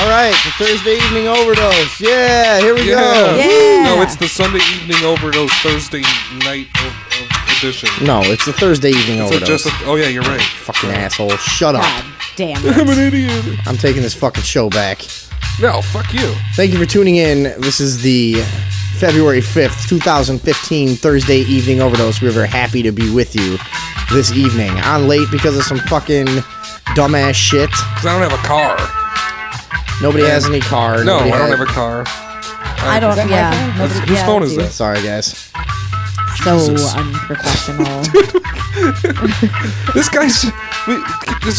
All right, the Thursday evening overdose. Yeah, here we go. Yeah. No, it's the Sunday evening overdose Thursday night edition. No, it's the Thursday evening overdose. Oh, yeah, you're right. Fucking asshole. Shut up. God damn it. I'm an idiot. I'm taking this fucking show back. No, fuck you. Thank you for tuning in. This is the February 5th, 2015 Thursday evening overdose. We're very happy to be with you this evening. I'm late because of some fucking dumbass shit. Because I don't have a car. Nobody has any car. No, Nobody I don't have a car. I don't, Whose phone is that? Sorry, guys. So Jesus. unprofessional. This guy's...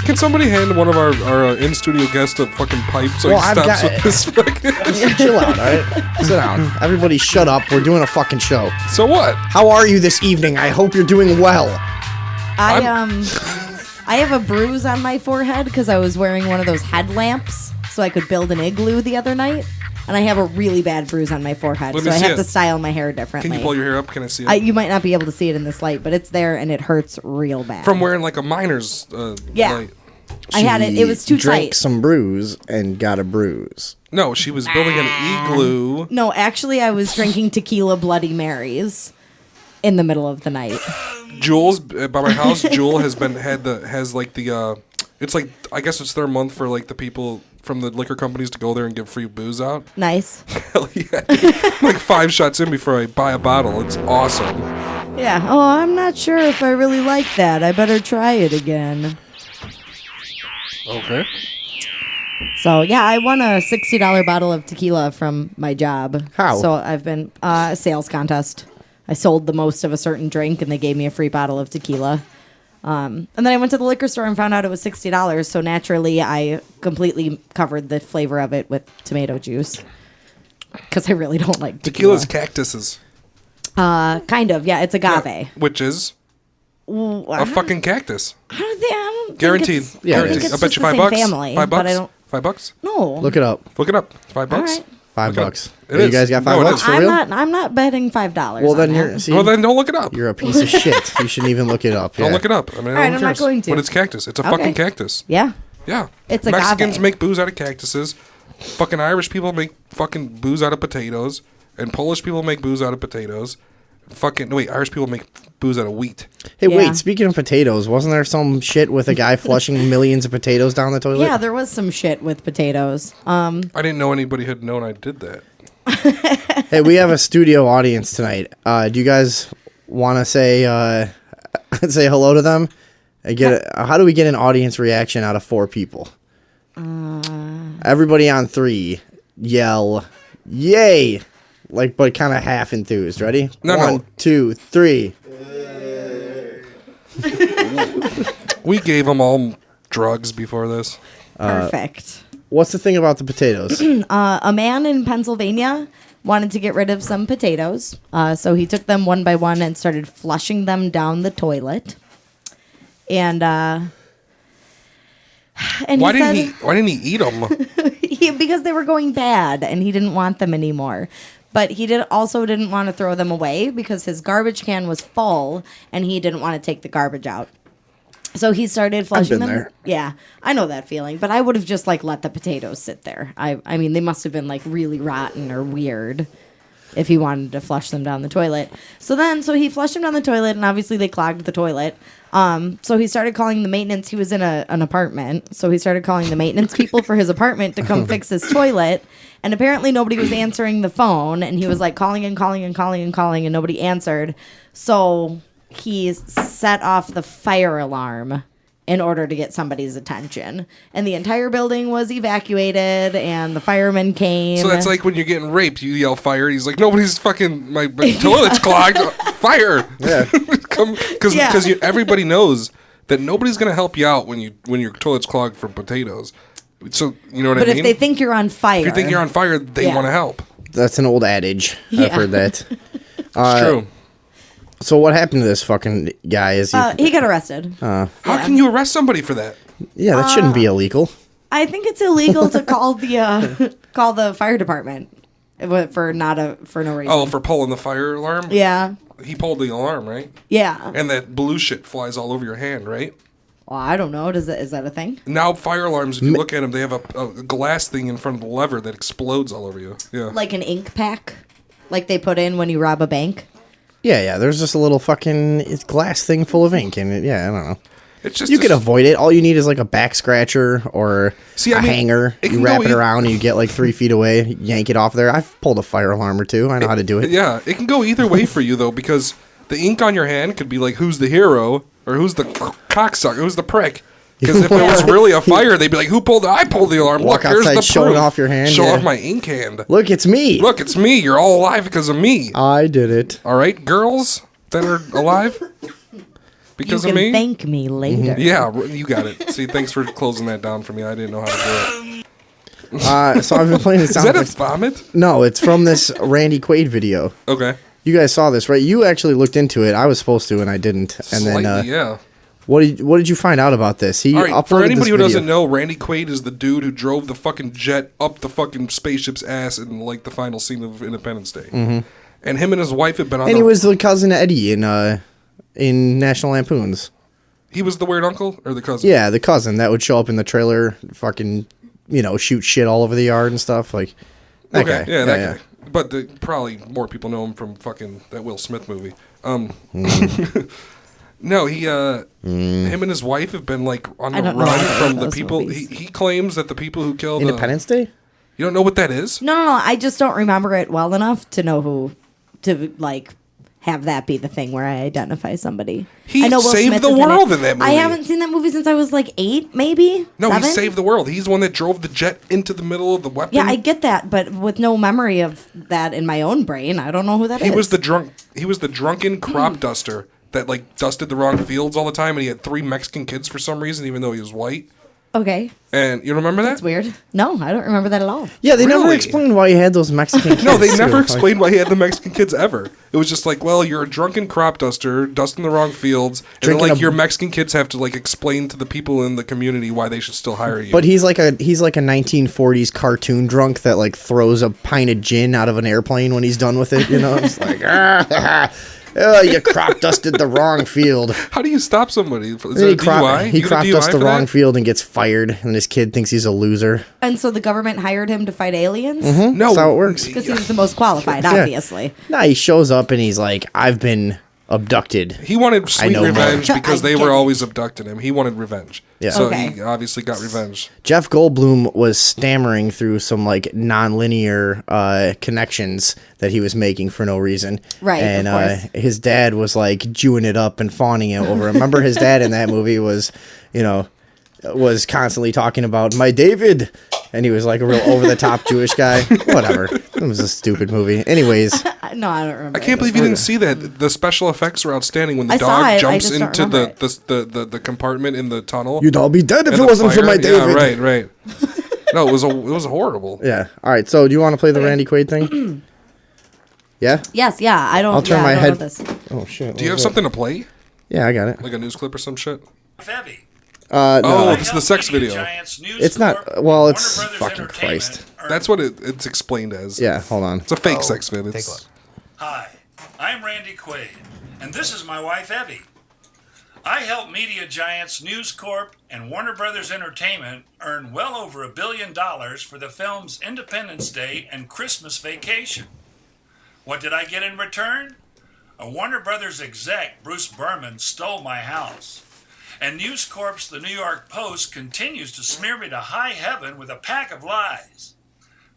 Can somebody hand one of our in-studio guests a fucking pipe so he stops with this fucking... Just chill out, alright? Sit down. Everybody shut up. We're doing a fucking show. So what? How are you this evening? I hope you're doing well. I have a bruise on my forehead because I was wearing one of those headlamps so I could build an igloo the other night. And I have a really bad bruise on my forehead, so I have to style my hair differently. Can you pull your hair up? Can I see it? You might not be able to see it in this light, but it's there and it hurts real bad. From wearing like a miner's light. I had it. It was too drank tight. some brews and got a bruise. No, she was building an igloo. No, actually, I was drinking tequila Bloody Marys in the middle of the night. Jules, by my house, Jewel has it's like, I guess it's their month for like the people from the liquor companies to go there and give free booze out. Nice. Hell yeah. Like 5 shots in before I buy a bottle. It's awesome. Yeah. Oh, I'm not sure if I really like that. I better try it again. Okay. So, yeah, I won a $60 bottle of tequila from my job. How? So I've been, a sales contest. I sold the most of a certain drink, and they gave me a free bottle of tequila. And then I went to the liquor store and found out it was $60. So naturally, I completely covered the flavor of it with tomato juice. Because I really don't like tequila. Tequila's cactuses. Kind of, yeah. It's agave. Yeah, which is a fucking cactus. I don't Guaranteed. Think Guaranteed. it's I'll bet just you the $5. same family, $5? but I don't. $5? No. Look it up. Look it up. $5. All right. $5. It You is. guys got No, it $5 is. for I'm real? not betting $5. Well, then Well, then don't look it up. you're a piece of shit. You shouldn't even look it up. Don't Yeah. look it up. I mean, All right, who I'm not cares? going to. But it's cactus. It's a Okay. fucking cactus. Yeah. Yeah. It's Mexicans agave. make booze out of cactuses. Fucking Irish people make fucking booze out of potatoes. And Polish people make booze out of potatoes. Irish people make booze out of wheat. Hey, Yeah. wait, speaking of potatoes, wasn't there some shit with a guy flushing millions of potatoes down the toilet? Yeah, there was some shit with potatoes. I didn't know anybody had known I did that. Hey, we have a studio audience tonight. Do you guys want to say say hello to them? How do we get an audience reaction out of 4 people? Everybody on 3, yell, "Yay!" But kind of half enthused. Ready? No. 1, 2, 3. We gave them all drugs before this. Perfect. What's the thing about the potatoes? A man in Pennsylvania wanted to get rid of some potatoes, so he took them one by one and started flushing them down the toilet. And Why didn't he eat them? because they were going bad and he didn't want them anymore. But he also didn't want to throw them away because his garbage can was full and he didn't want to take the garbage out. So he started flushing them. there. Yeah, I know that feeling. But I would have just let the potatoes sit there. I mean, they must have been really rotten or weird if he wanted to flush them down the toilet. So he flushed them down the toilet, and obviously they clogged the toilet. So he started calling the maintenance. He was in an apartment, so he started calling the maintenance people for his apartment to come fix his toilet. And apparently nobody was answering the phone, and he was calling and calling and calling and calling, and nobody answered. So he set off the fire alarm in order to get somebody's attention. And the entire building was evacuated, and the firemen came. So that's like when you're getting raped, you yell fire. He's like, nobody's fucking, my toilet's clogged. Fire. Yeah. Because everybody knows that nobody's going to help you out when your toilet's clogged from potatoes. So, you know what I mean? But if they think you're on fire. If you think you're on fire, they want to help. That's an old adage. Yeah. I've heard that. It's true. So what happened to this fucking guy? He got arrested. How can you arrest somebody for that? Yeah, that shouldn't be illegal. I think it's illegal to call the fire department for no reason. Oh, for pulling the fire alarm? Yeah. He pulled the alarm, right? Yeah. And that blue shit flies all over your hand, right? Well, I don't know. Is that a thing? Now fire alarms, if you look at them, they have a glass thing in front of the lever that explodes all over you. Yeah. Like an ink pack? Like they put in when you rob a bank? Yeah. There's just a little fucking glass thing full of ink in it. Yeah, I don't know. It's just you can avoid it. All you need is like a back scratcher or hanger. You wrap it around and you get like 3 feet away, yank it off there. I've pulled a fire alarm or two. I know how to do it. Yeah, it can go either way for you, though, because the ink on your hand could be like, who's the hero or who's the cocksucker, who's the prick. Because if it was really a fire, they'd be like, I pulled the alarm. Walk Look, here's outside the showing proof. off your hand. Show off my ink hand. Look, it's me. Look, it's me. You're all alive because of me. I did it. All right, girls that are alive because of me. You can thank me later. Yeah, you got it. See, thanks for closing that down for me. I didn't know how to do it. So I've been playing. Is that a vomit? No, it's from this Randy Quaid video. Okay. You guys saw this, right? You actually looked into it. I was supposed to, and I didn't. And Slightly, then, yeah. What did you find out about this? He all right, uploaded for anybody this who video. doesn't know, Randy Quaid is the dude who drove the fucking jet up the fucking spaceship's ass in like the final scene of Independence Day. Mm-hmm. And him and his wife have been on. And he was the cousin Eddie in National Lampoons. He was the weird uncle or the cousin? Yeah, the cousin that would show up in the trailer, fucking, shoot shit all over the yard and stuff. Like, that guy. Yeah, that guy. But probably more people know him from fucking that Will Smith movie. No, him and his wife have been like on the run from the people. He claims that the people who killed Independence Day. You don't know what that is? No. I just don't remember it well enough to know who to like have that be the thing where I identify somebody. He I know Will saved Smith the is world in that movie. I haven't seen that movie since I was like 8, maybe. No, 7? he saved the world. He's the one that drove the jet into the middle of the weapon. Yeah, I get that, but with no memory of that in my own brain, I don't know who that is. He was the drunken crop duster that like dusted the wrong fields all the time, and he had 3 Mexican kids for some reason, even though he was white. Okay. And you remember that? That's weird. No, I don't remember that at all. Yeah, they never Really? explained why he had those Mexican kids. No, they never too. explained why he had the Mexican kids ever. It was just like, well, you're a drunken crop duster, dusting the wrong fields, and then, like your Mexican kids have to like explain to the people in the community why they should still hire you. But he's like a 1940s cartoon drunk that like throws a pint of gin out of an airplane when he's done with it. It's like, oh, you crop dusted the wrong field. How do you stop somebody? Is that He a DUI? He crop dusted the for wrong that? field and gets fired, and his kid thinks he's a loser. And so the government hired him to fight aliens? Mm-hmm. No, That's how it works. Because he was the most qualified, obviously. Nah, he shows up and he's like, I've been abducted. He wanted sweet know revenge more. because I they get were it. always abducting him. He wanted revenge. Yeah. So Okay. he obviously got revenge. Jeff Goldblum was stammering through some like non-linear connections that he was making for no reason. Right, And of course. his dad was like Jewing it up and fawning it over. Remember his dad in that movie was constantly talking about my David. And he was like a real over-the-top Jewish guy. Whatever. It was a stupid movie. Anyways. No, I don't remember. I can't believe you didn't see that. The special effects were outstanding when the I saw dog it, I jumps just don't into remember the compartment in the tunnel. You'd all be dead if and it the wasn't for fire. my David. Yeah, right. No, it was horrible. Yeah. All right. So do you want to play the Randy Quaid thing? Yeah? Yes, yeah. I don't. I'll turn yeah, my I don't head. know this. Oh, shit. Do you have something to play? Yeah, I got it. Like a news clip or some shit? Febby. No. Oh, this is the sex video. It's not. Well, it's fucking Christ. That's what it's explained as. Yeah, hold on. It's a fake sex video. Take a look. Hi, I'm Randy Quaid, and this is my wife, Evie. I help media giants News Corp and Warner Brothers Entertainment earn well over $1 billion for the films Independence Day and Christmas Vacation. What did I get in return? A Warner Brothers exec, Bruce Berman, stole my house. And News Corp's The New York Post continues to smear me to high heaven with a pack of lies.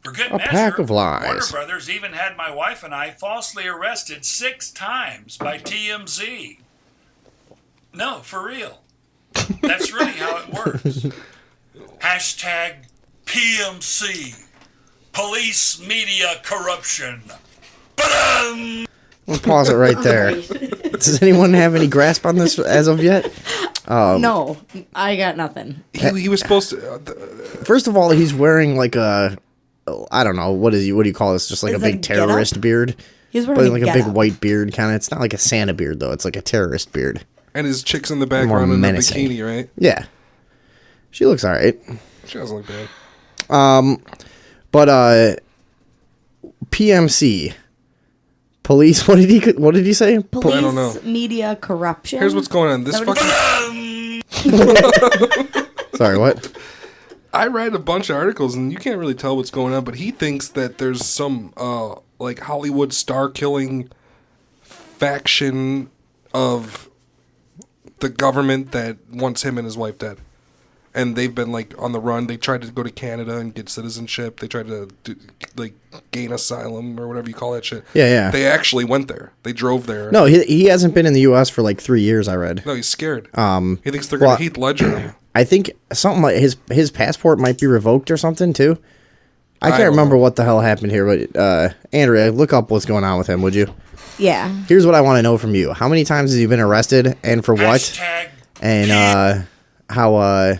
For good measure, pack of lies. Warner Brothers even had my wife and I falsely arrested 6 times by TMZ. No, for real. That's really how it works. Hashtag PMC. Police media corruption. Ba-dum! We'll pause it right there. Does anyone have any grasp on this as of yet? No, I got nothing. He was supposed to. First of all, he's wearing like a, I don't know, what do you call this? Just like Is a it big a getup? terrorist beard. He's wearing Like a a big getup. white beard kind of. It's not like a Santa beard though. It's like a terrorist beard. And his chick's in the background in a menacing. bikini, right? Yeah. She looks all right. She doesn't look bad. But PMC. Police, what did he say? Police I don't know. media corruption. Here's what's going on. This Is that what fucking Sorry, what? I read a bunch of articles, and you can't really tell what's going on, but he thinks that there's some, like, Hollywood star-killing faction of the government that wants him and his wife dead. And they've been, like, on the run. They tried to go to Canada and get citizenship. They tried to, gain asylum or whatever you call that shit. Yeah. They actually went there. They drove there. No, he hasn't been in the U.S. for, like, 3 years, I read. No, he's scared. He thinks they're going to Heath Ledger him. I think something like his passport might be revoked or something, too. I can't remember what the hell happened here, but, Andrea, look up what's going on with him, would you? Yeah. Here's what I want to know from you. How many times has he been arrested, and for what? Hashtag And, how, what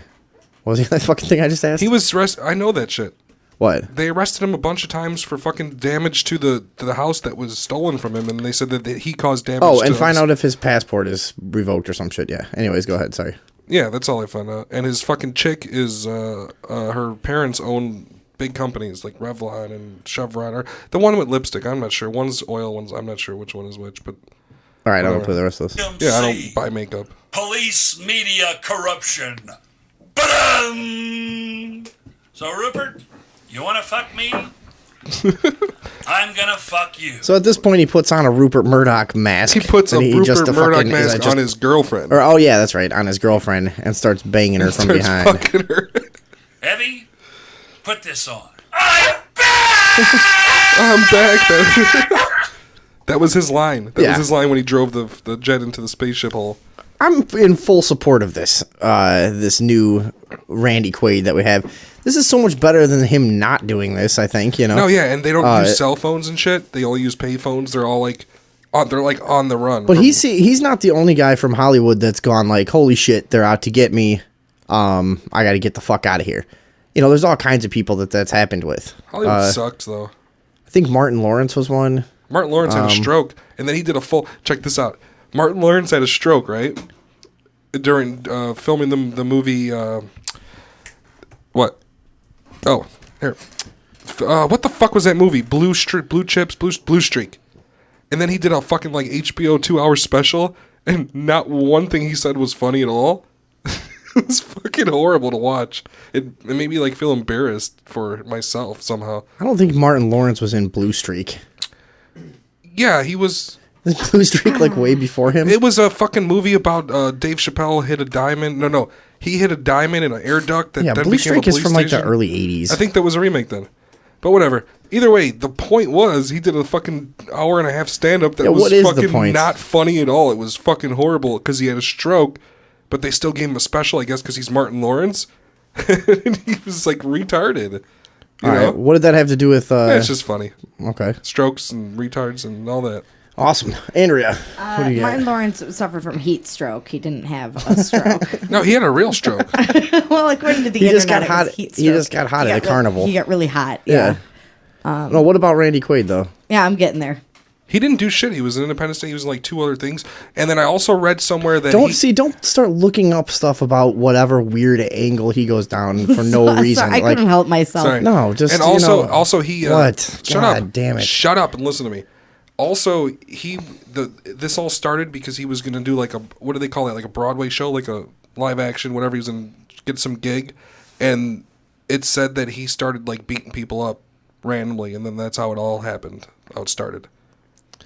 was the other fucking thing I just asked? He was arrested. I know that shit. What? They arrested him a bunch of times for fucking damage to the house that was stolen from him, and they said that he caused damage. Oh, to and us. find out if his passport is revoked or some shit, yeah. Anyways, go ahead, sorry. Yeah, that's all I found out. And his fucking chick is her parents own big companies like Revlon and Chevron, or the one with lipstick. I'm not sure. One's oil, one's I'm not sure which one is which, but All right, I'm going to play the rest of this. MC. yeah, I don't buy makeup. Police media corruption. Ba-dum! So, Rupert, you want to fuck me? I'm gonna fuck you. So at this point, he puts on a Rupert Murdoch mask. He puts a and Rupert Murdoch fucking- mask on his girlfriend. Or, oh, yeah, that's right, on his girlfriend, and starts banging her from Starts behind. fucking her. Evie, put this on. I'm back! I'm back, baby. That was his line. That Yeah. was his line when he drove the jet into the spaceship hole. I'm in full support of this, this new Randy Quaid that we have. This is so much better than him not doing this, I think, you know? No, yeah, and they don't use cell phones and shit. They only use pay phones. They're all like, they're like on the run. But he's not the only guy from Hollywood that's gone like, holy shit, they're out to get me. I got to get the fuck out of here. You know, there's all kinds of people that's happened with. Hollywood sucked, though. I think Martin Lawrence was one. Martin Lawrence had a stroke, and then he did a full. Check this out. Martin Lawrence had a stroke, right? During filming the movie. What? Oh, here. What the fuck was that movie? Blue Streak. And then he did a fucking like HBO 2-hour special, and not one thing he said was funny at all. It was fucking horrible to watch. It made me like feel embarrassed for myself somehow. I don't think Martin Lawrence was in Blue Streak. Yeah, he was. Is Blue Streak like way before him? It was a fucking movie about Dave Chappelle hit a diamond. No, he hit a diamond in an air duct that Yeah, then Blue became a Streak is police from like the station. early 80s. I think that was a remake then. But whatever. Either way, the point was he did a fucking hour and a half stand-up that was what is the fucking point? not funny at all. It was fucking horrible because he had a stroke, but they still gave him a special, I guess, because he's Martin Lawrence. And he was like retarded. You All know? right, what did that have to do with... Yeah, it's just funny. Okay. Strokes and retards and all that. Awesome. Andrea, what do you Martin got? Lawrence suffered from heat stroke. He didn't have a stroke. No, he had a real stroke. Well, according to the He internet, just got it hot- was heat he stroke. just got hot at a carnival. He got really hot. Yeah. No, what about Randy Quaid, though? Yeah, I'm getting there. He didn't do shit. He was in Independence Day. He was in like 2 other things. And then I also read somewhere that Don't start looking up stuff about whatever weird angle he goes down for no reason. Sorry, I like, couldn't help myself. Sorry. No, just, and you also, know, also he. what? Shut God up! damn it! Shut up and listen to me. Also, this all started because he was gonna do like a, what do they call that? Like a Broadway show, like a live action, whatever. He was gonna get some gig, and it said that he started like beating people up randomly, and then that's how it all happened. How it started.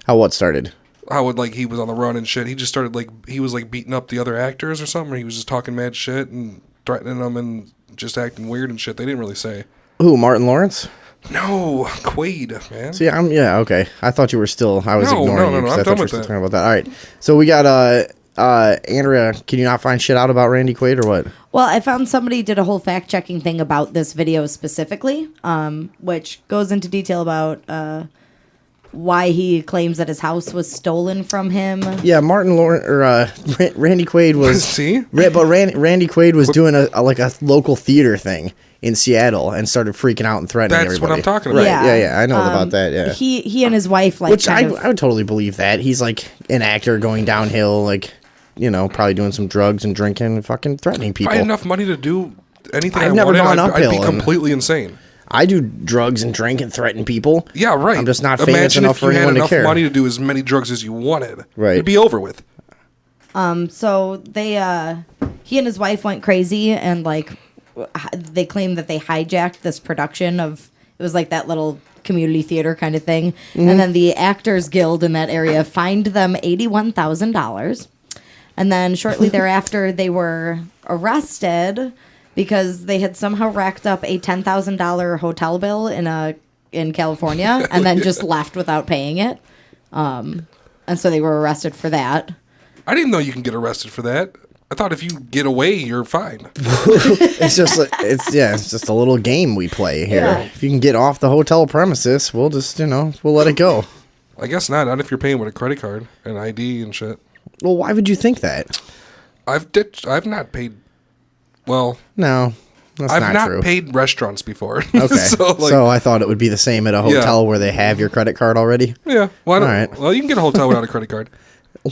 How what started? How it like he was on the run and shit. He just started like he was like beating up the other actors or something. Or he was just talking mad shit and threatening them and just acting weird and shit. They didn't really say. Who, Martin Lawrence? No, Quaid, man. See, okay. I thought you were still. I was No, ignoring no, you no, because I'm I thought done you were with still that. talking about that. All right. So we got Andrea. Can you not find shit out about Randy Quaid or what? Well, I found somebody did a whole fact checking thing about this video specifically, which goes into detail about why he claims that his house was stolen from him. Yeah, Martin Lawrence or Randy Quaid was. See? But Randy Quaid was doing a local theater thing in Seattle and started freaking out and threatening That's what everybody. I'm talking about. Right? Yeah. I know about that. Yeah. He and his wife like Which I kind of- would totally believe that. He's like an actor going downhill, like, you know, probably doing some drugs and drinking and fucking threatening If people. I had enough money to do anything I've I never wanted, gone I'd be uphill and- completely insane. I do drugs and drink and threaten people. Yeah, right. I'm just not famous Imagine enough if for you had anyone to enough care. money to do as many drugs as you wanted. Right. It'd be over with. So he and his wife went crazy and like they claimed that they hijacked this production of it was like that little community theater kind of thing, and then the Actors Guild in that area fined them $81,000, and then shortly thereafter they were arrested because they had somehow racked up a $10,000 hotel bill in California and then just left without paying it, and so they were arrested for that. I didn't know you can get arrested for that. I thought if you get away, you're fine. It's just a little game we play here. Yeah. If you can get off the hotel premises, we'll just, we'll let it go. I guess not. Not if you're paying with a credit card and ID and shit. Well, why would you think that? I've not paid. Well, no, that's I've not true. paid restaurants before. Okay, so I thought it would be the same at a hotel where they have your credit card already. Yeah. Well, All right. Well, you can get a hotel without a credit card.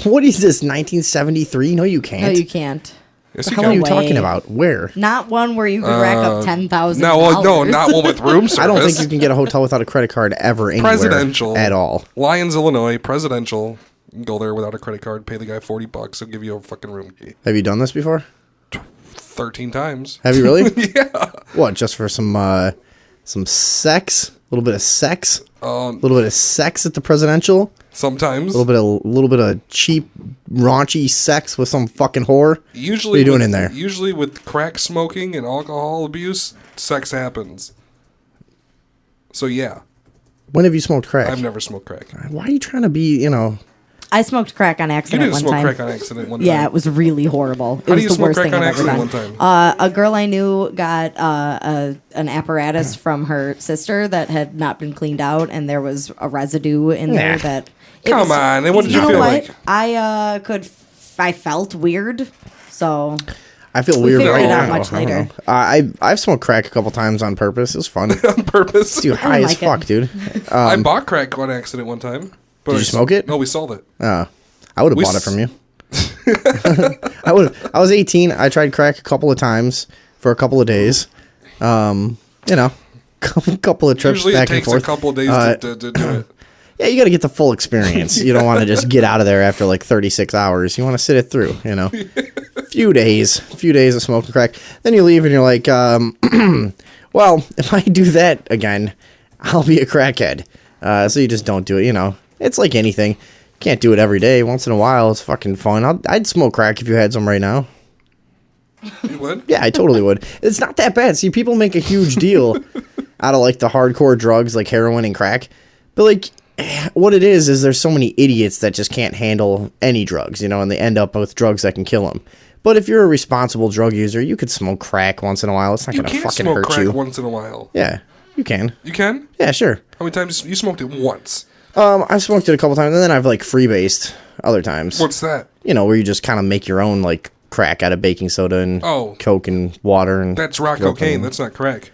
What is this, 1973? No, you can't. No, you can't. Yes, What you the hell are can. you Way. talking about? Where? Not one where you could rack up $10,000. No, not one with room service. I don't think you can get a hotel without a credit card ever anywhere. Presidential At all. Lyons, Illinois, presidential. You can go there without a credit card, pay the guy $40, he'll give you a fucking room key. Have you done this before? 13 times. Have you really? Yeah. What, just for some sex? A little bit of sex? A little bit of sex at the presidential? Sometimes. A little bit of cheap, raunchy sex with some fucking whore? Usually, what are you doing in there? Usually with crack smoking and alcohol abuse, sex happens. So yeah. When have you smoked crack? I've never smoked crack. Why are you trying to be, I smoked crack on You accident didn't one smoke time. crack on accident one time. Yeah, it was really horrible. It How do was you the smoke worst crack thing on I've ever accident done. one time? A girl I knew got an apparatus from her sister that had not been cleaned out, and there was a residue in there Nah. that. Come on, then what did you know feel what? like? I felt weird, so I feel We weird figured right it out now. much I don't later. know. I've smoked crack a couple times on purpose. It was fun. On purpose? Dude, high as like it. fuck, dude. I bought crack on accident one time. But Did you smoke it? No, we sold it. I would have We bought it s- from you. I would. I was 18. I tried crack a couple of times for a couple of days. Couple of trips Usually back it takes and forth. a couple of days to do it. Yeah, you got to get the full experience. You don't want to just get out of there after like 36 hours. You want to sit it through, few days of smoking crack. Then you leave and you're like, well, if I do that again, I'll be a crackhead. So you just don't do it, It's like anything. You can't do it every day. Once in a while, it's fucking fun. I'd smoke crack if you had some right now. You would? Yeah, I totally would. It's not that bad. See, people make a huge deal out of like the hardcore drugs like heroin and crack. But like what it is there's so many idiots that just can't handle any drugs, and they end up with drugs that can kill them. But if you're a responsible drug user, you could smoke crack once in a while. It's not You going to can't fucking smoke hurt crack you. once in a while. Yeah, you can. You can? Yeah, sure. How many times? You smoked it once. I've smoked it a couple times, and then I've like freebased other times. What's that? Where you just kind of make your own like crack out of baking soda and Coke and water and That's rock throw it cocaine. in. That's not crack.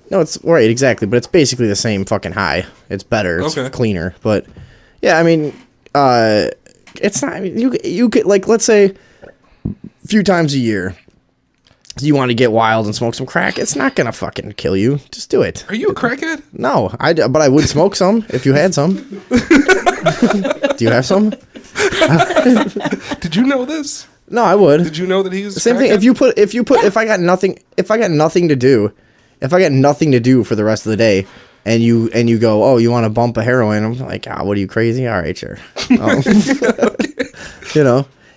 No, it's right, exactly, but it's basically the same fucking high. It's better, it's Okay. cleaner, but yeah, I mean, it's not. I mean, you could like, let's say, a few times a year, you want to get wild and smoke some crack. It's not gonna fucking kill you. Just do it. Are you a crackhead? No, but I would smoke some if you had some. Do you have some? Did you know this? No, I would. Did you know that he's Same thing. If I got nothing to do for the rest of the day, and you go, oh, you want to bump a heroin? I'm like, what are you, crazy? All right, sure.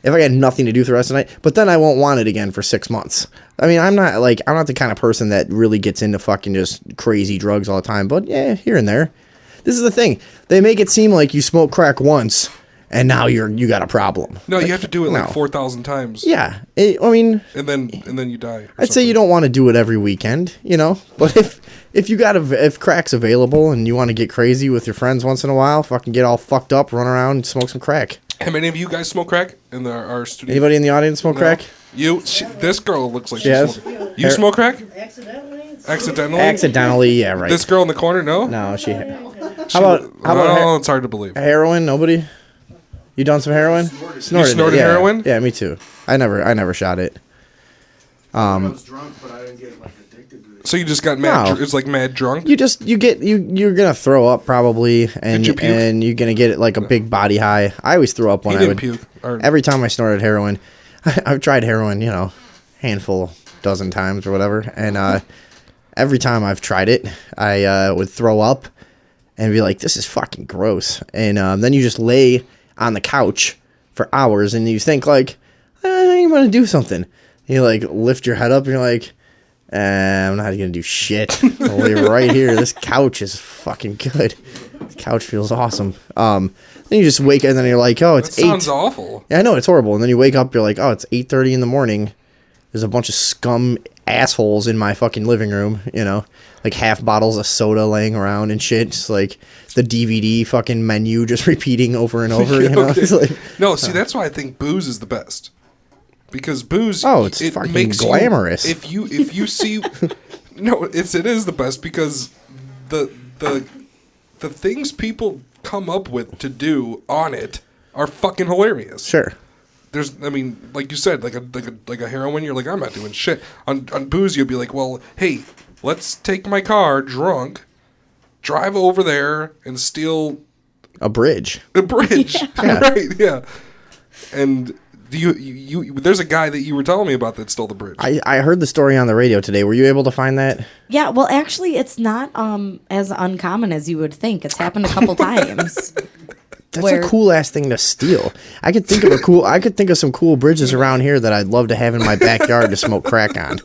If I got nothing to do for the rest of the night, but then I won't want it again for 6 months. I mean, I'm not the kind of person that really gets into fucking just crazy drugs all the time. But yeah, here and there. This is the thing. They make it seem like you smoke crack once, and now you got a problem. No, you have to do it like no. 4,000 times. Yeah, I mean, And then you die. I'd say you don't want to do it every weekend, But if crack's available and you want to get crazy with your friends once in a while, fucking get all fucked up, run around, and smoke some crack. How many of you guys smoke crack in our studio? Anybody in the audience smoke No. crack? This girl looks like Yes. she's smoking. You smoke crack? Accidentally? Accidentally, yeah, right. This girl in the corner, no? No, she. How about it's hard to believe. heroin? Nobody. You done some heroin? Snorted snorted yeah. heroin? Yeah, me too. I never shot it. I was drunk, but I didn't get addicted to it. So you just got mad. No. It's like mad drunk. You're gonna throw up probably, and Did you puke? and you're gonna get like a big body high. I always throw up when He I didn't would puke. Or- every time I snorted heroin. I've tried heroin, handful, dozen times or whatever, and every time I've tried it, I would throw up and be like, "This is fucking gross," and then you just lay on the couch for hours, and you think like, "I'm gonna do something." You like lift your head up, and you're like. I'm not gonna do shit. I'll lay right here. This couch is fucking good. This couch feels awesome. Then you just wake up and then you're like, oh, it's That 8. sounds awful. Yeah, I know, it's horrible. And then you wake up, you're like, oh, it's 8:30 in the morning. There's a bunch of scum assholes in my fucking living room, like half bottles of soda laying around and shit. Just like the DVD fucking menu just repeating over and over, Okay. It's like, No, see, that's why I think booze is the best. Because booze, it's it fucking makes glamorous. If you see, no, it is the best because the things people come up with to do on it are fucking hilarious. sure. Like you said, like a heroin, you're like, I'm not doing shit. On booze, you'll be like, well, hey, let's take my car drunk, drive over there and steal A bridge. a bridge, right? Yeah, and. There's a guy that you were telling me about that stole the bridge. I heard the story on the radio today. Were you able to find that? Yeah, well, actually, it's not as uncommon as you would think. It's happened a couple times. That's a cool ass thing to steal. I could think of some cool bridges around here that I'd love to have in my backyard to smoke crack on.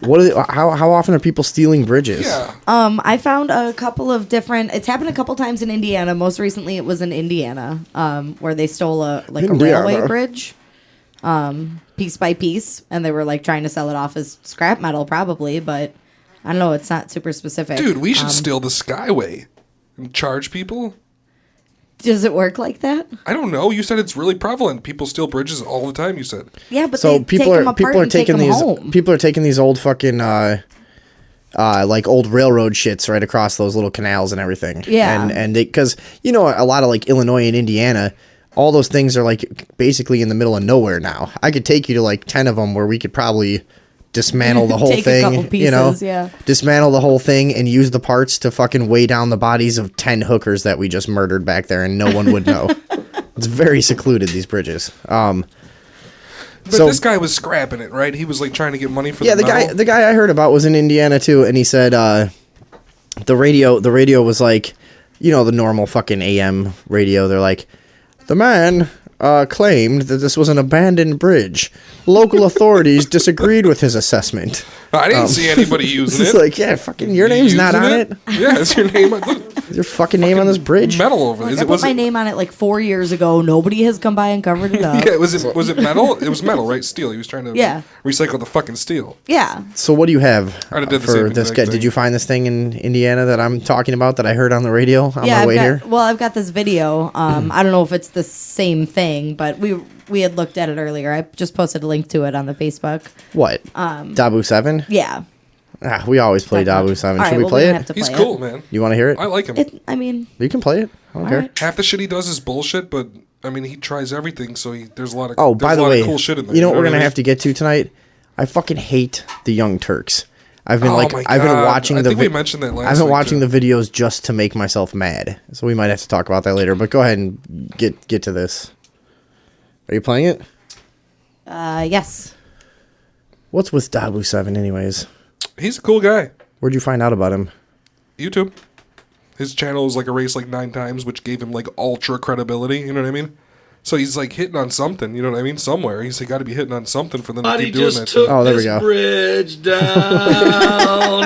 How often are people stealing bridges? Yeah. I found a couple of different. It's happened a couple times in Indiana. Most recently, it was in Indiana, where they stole a railway bridge, piece by piece, and they were like trying to sell it off as scrap metal, probably. But I don't know. It's not super specific. Dude, we should steal the Skyway and charge people. Does it work like that? I don't know. You said it's really prevalent. People steal bridges all the time. You said. Yeah, but So they people take are them apart people are and take taking them these home. people are taking these old fucking like old railroad shits right across those little canals and everything. Yeah. And they, because a lot of like Illinois and Indiana, all those things are like basically in the middle of nowhere now. I could take you to like 10 of them where we could probably dismantle the whole Take a thing, couple pieces, yeah. dismantle the whole thing and use the parts to fucking weigh down the bodies of 10 hookers that we just murdered back there and no one would know. It's very secluded, these bridges. But So- this guy was scrapping it, right? He was like trying to get money for Yeah, the metal. the guy I heard about was in Indiana too, and he said the radio was like, the normal fucking AM radio. They're like, the man claimed that this was an abandoned bridge. Local authorities disagreed with his assessment. I didn't see anybody using It's it. like, yeah, fucking your name's not Using on it. Yeah, it's your name. Is your fucking name on this bridge? Metal over Like, there. I put my name on it like 4 years ago. Nobody has come by and covered it up. Yeah, was it metal? It was metal, right? Steel. He was trying to recycle the fucking steel. Yeah. So what do you have I did the for same this exact guy? thing. Did you find this thing in Indiana that I'm talking about that I heard on the radio on my I've way got, here? Well, I've got this video. I don't know if it's the same thing, but we had looked at it earlier. I just posted a link to it on the Facebook. What? Dabu 7? Yeah. We always play Definitely. Dabu 7. All Should right, we well, play we're gonna it? have to He's play cool, it. man. You want to hear it? I like him. I mean, You can play it. I don't care. right. Half the shit he does is bullshit, but I mean, he tries everything. So there's a lot of Oh, by the way, cool shit in there. you know what we're I gonna mean? have to get to tonight? I fucking hate the Young Turks. I've been Oh like, my I've been God. watching I the. think we mentioned that last I've been week, watching too. the videos just to make myself mad. So we might have to talk about that later. But go ahead and get to this. Are you playing it? yes. What's with Dabu 7 anyways? He's a cool guy. Where'd you find out about him? YouTube. His channel was like erased like 9 times, which gave him like ultra credibility. You know what I mean? So he's like hitting on something. You know what I mean? Somewhere he's got to be hitting on something for them to Somebody keep doing just that. took Oh, there we this go. bridge down.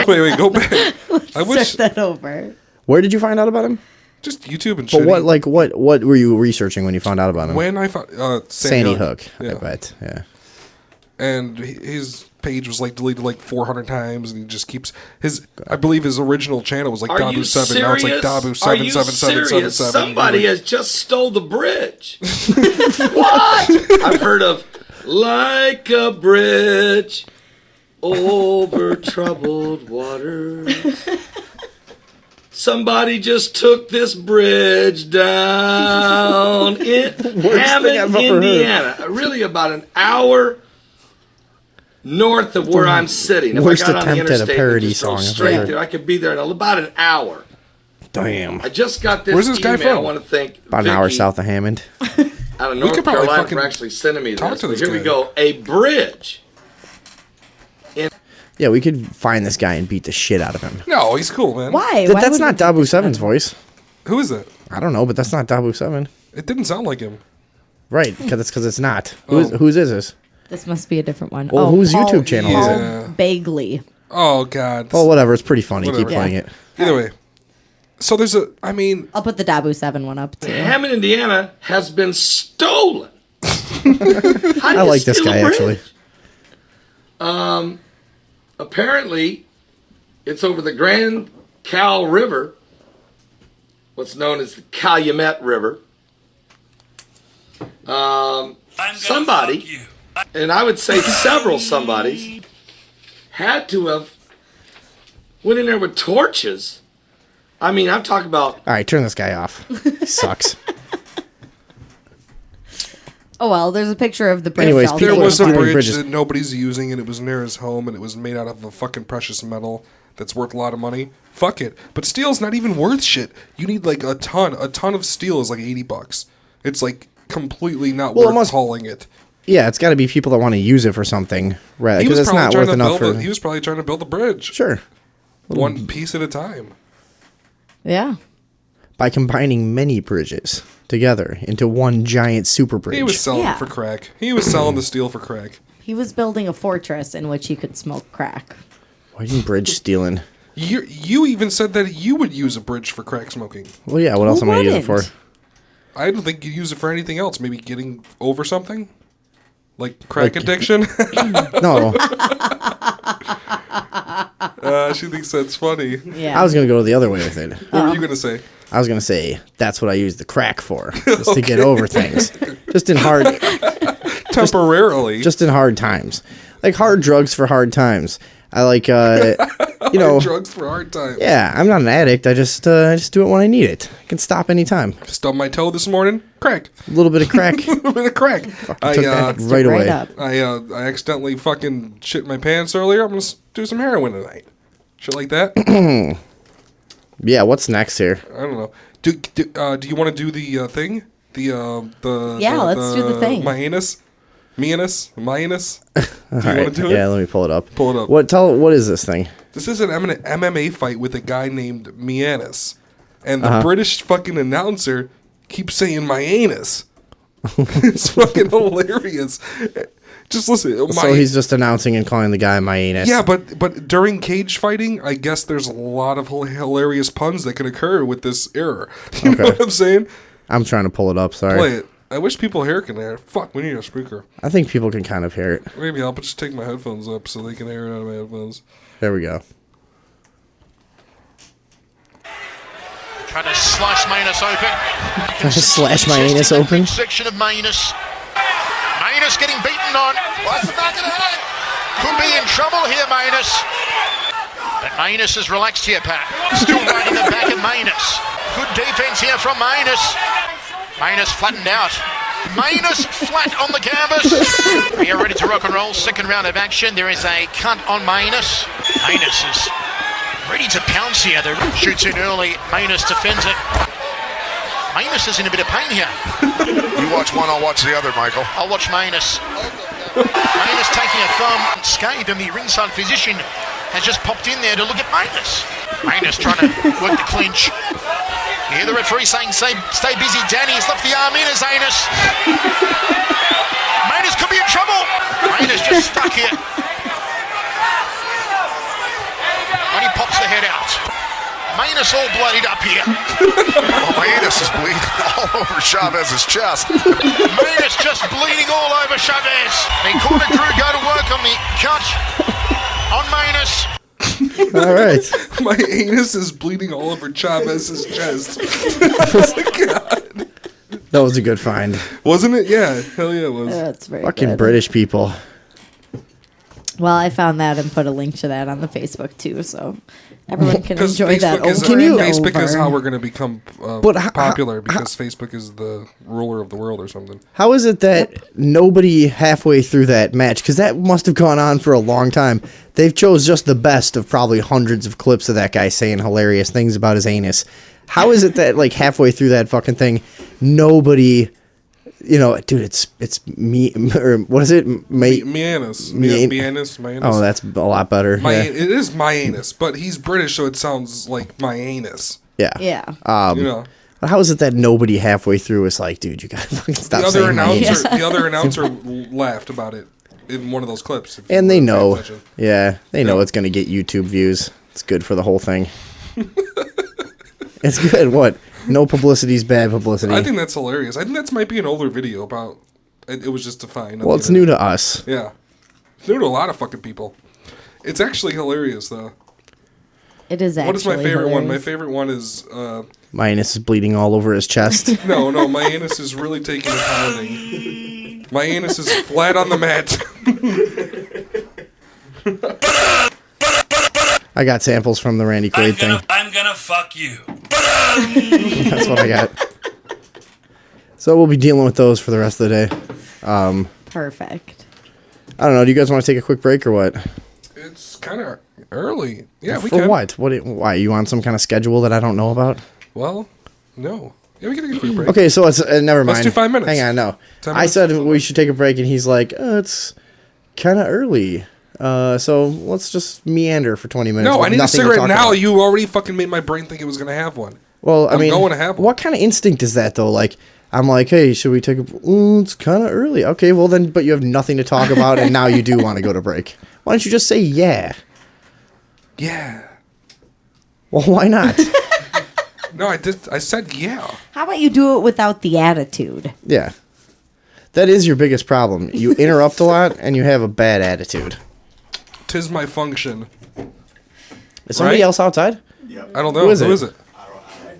Wait, go back. I wish Start that over. Where did you find out about him? just YouTube and But shit. what were you researching when you found out about him? When I found Sandy Hook, Yeah. I bet. Yeah. And his page was like deleted like 400 times, and he just keeps his. I believe his original channel was like Are you Dabu 7. serious? Now it's like Dabu Are you 77777. serious? Somebody has just stole the bridge. What? I've heard of like a bridge over troubled waters. Somebody just took this bridge down in thing I've Hammond, ever heard. Indiana. Really about an hour north of where I'm sitting. If Worst I got on the attempt at a interstate parody and just go song I've straight heard. there, I could be there in about an hour. Damn. I just got this Where's this guy email. from? I want to thank About an hour south of Hammond. out of North could probably Carolina fucking for actually sending me talk this. to But this here we guy. go. A bridge. Yeah, we could find this guy and beat the shit out of him. No, he's cool, man. Why? Th- Why that's would not we- Dabu 7's voice. Who is it? I don't know, but that's not Dabu 7. It didn't sound like him. Right, because it's not. Oh. Whose is this? This must be a different one. Well, whose Paul- YouTube channel is it? Paul Bagley. Oh, God. Oh, whatever. It's pretty funny. Keep Whatever. playing it. Either way. So there's a, I mean, I'll put the Dabu 7 one up too. Hammond, Indiana has been stolen. I like this guy, actually. Apparently, it's over the Grand Cal River, what's known as the Calumet River. I'm gonna Somebody, fuck you. and I would say several somebodies, had to have went in there with torches. I mean, I'm talking about All right, turn this guy off. He sucks. Oh well, there's a picture of the bridge. Anyways, I'll people there take. was a stealing bridge bridges. that nobody's using, and it was near his home, and it was made out of a fucking precious metal that's worth a lot of money. Fuck it. But steel's not even worth shit. You need like a ton. A ton of steel is like $80. It's like completely not Well, it worth must- hauling it. Yeah, it's got to be people that want to use it for something, right? He Because was it's probably not trying worth to enough build. for. He was probably trying to build a bridge, Sure. one piece at a time. Yeah. By combining many bridges together into one giant super bridge. He was selling Yeah. it for crack. He was selling the steel for crack. He was building a fortress in which he could smoke crack. Why didn't bridge stealing? You even said that you would use a bridge for crack smoking. Well, yeah. What else am I gonna use it for? wouldn't? I don't think you'd use it for anything else. Maybe getting over something, like crack addiction. No, She thinks that's funny. Yeah. I was gonna go the other way with it. What were you gonna say? I was gonna say that's what I use the crack for, just to get over things, just in hard times, like hard drugs for hard times. I like, Drugs for hard times. yeah. I'm not an addict. I just do it when I need it. I can stop anytime. Stubbed my toe this morning. Crack. A little bit of crack. A little bit of crack. I Took that Stood right away. up. I accidentally fucking shit my pants earlier. I'm gonna do some heroin tonight. Shit like that. Yeah. What's next here? I don't know. Do you want to do the thing? Let's do the thing. My anus. Do you want to do it? Yeah. Let me pull it up. Pull it up. What is this thing? This is an MMA fight with a guy named Mianis. And the British fucking announcer keeps saying my anus. It's fucking hilarious. Just listen. So he's just announcing and calling the guy my anus. Yeah, but during cage fighting, I guess there's a lot of hilarious puns that can occur with this error. You know Okay. what I'm saying? I'm trying to pull it up. Sorry. Play it. I wish people here can hear it. Fuck, we need a speaker. I think people can kind of hear it. Maybe I'll just take my headphones up so they can hear it out of my headphones. There we go. Trying to slice Manus open. Trying to slash my anus open. Section of Manus. Manus getting beaten on. What's the back of the head? Could be in trouble here, Manus. But Manus is relaxed here, Pat. Still riding the back of Manus. Good defense here from Manus. Manus flattened out. Manus flat on the canvas. We are ready to rock and roll. Second round of action. There is a cut on Manus. Manus is ready to pounce here. The shoots in early. Manus defends it. Manus is in a bit of pain here. You watch one, I'll watch the other, Michael. I'll watch Manus. Manus taking a thumb unscathed, and the ringside physician has just popped in there to look at Manus. Manus trying to work the clinch. You hear the referee saying, stay busy, Danny. He's left the arm in his anus. Manus could be in trouble. Manus just stuck here. And he pops the head out. Manus all bloodied up here. Oh, my anus is bleeding all over Chavez's chest. Manus just bleeding all over Chavez. The corner crew go to work on the cut on Manus. All right. My anus is bleeding all over Chavez's chest. God. That was a good find. Wasn't it? Yeah. Hell yeah, it was. That's very Fucking good. British people. Well, I found that and put a link to that on the Facebook too, so everyone can Because enjoy that over Facebook and is over. how we're going to become popular because Facebook is the ruler of the world or something. How is it that nobody halfway through that match, because that must have gone on for a long time, they've chose just the best of probably hundreds of clips of that guy saying hilarious things about his anus. How is it that like halfway through that fucking thing, nobody... You know, dude, it's me, or what is it? Mianus. Oh, that's a lot better. Yeah. It is my anus, but he's British, so it sounds like my anus. Yeah. Yeah. You know. How is it that nobody halfway through is like, dude, you gotta fucking stop saying my anus? The other announcer laughed about it in one of those clips. And they know. Yeah, they know it's gonna get YouTube views. It's good for the whole thing. It's good. What? No publicity is bad publicity. I think that's hilarious. I think that might be an older video about. It was just defined. Well, it's new to us. Yeah, it's new to a lot of fucking people. It's actually hilarious though. It is actually. What is my favorite hilarious. one? My favorite one is. My anus is bleeding all over his chest. No, my anus is really taking a pounding. My anus is flat on the mat. I got samples from the Randy Quaid thing. I'm gonna fuck you. That's what I got. So we'll be dealing with those for the rest of the day. Perfect. I don't know. Do you guys want to take a quick break or what? It's kind of early. Yeah, we For can. what? Why? You on some kind of schedule that I don't know about? Well, no. Yeah, we can take a quick break. Okay, so it's never mind. Let's do 5 minutes. Hang on, no. 10 I minutes? said we should take a break, and he's like, it's kind of early. So let's just meander for 20 minutes. No, with I need a nothing to cigarette talk now. about. You already fucking made my brain think it was gonna have one. Well, I I'm mean, going to have one. what kind of instinct is that though? Like, I'm like, hey, should we take a? It's kind of early. Okay, well then, but you have nothing to talk about, and now you do want to go to break. Why don't you just say yeah? Yeah. Well, why not? No, I did. I said yeah. How about you do it without the attitude? Yeah, that is your biggest problem. You interrupt a lot, and you have a bad attitude. 'Tis my function. Is somebody Right? else outside? I don't know. Who is it?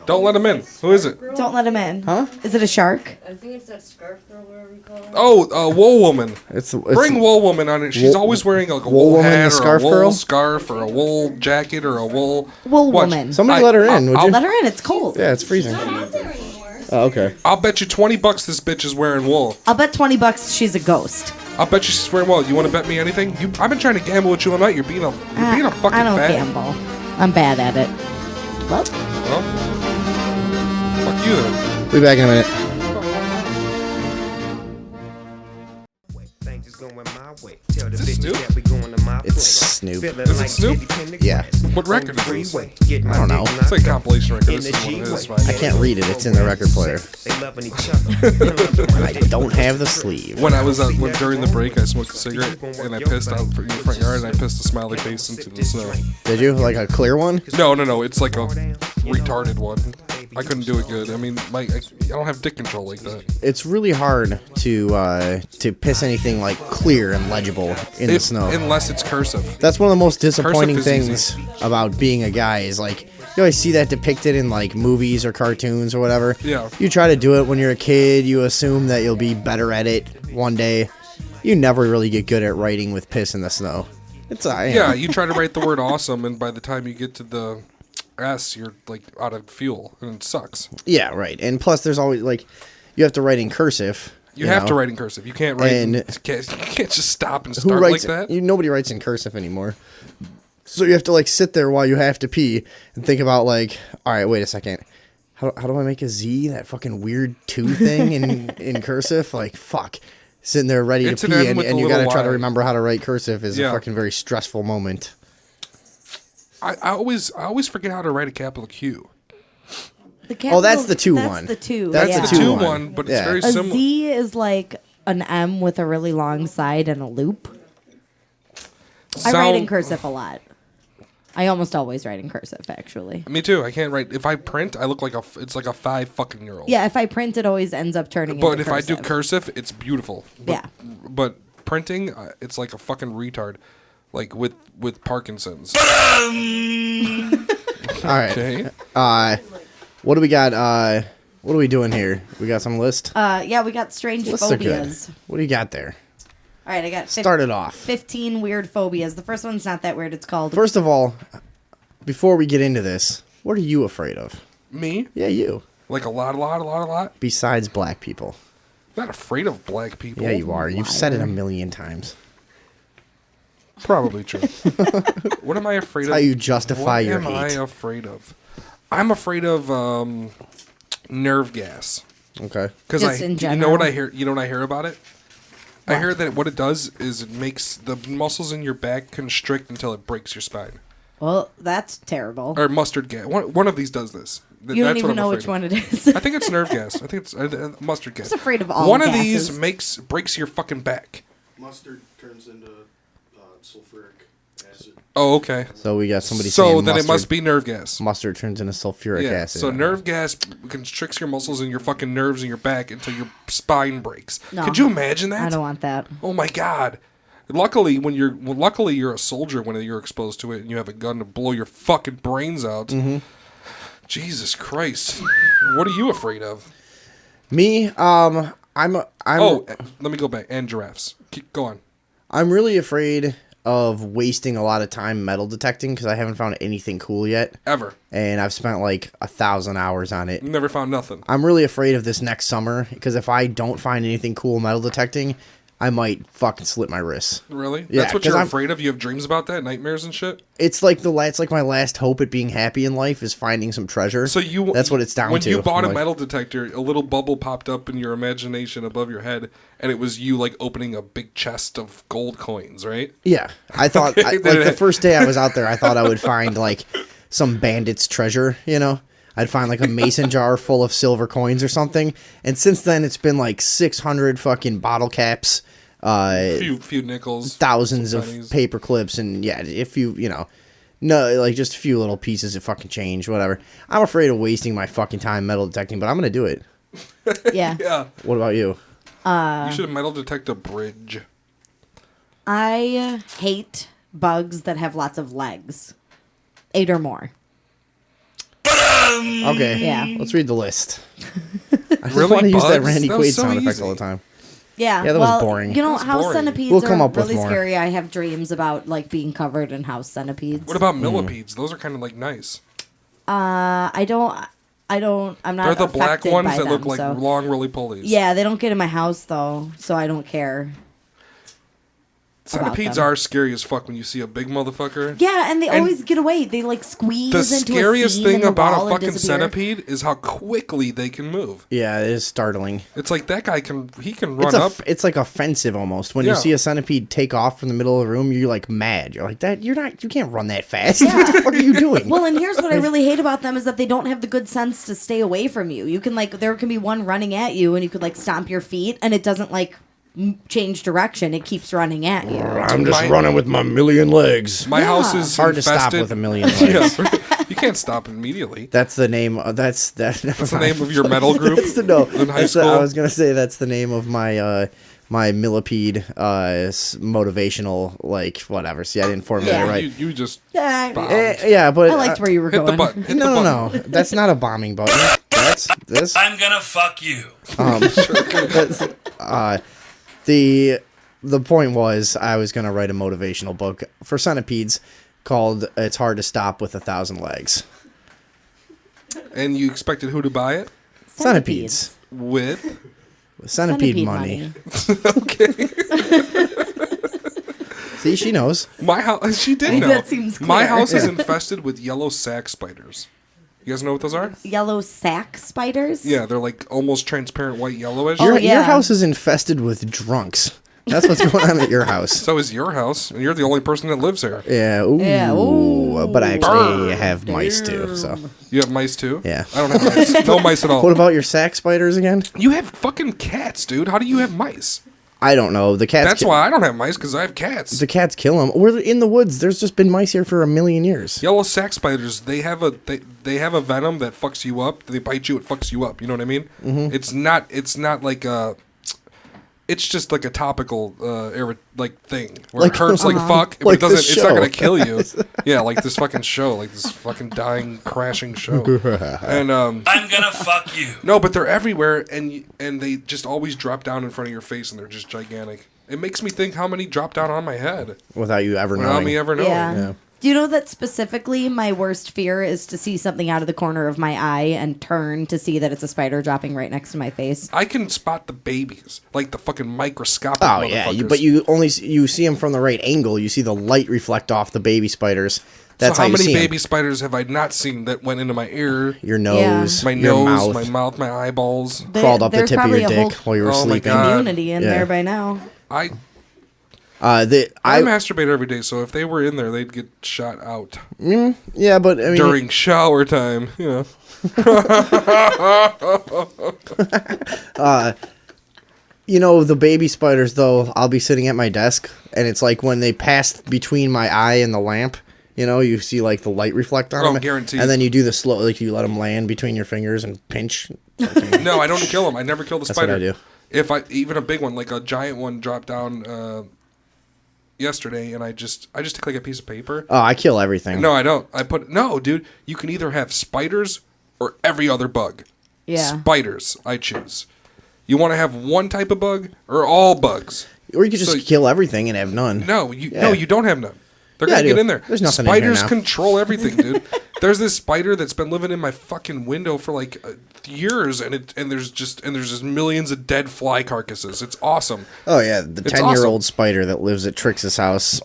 Don't let him in. Who is it? Don't let him in. Huh? Is it a shark? I think it's that scarf girl, whatever you call it. Oh, Wool Woman. It's Bring Wool Woman on it. She's Wool- always wearing like a Wool wool Woman, hat the or scarf a wool girl? scarf or a wool jacket or a wool... Wool Watch. woman. Somebody let her in, would you? Let her in. It's cold. Yeah, it's freezing. I'm not there anymore. Oh, okay. I'll bet you $20 this bitch is wearing wool. I'll bet $20 she's a ghost. I'll bet you she's wearing wool. You want to bet me anything? I've been trying to gamble with you all night. You're being a fucking I don't fat. gamble. I'm bad at it. Well, Well, fuck you then. We'll be back in a minute. Is this Snoop? It's Snoop. Is it Snoop? Yeah. What record is this? I don't know. It's like a compilation record. This is one of his. I can't read it. It's in the record player. I don't have the sleeve. When I was during the break, I smoked a cigarette and I pissed out in the front yard and I pissed a smiley face into the snow. Did you? Like a clear one? No. It's like a retarded one. I couldn't do it good. I mean, I don't have dick control like that. It's really hard to piss anything like clear and legible in the snow. Unless it's cursive. That's one of the most disappointing Cursive is things about being a guy is like you always see that depicted in like movies or cartoons or whatever. Yeah. You try to do it when you're a kid. You assume that you'll be better at it one day. You never really get good at writing with piss in the snow. It's Yeah, you try to write the word awesome, and by the time you get to the S, you're like out of fuel, and it sucks. Yeah, right. And plus, there's always like you have to write in cursive. You have know? to write in cursive. You can't write. And you can't just stop and Who start writes like that. Nobody writes in cursive anymore. So you have to like sit there while you have to pee and think about like, all right, wait a second. How do I make a Z? That fucking weird 2 thing in cursive? Like, fuck. Sitting there ready It's to an pee N with and a you got to little try to Y. remember how to write cursive is a Yeah. fucking very stressful moment. I always forget how to write a capital Q. Oh, that's the 2 that's one. the 2. That's yeah. the the 2 two one. one, but it's Yeah. very A similar. Z is like an M with a really long side and a loop. I write in cursive a lot. I almost always write in cursive, actually. Me too. I can't write. If I print, I look like it's like a 5 fucking year old. Yeah, if I print, it always ends up turning But into if I do cursive. cursive, it's beautiful. But, Yeah. But printing, it's like a fucking retard, like with Parkinson's. All right. Okay. What do we got? What are we doing here? We got some list? Yeah, we got strange Lists are good. phobias. What do you got there? All right, I got Start it off. 15 weird phobias. The first one's not that weird. It's called... First of all, before we get into this, what are you afraid of? Me? Yeah, you. Like a lot? Besides black people. I'm not afraid of black people. Yeah, you are. You've said it a million times. Probably true. What am I afraid of? How you justify your hate. What am I afraid of? I'm afraid of nerve gas. Okay. Because Just in you know general. what I hear? You know what I hear about it? I hear that what it does is it makes the muscles in your back constrict until it breaks your spine. Well, that's terrible. Or mustard gas. One of these does this. You don't even know which one it is. I think it's nerve gas. I think it's mustard gas. I'm just afraid of all One gases. of these breaks your fucking back. Mustard turns into sulfuric acid. Oh, okay. So we got somebody saying So then mustard, it must be nerve gas. mustard turns into sulfuric Yeah. acid. So nerve gas constricts your muscles and your fucking nerves in your back until your spine breaks. No. Could you imagine that? I don't want that. Oh my god. Luckily, luckily you're a soldier when you're exposed to it and you have a gun to blow your fucking brains out. Mm-hmm. Jesus Christ. What are you afraid of? Me, I'm Oh, let me go back. And giraffes. Go on. I'm really afraid of wasting a lot of time metal detecting because I haven't found anything cool yet. Ever. And I've spent like 1,000 hours on it. Never found nothing. I'm really afraid of this next summer because if I don't find anything cool metal detecting, I might fucking slit my wrists. Really? Yeah, That's what 'cause you're I'm- afraid of? You have dreams about that? Nightmares and shit? It's like it's like my last hope at being happy in life is finding some treasure. So that's what it's down when to. you bought a Like, metal detector, a little bubble popped up in your imagination above your head, and it was you like opening a big chest of gold coins, right? Yeah, I thought Okay, like the first day I was out there, I thought I would find like some bandit's treasure. You know, I'd find like a mason jar full of silver coins or something. And since then, it's been like 600 fucking bottle caps. Few nickels, thousands some of pennies. paper clips, and yeah, if no, like just a few little pieces of fucking change, whatever. I'm afraid of wasting my fucking time metal detecting, but I'm gonna do it. Yeah. Yeah. What about you? You should metal detect a bridge. I hate bugs that have lots of legs. 8 or more. Okay, Yeah. let's read the list. I just Really? want to use that Bugs? Randy That was Quaid so sound effect easy. all the time. Yeah. Yeah, that was well, boring. You know, That was house boring. centipedes We'll come are up with really more. scary. I have dreams about like being covered in house centipedes. What about millipedes? Those are kind of like nice. I'm not They're the black affected ones by that look them, like so. long roly-polies. Yeah, they don't get in my house though, so I don't care. Centipedes them. are scary as fuck when you see a big motherfucker. Yeah, and they always get away. They like squeeze The into scariest a seam thing in the about wall a and fucking disappear. centipede is how quickly they can move. Yeah, it is startling. It's like that guy can run up. It's like offensive almost. When Yeah. you see a centipede take off from the middle of the room, you're like mad. You're like you can't run that fast. What the fuck are you doing? Well, and here's what I really hate about them is that they don't have the good sense to stay away from you. You can there can be one running at you, and you could like stomp your feet, and it doesn't like change direction. It keeps running at you. I'm just My- running with my million legs. My house is It's hard to stop infested- with a million legs. Yeah, you can't stop immediately. That's the name. That's the name of your metal group That's the, no, in high that's school. I was gonna say that's the name of my my millipede motivational whatever. See, I didn't formulate Yeah. it right. You just Yeah, but I liked where you were hit going. the button. Hit the no, button. no, that's not a bombing button. That's this. I'm gonna fuck you. The point was I was gonna write a motivational book for centipedes called "It's Hard to Stop with 1,000 Legs." And you expected who to buy it? Centipedes. With Centipede money. See, she knows. my house. She did know. That seems clear. My house is infested with yellow sac spiders. You guys know what those are? Yellow sac spiders. Yeah, they're like almost transparent white yellowish. Oh, Your yeah. house is infested with drunks. That's what's going on at your house. So is your house, and you're the only person that lives here. Yeah, ooh. Yeah, ooh. But I actually have mice too, so. You have mice too? Yeah. I don't have mice. No mice at all. What about your sac spiders again? You have fucking cats, dude. How do you have mice? I don't know. The cats. That's why I don't have mice, because I have cats. The cats kill them. We're in the woods. There's just been mice here for 1,000,000 years. Yellow sac spiders, they have a venom that fucks you up. They bite you, it fucks you up. You know what I mean? Mm-hmm. It's not like a. It's just like a topical thing where Like- it hurts like fuck, but Like it doesn't. this It's not show. gonna kill you. Yeah, like this fucking show, like this fucking dying, crashing show. And I'm gonna fuck you. no, but they're everywhere, and they just always drop down in front of your face, and they're just gigantic. It makes me think how many drop down on my head Without you ever without knowing. me ever knowing. Yeah. Do you know that specifically my worst fear is to see something out of the corner of my eye and turn to see that it's a spider dropping right next to my face? I can spot the babies, like the fucking microscopic Oh yeah, motherfuckers. but you see them from the right angle. You see the light reflect off the baby spiders. That's so how you many see 'em. baby spiders have I not seen that went into my ear, Your nose, my your nose, mouth, my mouth, my eyeballs? crawled up the There's tip of probably your a whole dick while you were Oh my sleeping. God. community in Yeah. there by now. I I masturbate every day, so if they were in there, they'd get shot out yeah, but I mean, during shower time. You know. you know, the baby spiders though. I'll be sitting at my desk, and it's like when they pass between my eye and the lamp. You know, you see like the light reflect on Oh, them, guaranteed. and then you do the slow, like you let them land between your fingers and pinch. No, I don't kill them. I never kill the That's what spider. I do. If even a big one, like a giant one, dropped down yesterday, and I just take like a piece of paper. Oh, I kill everything. No, I don't. No, dude. You can either have spiders or every other bug. Yeah. Spiders, I choose. You want to have one type of bug or all bugs? Or you could just So- kill everything and have none. No, you don't have none. They're Yeah, I gonna get do. in there. There's nothing in here Spiders now. control everything, dude. There's this spider that's been living in my fucking window for like years, and there's just millions of dead fly carcasses. It's awesome. Oh yeah, the It's 10-year-old spider that lives at Trix's house.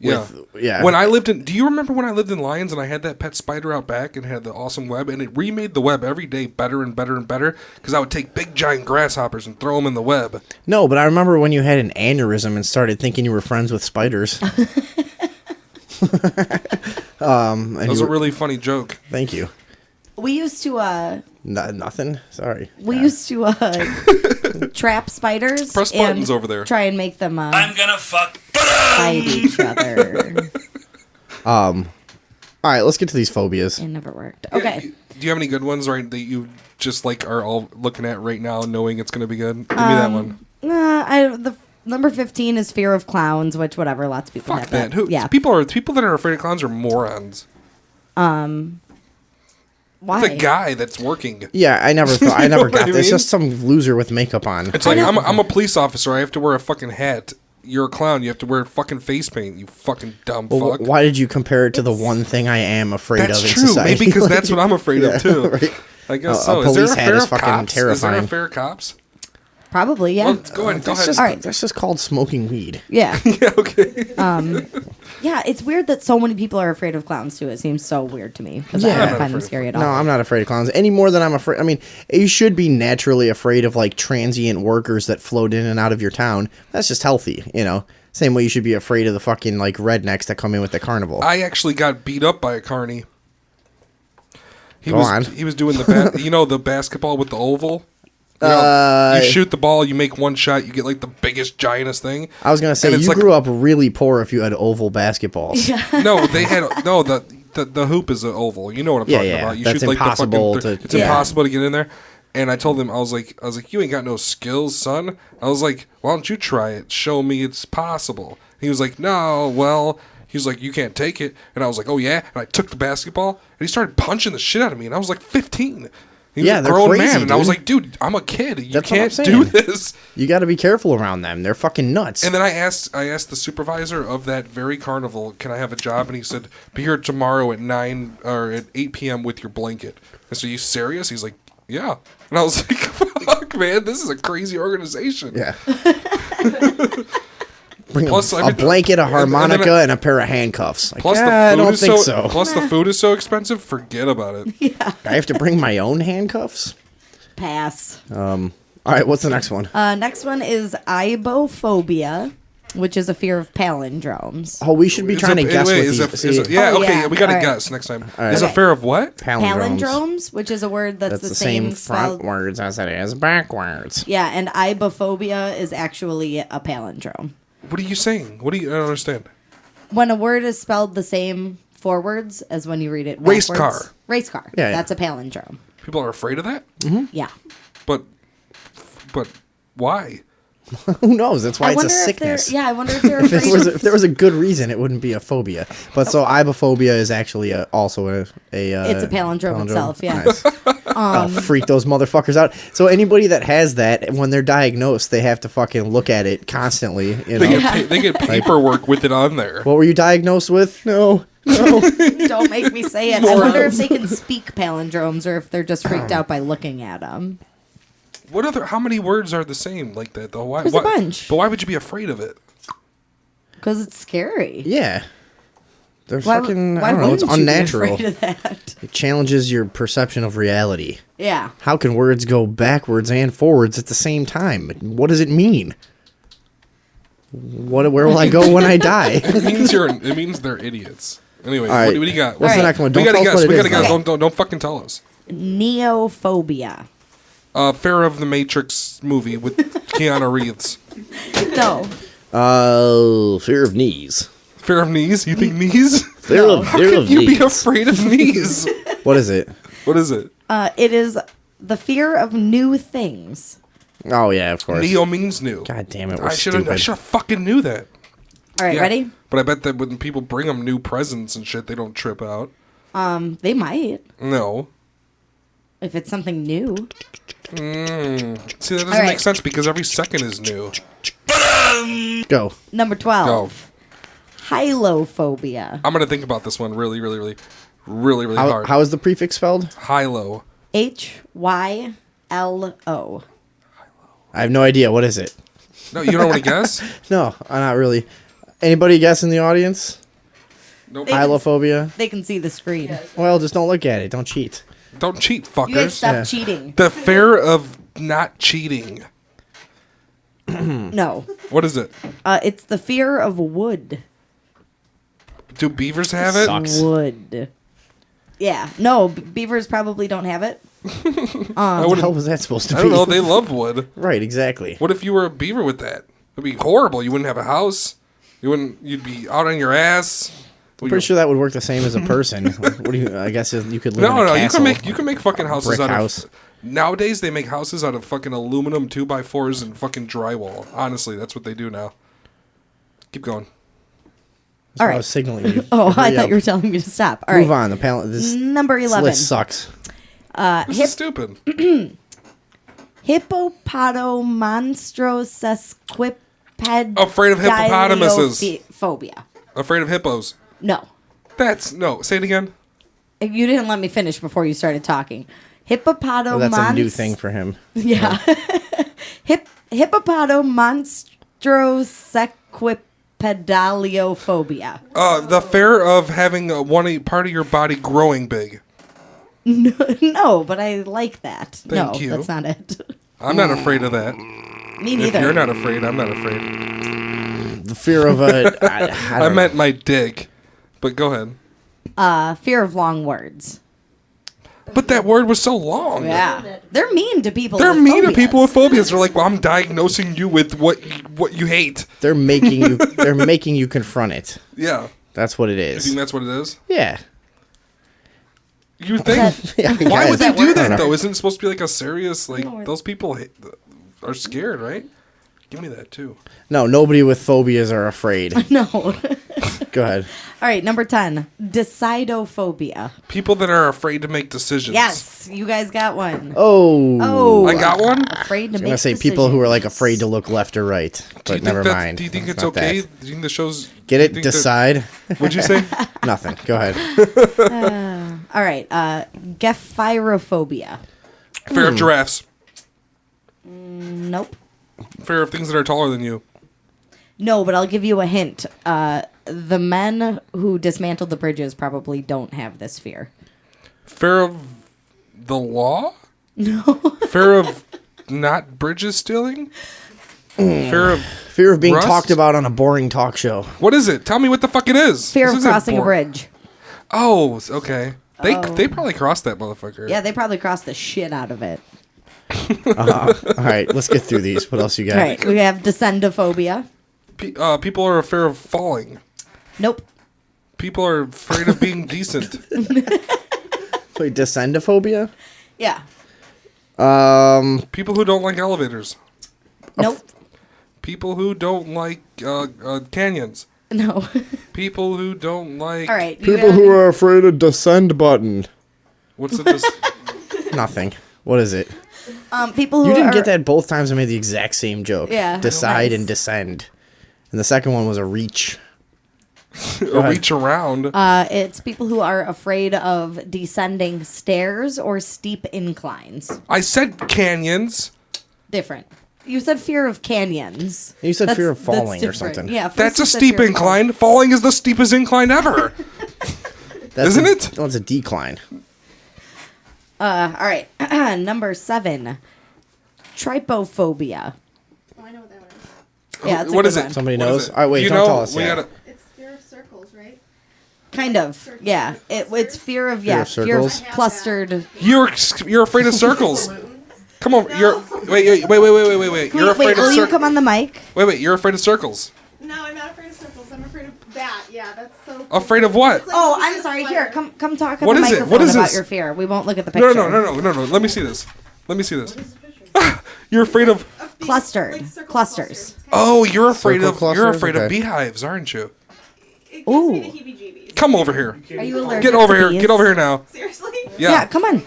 Yeah. When I lived in, do you remember when I lived in Lyons and I had that pet spider out back and had the awesome web, and it remade the web every day better and better and better because I would take big giant grasshoppers and throw them in the web. No, but I remember when you had an aneurysm and started thinking you were friends with spiders. And That was a really funny joke. Thank you. We used to Nothing. Sorry. used to trap spiders. Press and buttons over there. Try and make them I'm gonna fuck. fight each other. All right, let's get to these phobias. It never worked. Okay. Do you have any good ones, right, that you just like are all looking at right now, knowing it's going to be good? Give me that one. The number 15 is fear of clowns, which whatever, lots of people Fuck have that. that. Yeah. People that are afraid of clowns are morons. Why? It's a guy that's working. Yeah, I never thought. I never know what got I this. mean? Just some loser with makeup on. It's like I'm a police officer. I have to wear a fucking hat. You're a clown. You have to wear fucking face paint. You fucking dumb Well, fuck. why did you compare it to the one thing I am afraid That's of in true. society? Maybe because that's what I'm afraid of too. Right. I guess A so. police Is there a hat fair is of fucking cops? Is there terrifying. a fair of cops? Probably, yeah. Well, go ahead. Go That's ahead. just, All right. that's just called smoking weed. Yeah. Yeah. Okay. Yeah, it's weird that so many people are afraid of clowns too. It seems so weird to me because Yeah. I I'm don't not find them afraid of scary at all. No, I'm not afraid of clowns any more than I'm afraid. I mean, you should be naturally afraid of like transient workers that float in and out of your town. That's just healthy, you know. Same way you should be afraid of the fucking like rednecks that come in with the carnival. I actually got beat up by a carny. Go on. He was doing the basketball with the oval. You know, you shoot the ball, you make one shot, you get like the biggest, giantest thing. I was gonna say And it's you like- grew up really poor if you had oval basketballs. No, they had the hoop is an oval. You know what I'm Yeah, talking yeah. about. You That's shoot like impossible the fucking. It's yeah. impossible to get in there. And I told him, I was like, you ain't got no skills, son. I was like, why don't you try it? Show me it's possible. He was like, no, well. He was like, you can't take it. And I was like, oh yeah. And I took the basketball and he started punching the shit out of me. And I was like 15. He was Yeah, a they're grown crazy, man, and I was dude. like, dude, I'm a kid. You That's what I'm can't do saying. this. You got to be careful around them. They're fucking nuts. And then I asked the supervisor of that very carnival, can I have a job? And he said, be here tomorrow at 9 or at 8 p.m. with your blanket. I said, are you serious? He's like, yeah. And I was like, fuck, man, this is a crazy organization. Yeah. Bring Plus, a blanket, a harmonica, and a pair of handcuffs. Like, Plus, I don't think so. Plus, the food is so expensive. Forget about it. I have to bring my own handcuffs. Pass. All right, what's the next one? Next one is ibophobia, which is a fear of palindromes. Oh, we should be trying to guess what these. Yeah, Oh, okay, yeah. we got to All right. guess next time. right. Is a Okay. fear of what? Palindromes, which is a word that's That's the same spelled. frontwards as it is backwards. Yeah, and ibophobia is actually a palindrome. What are you saying? I don't understand. When a word is spelled the same forwards as when you read it Race backwards. car. Race car. Yeah, yeah. That's a palindrome. People are afraid of that? Yeah. But why? Who knows? That's why I it's a wonder if they're sickness. I wonder if they're If afraid of if there was a good reason, it wouldn't be a phobia. But so ibophobia is actually also a it's a palindrome itself, yeah. Nice. I'll freak those motherfuckers out. So anybody that has that, when they're diagnosed, they have to fucking look at it constantly. You know? They get paperwork with it on there. What were you diagnosed with? No. Don't make me say it. I wonder if they can speak palindromes or if they're just freaked out by looking at them. How many words are the same like that though? There's a bunch. But why would you be afraid of it? Because it's scary. Yeah. They're Why fucking, I don't know, it's wouldn't you be unnatural. afraid of that? It challenges your perception of reality. Yeah. How can words go backwards and forwards at the same time? What does it mean? Where will I go when I die? It means they're idiots. Anyway, All right. what do you got? What's the next one? We gotta guess. We gotta guess. Though. Don't fucking tell us. Neophobia. Fear of the Matrix movie with Keanu Reeves. No. Fear of knees. Fear of knees? You think knees? Fear of How could you be afraid of knees? What is it? What is it? It is the fear of new things. Oh yeah, of course. Neo means new. God damn it, we're I should have stupid. fucking knew that. All right, ready? But I bet that when people bring them new presents and shit, they don't trip out. They might. No. If it's something new. See, that doesn't make sense because every second is new. Go. Number 12. Hylophobia. I'm gonna think about this one really hard. How is the prefix spelled? Hylo. Hylo. I have no idea. What is it? No, you don't want to guess? No, not really. Anybody guess in the audience? Nope. Hylophobia? They can see the screen. Well, just don't look at it. Don't cheat. Don't cheat, fuckers. You guys stop cheating. The fear of not cheating. No. What is it? It's the fear of wood. Do beavers have it? Sucks. Wood. Yeah. No, beavers probably don't have it. What the hell was that supposed to be? I don't know. They love wood. Right, exactly. What if you were a beaver with that? It'd be horrible. You wouldn't have a house. You'd be out on your ass. I'm pretty sure that would work the same as a person. What do you? I guess you could live in a No. castle. You can make fucking houses brick out house. of. Nowadays they make houses out of fucking aluminum 2x4s and fucking drywall. Honestly, that's what they do now. Keep going. That's All why right. I was signaling you. Oh, I Hurry thought up. you were telling me to stop. All Move right. on. The panel. This Number 11. list sucks. This is stupid. Hippopotomonstrossesquipedaliophobia. Afraid of hippopotamuses. Phobia. Afraid of hippos. No. Say it again. You didn't let me finish before you started talking. Well, that's a new thing for him. Yeah. Hippopotomonstrosequipedaliophobia. The fear of having one part of your body growing big. No, but I like that. Thank no, you. that's not it. I'm not afraid of that. Me If neither. you're not afraid, I'm not afraid. The fear of a. I meant my dick. But go ahead. Fear of long words. But that word was so long. Yeah. They're mean to people. They're with mean to phobias. people with phobias. They're like, well, I'm diagnosing you with what you hate. They're making you. They're making you confront it. Yeah. That's what it You is. think that's what it is? Yeah. You think? Yeah, I Why guess. would they do that I don't know. though? Isn't it supposed to be like a serious those people are scared, right? Give me that too. No, nobody with phobias are afraid. No. Go ahead. All right, number 10. Decidophobia. People that are afraid to make decisions. Yes, you guys got one. Oh. I got one. Afraid to I'm make gonna say people who are like afraid to look left or right, but never mind. Do you think It's it's not okay? that. Do you think the show's Get do you it? think that- Decide. What'd you say? Nothing. Go ahead. All right, Gephyrophobia. Fear of giraffes. Nope. Fear of things that are taller than you. No, but I'll give you a hint. The men who dismantled the bridges probably don't have this fear. Fear of the law? No. Fear of not bridges stealing? Fear of being rust? talked about on a boring talk show. What is it? Tell me what the fuck it is. Fear This of isn't crossing a boring. bridge. Oh, okay. They probably crossed that motherfucker. Yeah, they probably crossed the shit out of it. All right, let's get through these. What else you got? All right, we have descendophobia. People are afraid of falling. Nope. People are afraid of being decent. Wait, descendophobia? Yeah. People who don't like elevators. Nope. People who don't like canyons. No. People who don't like. All right. People who are afraid of descend button. What's the Nothing. What is it? People who You didn't are, get that both times. I made the exact same joke. Yeah. Decide Nice. and descend. And the second one was a reach. A reach around. It's people who are afraid of descending stairs or steep inclines. I said canyons. Different. You said fear of canyons. You said fear of That's falling or different. something. Yeah, first That's you a said steep fear of falling. incline. Falling is the steepest incline ever. Isn't it? Well, it's a decline. All right. Number 7. Trypophobia. Oh, I know what that one is. Yeah, it's a What good is it? one. Somebody What knows? is it? All right, wait, You don't know, tell us we yet. gotta- It's fear of circles, right? Kind of. Yeah. It's fear of Fear of circles? clustered. You're afraid of circles. Come on, wait. You're afraid Wait, of will you circles. come on the mic? Wait, you're afraid of circles. No, I'm not afraid of circles. I'm afraid of that. Yeah, that's so. Afraid of what? Oh, I'm sorry. Here, come talk on What the is it? microphone What is about this? your fear. We won't look at the picture. No. Let me see this. You're afraid of. Clustered. Clusters. Oh, you're afraid Circle of. clusters? You're afraid of Okay. beehives, aren't you? It gives me the Ooh. heebie-jeebies. Come over here. Are you allergic Get over to here. bees? Get over here now. Seriously? Yeah, come on.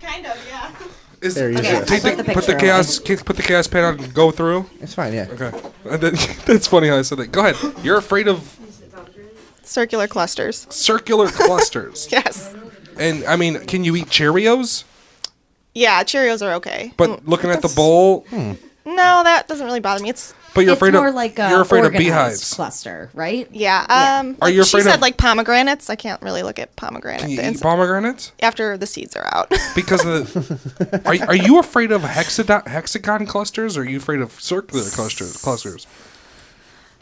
Kind of, yeah. There, use Okay, this. I put the Put the picture put the chaos pan on and go through. It's fine, yeah. Okay. And then, that's funny how I said that. Go ahead. You're afraid of Circular clusters. circular clusters. Yes. And I mean, can you eat Cheerios? Yeah, Cheerios are okay. But looking at the bowl, No, that doesn't really bother me. It's but you're It's afraid more of like a you're afraid of organized beehives. cluster, right? yeah. Yeah. Are you she afraid said of- like pomegranates. I can't really look at pomegranate Can you things eat pomegranates? after the seeds are out. Because of the, are you afraid of hexagon clusters, or are you afraid of circular clusters?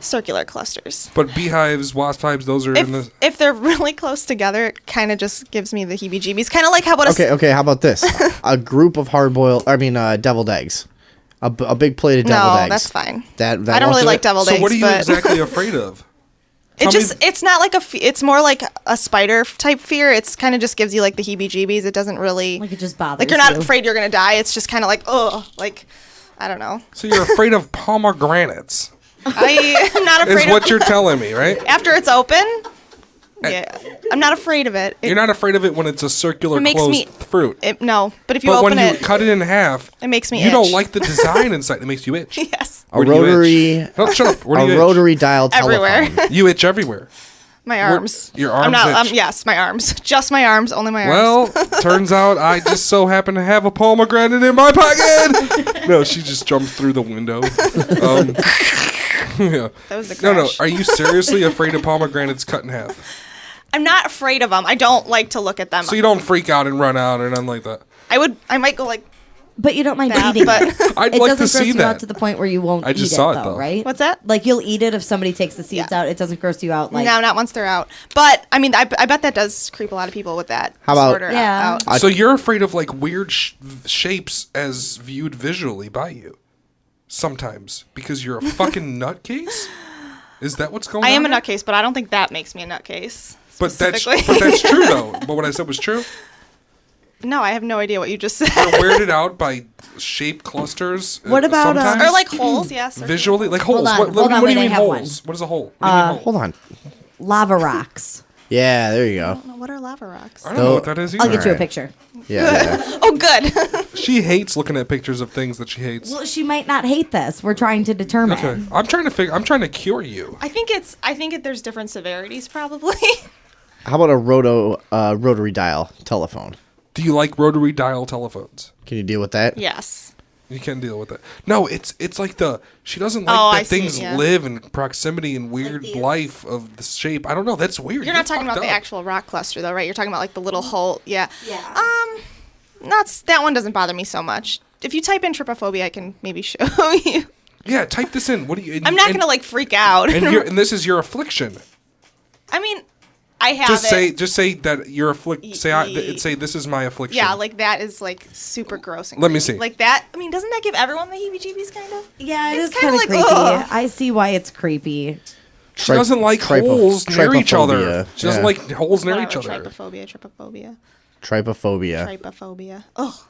Circular clusters. But beehives, wasp hives, those are in the. If they're really close together, it kind of just gives me the heebie-jeebies. Kind of like how about Okay, how about this? A group of deviled eggs. A big plate of deviled No, eggs. that's fine. That I don't won't really do like it? deviled So eggs. what are you but exactly afraid of? it's not like it's more like a spider type fear. It's kind of just gives you like the heebie-jeebies. It doesn't really Like it just bothers like you're not you. afraid you're gonna die. It's just kind of like like I don't know. So you're afraid of pomegranates, I am not is afraid what of you're telling me, right? after it's open. Yeah, I'm not afraid of it. You're not afraid of it when it's a circular It makes closed me- fruit. No, but if you But open when you it, cut it in half, it makes me you itch. don't like the design inside. It makes you itch. Yes, A Where do you rotary, itch? No, shut up. Where do a you itch? rotary dial everywhere. telephone. You itch everywhere. My arms. your I'm arms not. itch. Yes, my arms. Just my arms. Only my arms. Well, turns out I just so happen to have a pomegranate in my pocket. No, she just jumps through the window. Yeah. That was the No. crash. Are you seriously afraid of pomegranates cut in half? I'm not afraid of them. I don't like to look at them. So you don't freak out and run out or nothing like that. I might go like. But you don't mind That, eating but- it. I'd It like doesn't to gross see you that. out to the point where you won't I just eat saw it, it, though, though. right? What's that? Like you'll eat it if somebody takes the seeds Yeah. out. It doesn't gross you out. Like No, not once they're out. But I mean, I bet that does creep a lot of people with that How about- disorder Yeah. out. So you're afraid of like weird shapes as viewed visually by you, sometimes because you're a fucking nutcase. Is that what's going on? I am a here? nutcase, but I don't think that makes me a nutcase. But that's specifically. true though. But what I said was true. No, I have no idea what you just said. You're weirded out by shape clusters. What about, sometimes? Or like holes, yes. or- visually, like holes? on, What hold on, do you wait, I mean have holes? What is a hole? What do you mean hole? Hold on. lava rocks. Yeah, there you go. What are lava rocks? I don't know what that is either. I'll get you a Alright. picture. Yeah. Oh, good. She hates looking at pictures of things that she hates. Well, she might not hate this. We're trying to determine. Okay, I'm trying to cure you. I think there's different severities probably. How about a rotary dial telephone? Do you like rotary dial telephones? Can you deal with that? Yes. You can deal with that. No, it's like she doesn't like Oh, that I see, things yeah. live in proximity and weird life of the shape. I don't know. That's weird. You're not talking about fucked the up. actual rock cluster though, right? You're talking about like the little hole. Yeah. That one doesn't bother me so much. If you type in trypophobia, I can maybe show you. Yeah, type this in. What do you? I'm not gonna like freak out. And this is your affliction. I mean, I have Just say that you're afflicted. Say this is my affliction. Yeah, like that is like super gross. And Let me creepy. see. Like that. I mean, doesn't that give everyone the heebie-jeebies kind of? Yeah, It's kind of kinda creepy. like, ugh. I see why it's creepy. She doesn't like holes near each other. She doesn't Yeah. like holes near each Whatever, other. Trypophobia. Trypophobia. Trypophobia. Oh,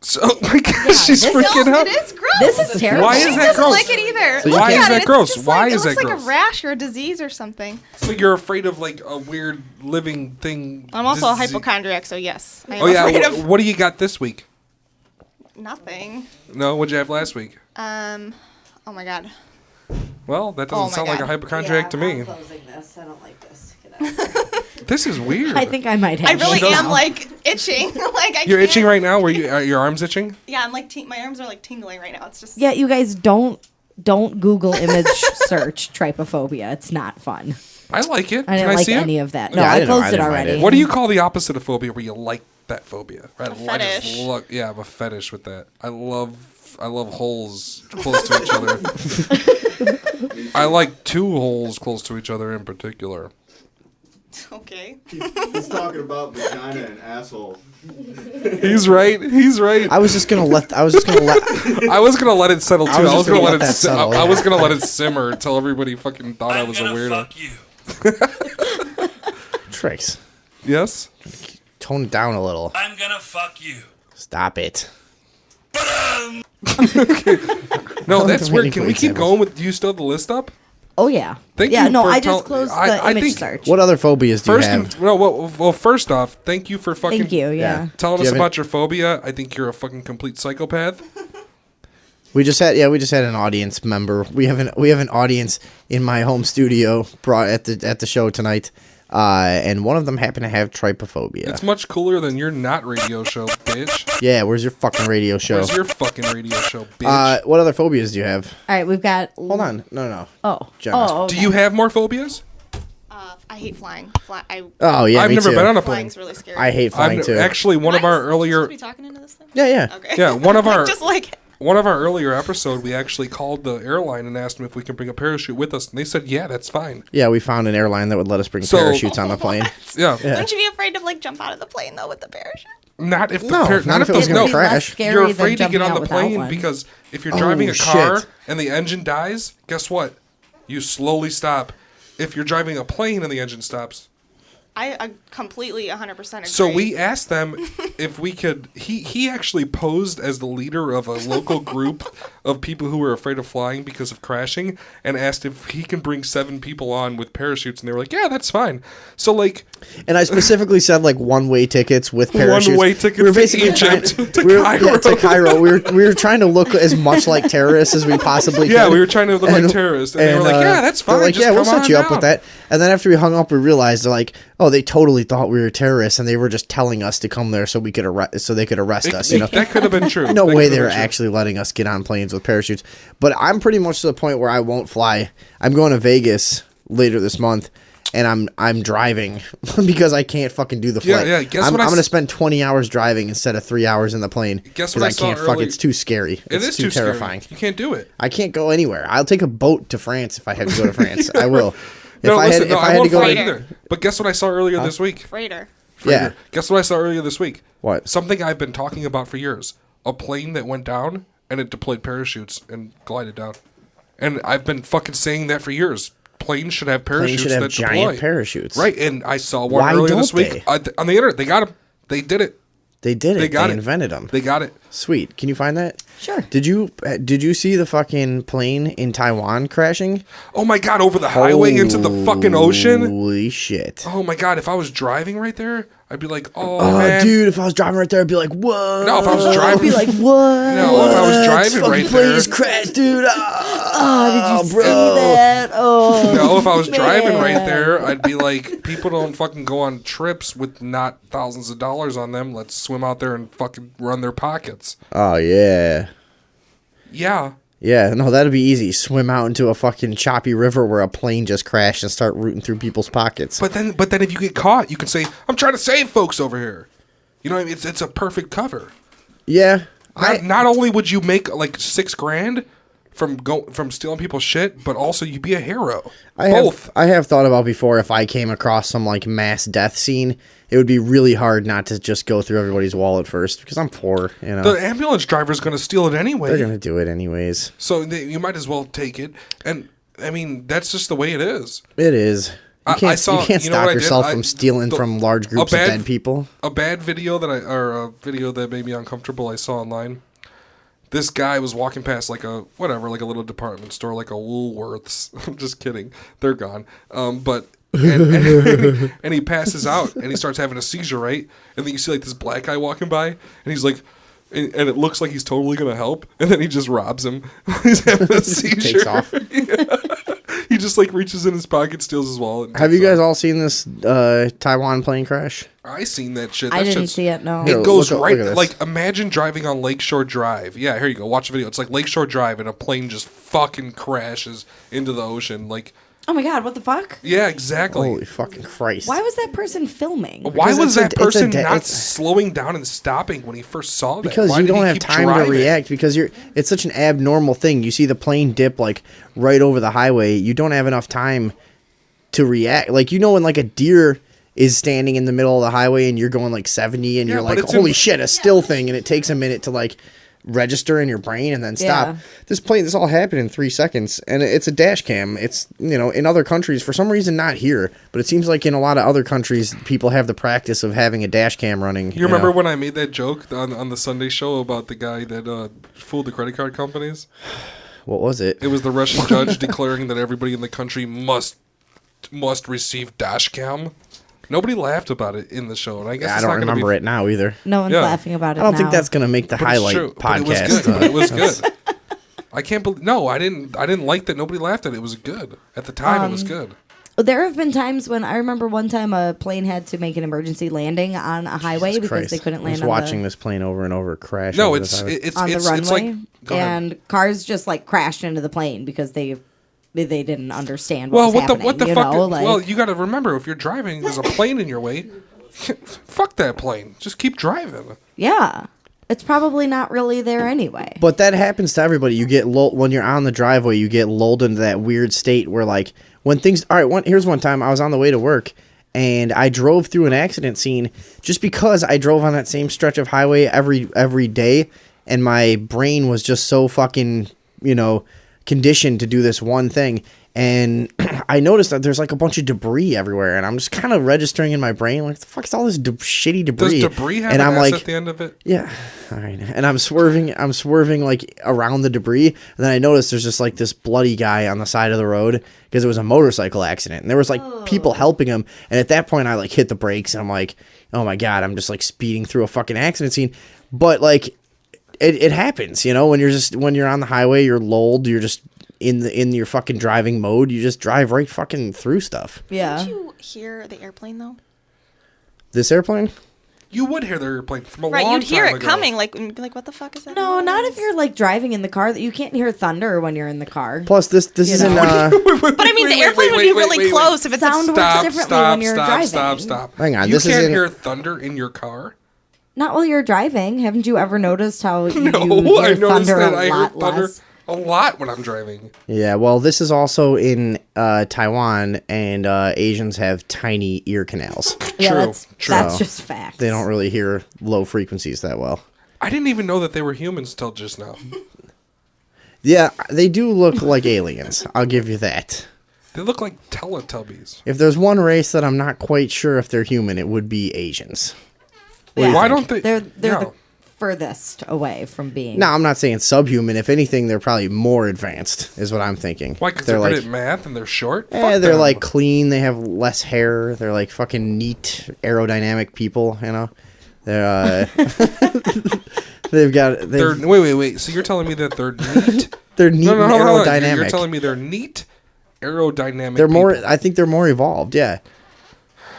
So, oh my gosh, she's freaking No, out. it is gross. This is terrible. Why is She that doesn't gross? like it either. So Look why at is it. that It's gross? just Why like, is it that looks like gross? a rash or a disease or something. So you're afraid of like a weird living thing. I'm also a disease. hypochondriac, so yes. I am Oh yeah, afraid of what do you got this week? nothing. No, what'd you have last week? Oh my god. Well, that Oh doesn't my sound like a God. hypochondriac to me. I'm closing this. I don't like this. Get out. This is weird. I think I might have. I really one am now. like itching. Like I You're can't. itching right now. Where you your arms itching? Yeah, I'm like my arms are like tingling right now. It's just Yeah, you guys don't Google image search trypophobia. It's not fun. I like it. I didn't Can like see any it? of that. No, Yeah, I I didn't know. I closed it didn't mind already. it. What do you call the opposite of phobia? Where you like that phobia? I just fetish. yeah, I have a fetish with that. I love holes close to each other. I like two holes close to each other in particular. okay. He's talking about vagina and asshole. He's right. He's right. I was just gonna let. I was gonna let it settle too. I was gonna let it. that settle, I was yeah. gonna let it simmer until everybody fucking thought I I'm was a gonna weirdo. fuck you. Tricks. Yes. Tone it down a little. I'm gonna fuck you. Stop it. No, that's I'm weird. waiting Can for we keep examples. going with? Do you still have the list up? Oh yeah. Thank yeah, you no, for I tell- just closed the I image think- search. What other phobias do you First, have? well, first off, thank you for fucking. Thank you. Yeah. Yeah. Telling Do us you have about your phobia. I think you're a fucking complete psychopath. We just had an audience member. We have an audience in my home studio brought at the show tonight, and one of them happened to have trypophobia. It's much cooler than your not radio show, bitch. Yeah, where's your fucking radio show? Where's your fucking radio show, bitch? What other phobias do you have? All right, we've got. Hold on, no. Oh. Jenna. Oh. Okay. Do you have more phobias? I hate flying. Oh yeah, I've me never too. been on a plane. Flying's really scary. I hate flying too. Actually, one of our earlier. Supposed to be talking into this thing? Yeah. Okay. Yeah, one of our just like one of our earlier episode, we actually called the airline and asked them if we can bring a parachute with us, and they said, "Yeah, that's fine." Yeah, we found an airline that would let us bring So- parachutes on the plane. Yeah, Wouldn't you be afraid to like jump out of the plane though with the parachute? not if the No, not if it was the- gonna It'd be less crash. scary You're than afraid to get jumping on out the without plane one. because if you're driving Oh, a car shit. and the engine dies, guess what? You slowly stop. If you're driving a plane and the engine stops. I completely 100% agree. So we asked them if we could. He actually posed as the leader of a local group of people who were afraid of flying because of crashing, and asked if he can bring 7 people on with parachutes, and they were like, "Yeah, that's fine." So like, And I specifically said like one-way tickets with parachutes. One-way tickets we were to basically Egypt, trying, to we were, Cairo. Yeah, to Cairo. We were trying to look as much like terrorists as we possibly could. yeah, we were trying to look like terrorists, and they were like, "Yeah, that's they're fine." Like, just yeah, we'll come set on you up down." with that. And then after we hung up, we realized they're like, oh, they totally thought we were terrorists, and they were just telling us to come there so we could so they could arrest us. You know, That could have been true. no That way could they have were been true. actually letting us get on planes with parachutes. But I'm pretty much to the point where I won't fly. I'm going to Vegas later this month, and I'm driving because I can't fucking do the flight. Yeah, guess I'm what I going to s- spend 20 hours driving instead of 3 hours in the plane. Guess 'cause what I I saw can't fuck. early- It's too scary. It It's is too scary. terrifying. You can't do it. I can't go anywhere. I'll take a boat to France if I have to go to France. I will. No, listen, if no, I I had to won't go fly to, either. But guess what I saw earlier this week? Freighter. yeah. Guess what I saw earlier this week? What? Something I've been talking about for years. A plane that went down and it deployed parachutes and glided down. And I've been fucking saying that for years. Planes should have parachutes should have that giant deploy. parachutes. Right, and I saw one Why earlier don't this week they? on the internet. They got them. They did it. They did it. They got it. invented them. They got it. Sweet. Can you find that? Sure. Did you see the fucking plane in Taiwan crashing? Oh my god, over the highway into the fucking ocean. Holy shit. Oh my god, if I was driving right there, I'd be like, oh man. Dude, if I was driving right there, I'd be like, whoa. No, if I was I'd driving, be like, what? no, if I was driving fucking right plane there, just crashed, dude. Oh, did you bro. see that? Oh, no, if I was driving right man. there, I'd be like, people don't fucking go on trips with not thousands of dollars on them. Let's swim out there and fucking run their pockets. Oh, yeah. Yeah. Yeah, no, that'd be easy. Swim out into a fucking choppy river where a plane just crashed and start rooting through people's pockets. But then if you get caught, you can say, I'm trying to save folks over here. You know what I mean? It's a perfect cover. Yeah. Not only would you make like $6,000 from stealing people's shit, but also you'd be a hero. Both. I have thought about before if I came across some like mass death scene, it would be really hard not to just go through everybody's wallet first because I'm poor, you know. The ambulance driver's going to steal it anyway. They're gonna do it anyways. So you might as well take it. And I mean, that's just the way it is. It is. You can't you know stop what I yourself did? from stealing from large groups of dead people. A bad video a video that made me uncomfortable I saw online. This guy was walking past like a little department store, like a Woolworths. I'm just kidding. They're gone. And he passes out and he starts having a seizure, right? And then you see like this black guy walking by and he's like, and it looks like he's totally going to help. And then he just robs him. He's having a seizure. Takes off. Yeah. He just like reaches in his pocket, steals his wallet. Have you guys all seen this Taiwan plane crash? I seen that shit. I didn't see it, no. It goes look right, at this. like, imagine driving on Lakeshore Drive. Yeah, here you go. Watch the video. It's like Lakeshore Drive, and a plane just fucking crashes into the ocean. Like, oh my God, what the fuck? yeah, exactly. Holy fucking Christ. Why was that person filming? Why was that person not it's- slowing down and stopping when he first saw that? Because Why you did he don't have keep time driving? to react because it's such an abnormal thing. You see the plane dip like right over the highway. You don't have enough time to react. Like, you know, when like a deer is standing in the middle of the highway and you're going like 70 and Yeah, you're but like, it's holy shit, a still thing. And it takes a minute to like register in your brain and then stop. Yeah. This all happened in 3 seconds, and it's a dash cam. It's, you know, in other countries, for some reason not here, but it seems like in a lot of other countries, people have the practice of having a dash cam running. You remember know? when I made that joke on the Sunday show about the guy that fooled the credit card companies? What was it? It was the Russian judge declaring that everybody in the country must receive dash cam. Nobody laughed about it in the show, and I guess I it's don't not gonna remember be, it now either. No one's Yeah. laughing about it I don't now. think that's going to make the But it's highlight true. But podcast. It was good. I can't believe. No, I didn't like that nobody laughed at it. It was good at the time. It was good. There have been times when I remember one time a plane had to make an emergency landing on a highway Jesus because Christ. they couldn't I was land watching this plane over and over crash. No, over it's the highway. it's on the it's runway, like go ahead. and cars just like crashed into the plane because they didn't understand Well, what was happening. what the you fuck? know, like, Well, you got to remember if you're driving, there's a plane in your way. Fuck that plane. Just keep driving. yeah, it's probably not really there anyway. But that happens to everybody. You get when you're on the driveway, you get lulled into that weird state where, like, when things. All right, here's one time I was on the way to work and I drove through an accident scene just because I drove on that same stretch of highway every day, and my brain was just so fucking, you know, conditioned to do this one thing. And I noticed that there's like a bunch of debris everywhere, and I'm just kind of registering in my brain, like, the fuck is all this shitty debris? Does debris have and an I'm S like, at the end of it? yeah, all right. And I'm swerving like around the debris, and then I noticed there's just like this bloody guy on the side of the road because it was a motorcycle accident, and there was like people helping him. And at that point, I like hit the brakes, and I'm like, oh my god, I'm just like speeding through a fucking accident scene. But like, it happens, you know, when you're on the highway, you're lulled, you're just in your fucking driving mode, you just drive right fucking through stuff. Yeah. Did you hear the airplane though? This airplane? You would hear the airplane from a Right, long you'd hear time it ago. coming, like, and be like, what the fuck is that? No, not noise? if you're like driving in the car. That you can't hear thunder when you're in the car. Plus, this isn't. But I mean, the airplane would be really close if it's Sound a works differently when you're driving. Stop. Hang on, You this can't isn't- hear thunder in your car? Not while you're driving. Haven't you ever noticed how you No, hear I noticed thunder that a I hear lot thunder less? a lot when I'm driving. Yeah, well, this is also in Taiwan, and Asians have tiny ear canals. Yeah, True, that's true. just fact. They don't really hear low frequencies that well. I didn't even know that they were humans till just now. Yeah, they do look like aliens. I'll give you that. They look like Teletubbies. If there's one race that I'm not quite sure if they're human, it would be Asians. Yeah. Why don't they? They're Yeah. the furthest away from being. No, I'm not saying subhuman. If anything, they're probably more advanced, is what I'm thinking. Why? Because they're like, good at math and they're short? yeah, Fuck they're them. like clean. They have less hair. They're like fucking neat, aerodynamic people. You know, they're Wait. So you're telling me that they're neat? they're neat and Hold on. aerodynamic. You're telling me they're neat, aerodynamic. They're more. people. I think they're more evolved. Yeah.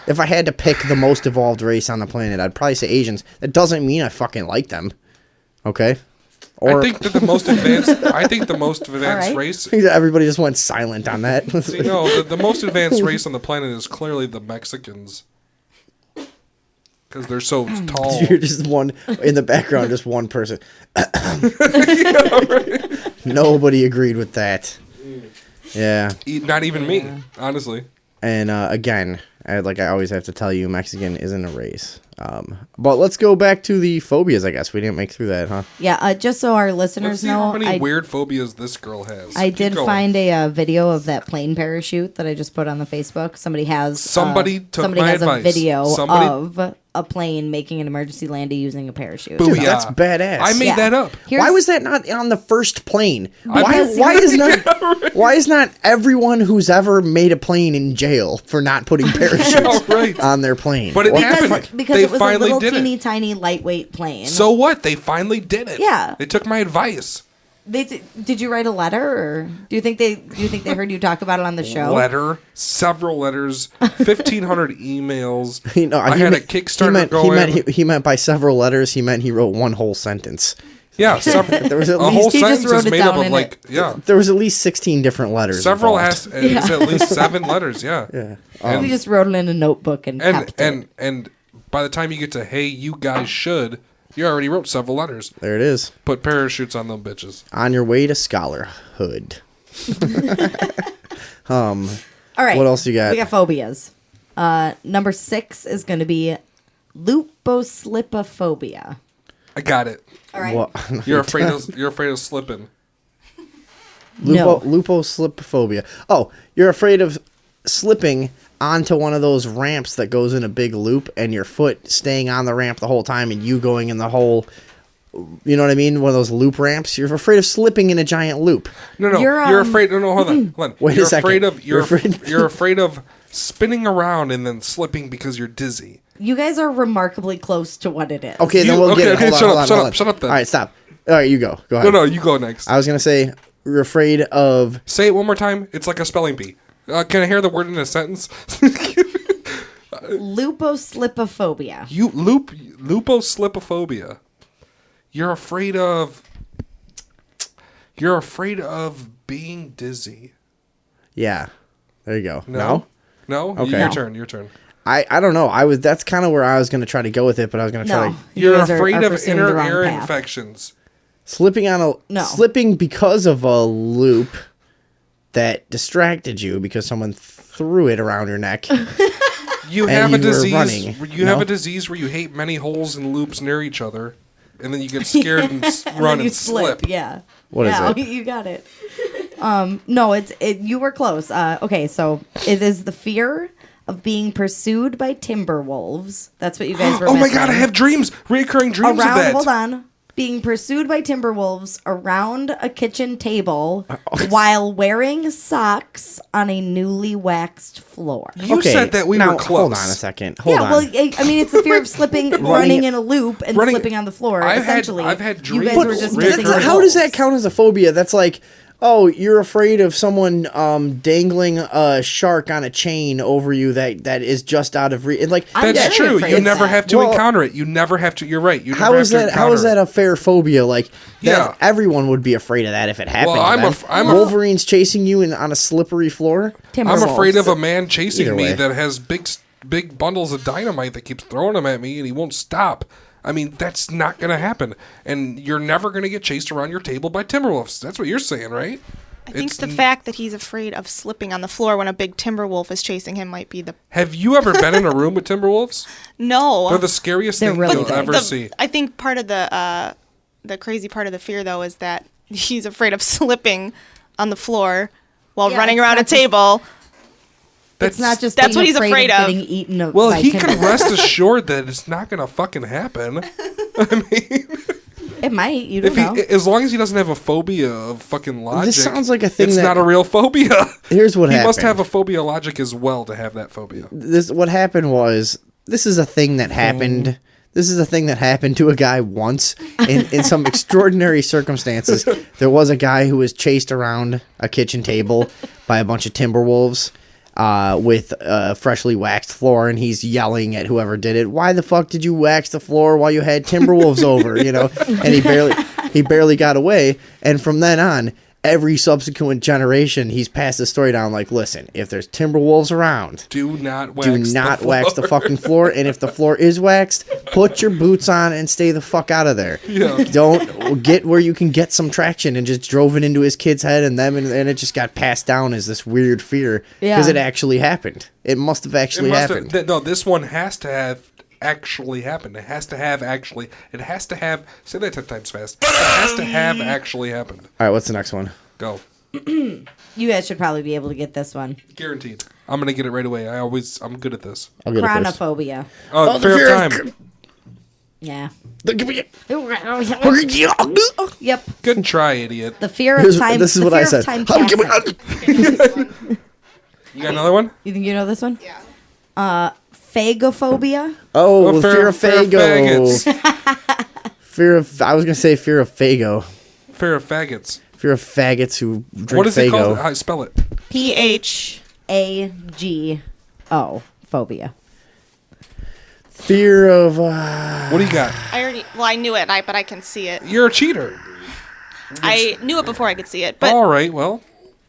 If I had to pick the most evolved race on the planet, I'd probably say Asians. That doesn't mean I fucking like them. Okay. Or I think that the most advanced. I think the most advanced right. race. everybody just went silent on that. See, no, the most advanced race on the planet is clearly the Mexicans. Because they're so tall. You're just one in the background, just one person. Nobody agreed with that. Yeah. Not even me, honestly. And again, like I always have to tell you, Mexican isn't a race. But let's go back to the phobias, I guess. We didn't make through that, huh? Yeah, just so our Let's listeners see know, how many weird phobias this girl has. I Keep did going. find a video of that plane parachute that I just put on the Facebook. Somebody has Somebody took my has advice. a video Somebody- of a plane making an emergency landing using a parachute. Booyah. Dude, that's badass. I made that up. Why was that not on the first plane? Because- Why is not everyone who's ever made a plane in jail for not putting parachutes right. on their plane? But it happened. Because They it was a finally little did teeny it. tiny lightweight plane. So what? They finally did it. Yeah. They took my advice. Did you write a letter, or do you think they heard you talk about it on the show? Several letters, 1,500 emails. I he had a meant- Kickstarter going. He meant by several letters. He meant he wrote one whole sentence. Yeah, There was a at whole least- he just sentence wrote is it made up down of in like it. There was at least 16 different letters. several involved. it's at least 7 letters. Yeah, Yeah. We just wrote it in a notebook and kept it. and by the time you get to hey, you guys should, you already wrote several letters. There it is. Put parachutes on them bitches. On your way to scholarhood. All right. What else you got? We got phobias. Number 6 is going to be luposlipophobia. I got it. All right. What? You're afraid of slipping. Luposlipophobia. Oh, you're afraid of slipping onto one of those ramps that goes in a big loop and your foot staying on the ramp the whole time and you going in the whole, you know what I mean? One of those loop ramps. You're afraid of slipping in a giant loop. No, you're afraid. No, hold on. Wait you're a second. afraid of You're afraid- you're afraid of spinning around and then slipping because you're dizzy. You guys are remarkably close to what it is. Okay, then we'll get it. Hold on, hold on, hold on. Shut up then. All right, stop. All right, you go. Go ahead. No, you go next. I was going to say, you're afraid of... Say it one more time. It's like a spelling bee. Can I hear the word in a sentence? Luposlipophobia. Luposlipophobia. You're afraid of being dizzy. Yeah. There you go. No? Okay. Your turn. I don't know. That's kind of where I was going to try to go with it, but I was going to try No. to... You're guys are afraid of pursuing the inner wrong ear path. infections. Slipping No. Slipping because of a loop that distracted you because someone threw it around your neck. You And have a you were disease. running, You have a disease where you hate many holes and loops near each other, and then you get scared and run you and slip. Yeah. What is yeah, it? You got it. No, you were close. Okay, so it is the fear of being pursued by timber wolves. That's what you guys were Oh my missing. god, I have dreams, reoccurring dreams of that. Hold on. Being pursued by timber wolves around a kitchen table while wearing socks on a newly waxed floor. You said that we now, were close. Hold on a second. Hold on. Well, I mean, it's the fear of slipping, running in a loop, and slipping on the floor. Essentially, I've had you guys dreams were just of missing reoccurring- the How does that wolves. count as a phobia? That's like, oh, you're afraid of someone dangling a shark on a chain over you that is just out of reach. Like I'm That's very true. afraid You of never that. have to Well, encounter it. You never have to. You're right. You never how have is to that? How is encounter that a fair phobia? Like, Yeah. everyone would be afraid of that if it happened. Well, to I'm them. Wolverine's chasing you on a slippery floor. Timber I'm afraid wolves. of a man chasing Either me way. that has big bundles of dynamite that keeps throwing them at me and he won't stop. I mean, that's not going to happen. And you're never going to get chased around your table by timberwolves. That's what you're saying, right? I think the fact that he's afraid of slipping on the floor when a big timber wolf is chasing him might be the... Have you ever been in a room with timberwolves? No. They're the scariest They're thing really you'll big. ever see. I think part of the crazy part of the fear, though, is that he's afraid of slipping on the floor while Yeah, running it's around a not just- table. It's not just That's being what he's afraid of. getting eaten Well, by he timber can wolves. rest assured that it's not going to fucking happen. It might. You don't know. As long as he doesn't have a phobia of fucking logic. This sounds like a thing It's that- not a real phobia. Here's what he happened. must have a phobia of logic as well to have that phobia. What happened was, this is a thing that happened. This is a thing that happened to a guy once in some extraordinary circumstances. There was a guy who was chased around a kitchen table by a bunch of timber wolves with a freshly waxed floor, and he's yelling at whoever did it, "Why the fuck did you wax the floor while you had timber wolves over?" You know, and he barely got away. And from then on, every subsequent generation, he's passed the story down like, listen, if there's timber wolves around, do not wax the fucking floor. And if the floor is waxed, put your boots on and stay the fuck out of there. Yeah. Don't get where you can get some traction, and just drove it into his kid's head, and it just got passed down as this weird fear because it actually happened. It must have actually happened. No, this one has to have actually happened. It has to have say that 10 times fast. It has to have actually happened. All right, what's the next one? Go. You guys should probably be able to get this one. Guaranteed. I'm gonna get it right away. I'm good at this. I'll get it first. Chronophobia. Oh, fear of time. Yeah. Yep. Good try, idiot. The fear of time. This is what I said. Time You got another one? You think you know this one? Yeah. Phagophobia. Oh, fear of faggots. I was gonna say fear of Fago. Fear of faggots. Fear of faggots who drink What is Faygo. it called? How spell it? PHAGO. Phobia. Fear of. What do you got? I knew it, but I can see it. You're a cheater. I knew it before I could see it. But all right, well.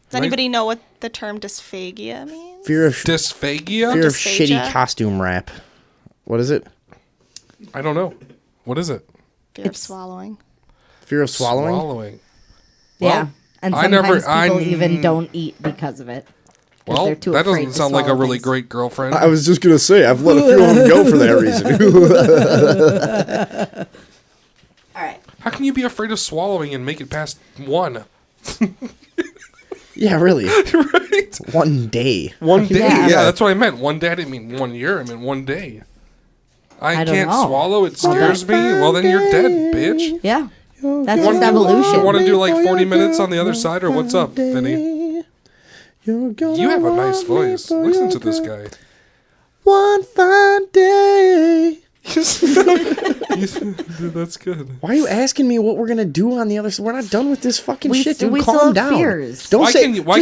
Does anybody know what the term dysphagia means? Fear of dysphagia. Fear of shitty costume rap. What is it? I don't know. What is it? Fear of swallowing. Fear of swallowing. Yeah, and sometimes people even don't eat because of it. Well, they're too that afraid doesn't to sound like a swallow really things. great girlfriend. I was just gonna say I've let a few of them go for that reason. All right. How can you be afraid of swallowing and make it past one? Yeah, really. Right. One day. One day. Yeah. Yeah, that's what I meant. One day. I didn't mean 1 year. I meant 1 day. I don't can't know. swallow. It scares me. Well, then you're dead, bitch. Yeah. That's just evolution. You want to do like 40 minutes on the other side, or what's up, Vinny? You have a nice voice. Listen to this guy. One fine day. Dude, that's good. Why are you asking me what we're gonna do on the other side? We're not done with this fucking shit, dude. we Calm still have down. fears. Don't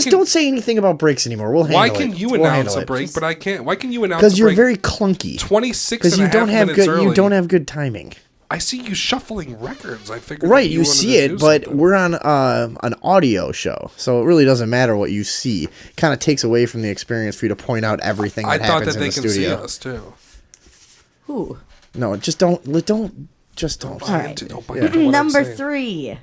don't say anything about breaks anymore. We'll handle it. Why can you We'll announce handle a it. break, but I can't? Why can you announce? Because a you're break very clunky. 26 Because and you a don't half have minutes good. early. You don't have good timing. I see you shuffling records. I figured. Right, that you wanted see to it, do but something. we're on an audio show, so it really doesn't matter what you see. Kind of takes away from the experience for you to point out everything that I thought happens that in they the can see studio. us too. Who? No, just don't. All right. Don't buy into what I'm Number saying. 3.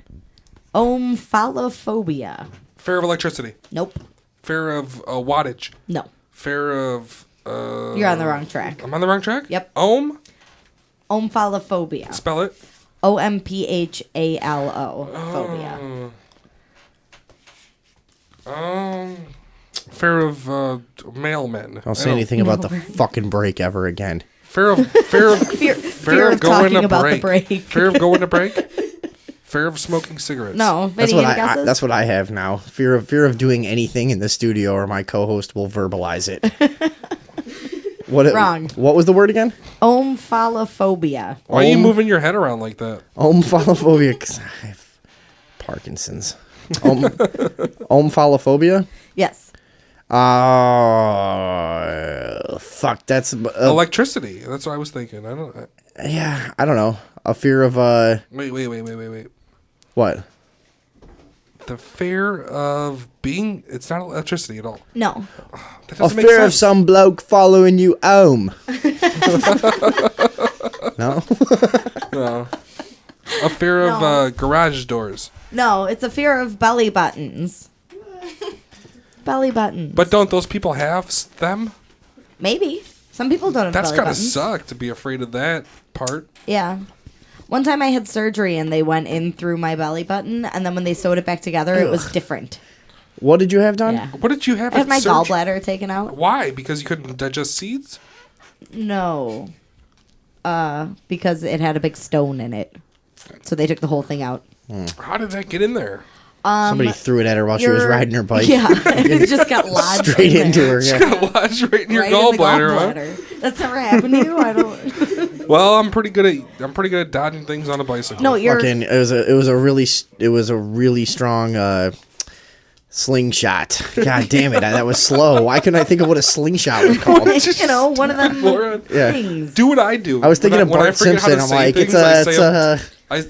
Omphalophobia. Fear of electricity. Nope. Fear of wattage. No. Fear of. You're on the wrong track. I'm on the wrong track. Yep. Omphalophobia. Spell it. OMPHALO. Phobia. Fear of mailmen. Don't say anything about the fucking break ever again. Fear of Fear of going talking to about break. the break. Fear of going to break. Fear of smoking cigarettes. No, That's Vinny, what any guesses? that's what I have now. Fear of doing anything in the studio, or my co-host will verbalize it. Wrong. What was the word again? Omphalophobia. Why are you moving your head around like that? Omphalophobia. 'Cause I have Parkinson's. Omphalophobia? Yes. Fuck. That's Electricity. That's what I was thinking. I don't know. A fear of Wait. What? The fear of being. It's not electricity at all. No. That A doesn't make fear of sense. some bloke following you home. No. No. A fear of garage doors. No, it's a fear of belly buttons. Belly buttons. But don't those people have them? Maybe. Some people don't have That's belly gotta buttons. suck to be afraid of that part. Yeah. One time I had surgery and they went in through my belly button, and then when they sewed it back together, it was different. What did you have done? Yeah. What did you have? I had at my surgery? gallbladder taken out. Why? Because you couldn't digest seeds? No. Because it had a big stone in it. So they took the whole thing out. How did that get in there? Somebody threw it at her while she was riding her bike. Yeah, it just got lodged Straight in into there. her. Yeah. Got lodged right in your Right in the gallbladder, huh? gallbladder. That's never happened to you. I don't. Well, I'm pretty good at dodging things on a bicycle. No, you're. Fucking, it was a really strong slingshot. God damn it, that was slow. Why couldn't I think of what a slingshot was called? One of them Laura, Yeah. things. do what I do. I was thinking of when I Bart forget how to Simpson. I'm say like, things, it's I say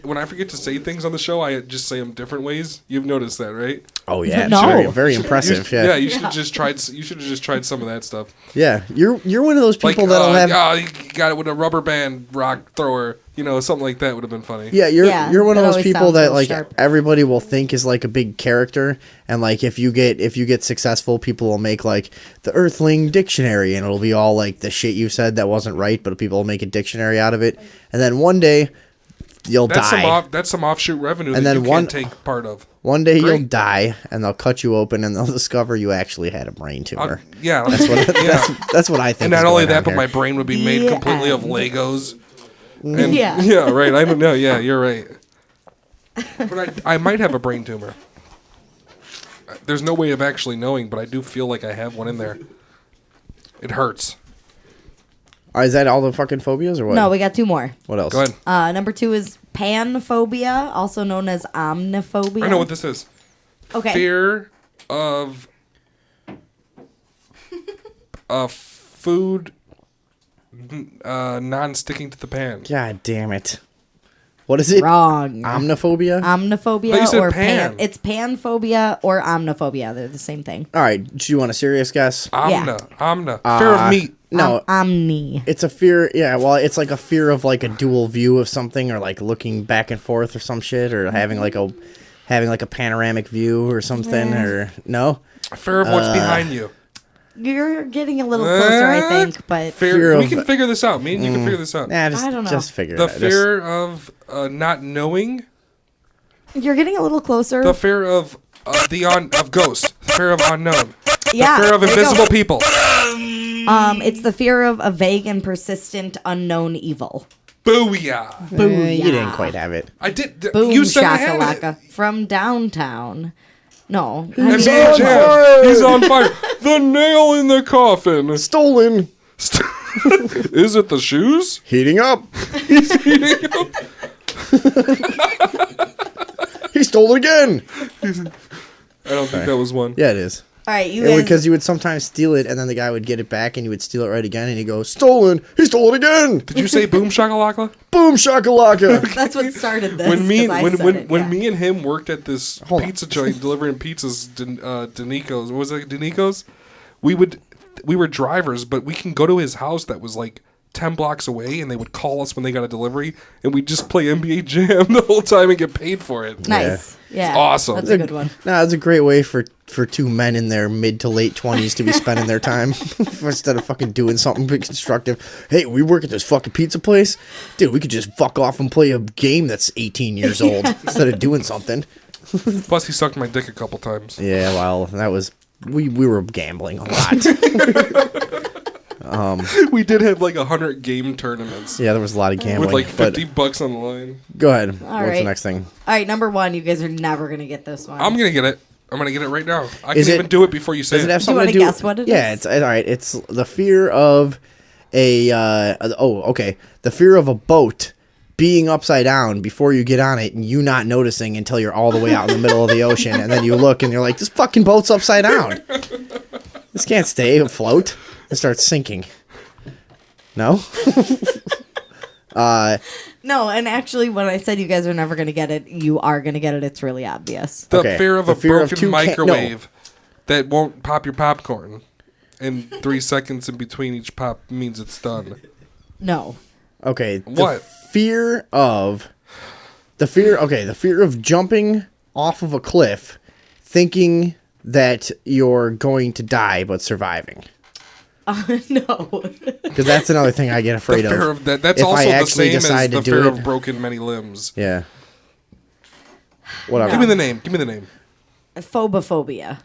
When I forget to say things on the show, I just say them different ways. You've noticed that, right? Oh yeah, No. it's very impressive. Yeah, You should have just tried. You should have just tried some of that stuff. yeah. You're one of those people that'll have. You got it with a rubber band rock thrower. Something like that would have been funny. Yeah, you're one of that those always people sounds that real like sharp. everybody will think is like a big character, and like if you get successful, people will make like the Earthling dictionary, and it'll be all like the shit you said that wasn't right, but people will make a dictionary out of it, and then one day you'll die. That's some offshoot revenue And that then you can't take part of. One day Great. you'll die, and they'll cut you open, and they'll discover you actually had a brain tumor. Yeah, That's what I think. And not is only going that, on but here. my brain would be made The completely of end. Legos. And, Yeah. Yeah, right. I don't know. Yeah, you're right. But I might have a brain tumor. There's no way of actually knowing, but I do feel like I have one in there. It hurts. Is that all the fucking phobias or what? No, we got 2 more. What else? Go ahead. Number 2 is panphobia, also known as omniphobia. I know what this is. Okay. Fear of food non-sticking to the pan. God damn it! What is it? Wrong. Omniphobia. Omniphobia Thought you said or pan. It's panphobia or omniphobia. They're the same thing. All right. Do you want a serious guess? Omna. Fear of meat. No. Omni. It's a fear. Yeah. Well, it's like a fear of like a dual view of something, or like looking back and forth, or some shit, or having like a panoramic view or something, or no. Fear of what's behind you. You're getting a little closer, I think, but Fear we of- can figure this out. Me and you can figure this out. Nah, I don't know. just figure The it out. fear of not knowing. you're getting a little closer. The fear of of ghosts. The fear of unknown. Yeah, The fear of there you go. invisible people. It's the fear of a vague and persistent unknown evil. Booyah! You didn't quite have it. I did. Boom You said I had it. shakalaka from downtown. No, I And mean, me and Jam, he's on fire. The nail in the coffin. Stolen. Is it the shoes? Heating up. He's heating up. He stole it again. I don't think that was one. Yeah, it is. all right, you Yeah, guys. because you would sometimes steal it, and then the guy would get it back, and you would steal it right again, and he'd go, stolen. He stole it again. Did you say boom shakalaka? Boom shakalaka. That's what started this. When me 'cause I when said when, it, when yeah. me and him worked at this Hold on. pizza joint delivering pizzas, Danico's. What was it, Danico's? We were drivers, but we can go to his house that was like 10 blocks away, and they would call us when they got a delivery, and we'd just play NBA Jam the whole time and get paid for it. Nice. Yeah. It's awesome. That's a good one. No, it's a great way for 2 men in their mid to late 20s to be spending their time instead of fucking doing something big constructive. Hey, we work at this fucking pizza place. Dude, we could just fuck off and play a game that's 18 years old instead of doing something. Plus, he sucked my dick a couple times. Yeah, well, that was... We were gambling a lot. We did have like 100 game tournaments Yeah, there was a lot of gambling. with like but $50 on the line. go ahead. What's right. the next thing? All right, number 1. You guys are never gonna get this one. I'm gonna get it. I'm gonna get it right now. I Is can it- even do it before you say Does it have you something wanna to do? guess what it yeah, is? it's all right. It's the fear of a. Okay. The fear of a boat being upside down before you get on it, and you not noticing until you're all the way out in the middle of the ocean, and then you look and you're like, "This fucking boat's upside down. This can't stay afloat." It starts sinking. No. No, and actually, when I said you guys are never gonna get it, you are gonna get it. It's really obvious. The Okay, fear of the a fear of broken two microwave that won't pop your popcorn. And 3 seconds in between each pop means it's done. No. Okay. What? The fear of jumping off of a cliff, thinking that you're going to die but surviving. No. Because that's another thing I get The afraid fear of. of that. That's If I also the actually same as decide to the do fear it- of broken many limbs. Yeah. Whatever. Give me the name. Give me the name. Phobophobia.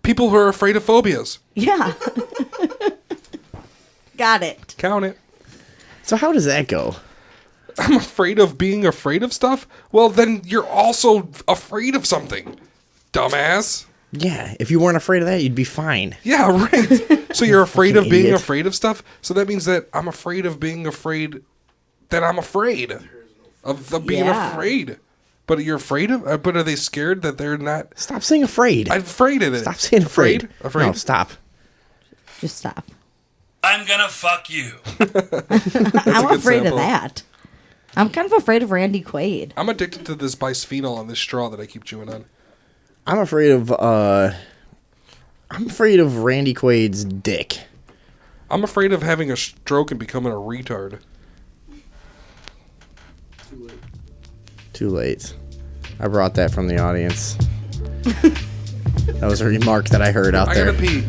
People who are afraid of phobias. Yeah. Got it. Count it. So how does that go? I'm afraid of being afraid of stuff. Well, then you're also afraid of something, dumbass. Yeah, if you weren't afraid of that, you'd be fine. Yeah, right. So you're afraid of Fucking being idiot. afraid of stuff. So that means that I'm afraid of being afraid. That I'm afraid of being Yeah. afraid. But you're afraid of. But are they scared that they're not? Stop saying afraid. I'm afraid of it. Stop saying afraid. Afraid. No, stop. Just stop. I'm gonna fuck you. I'm good afraid sample. of that. I'm kind of afraid of Randy Quaid. I'm addicted to this bisphenol on this straw that I keep chewing on. I'm afraid of Randy Quaid's dick. I'm afraid of having a stroke and becoming a retard. Too late. I brought that from the audience. That was a remark that I heard out I there. gotta pee.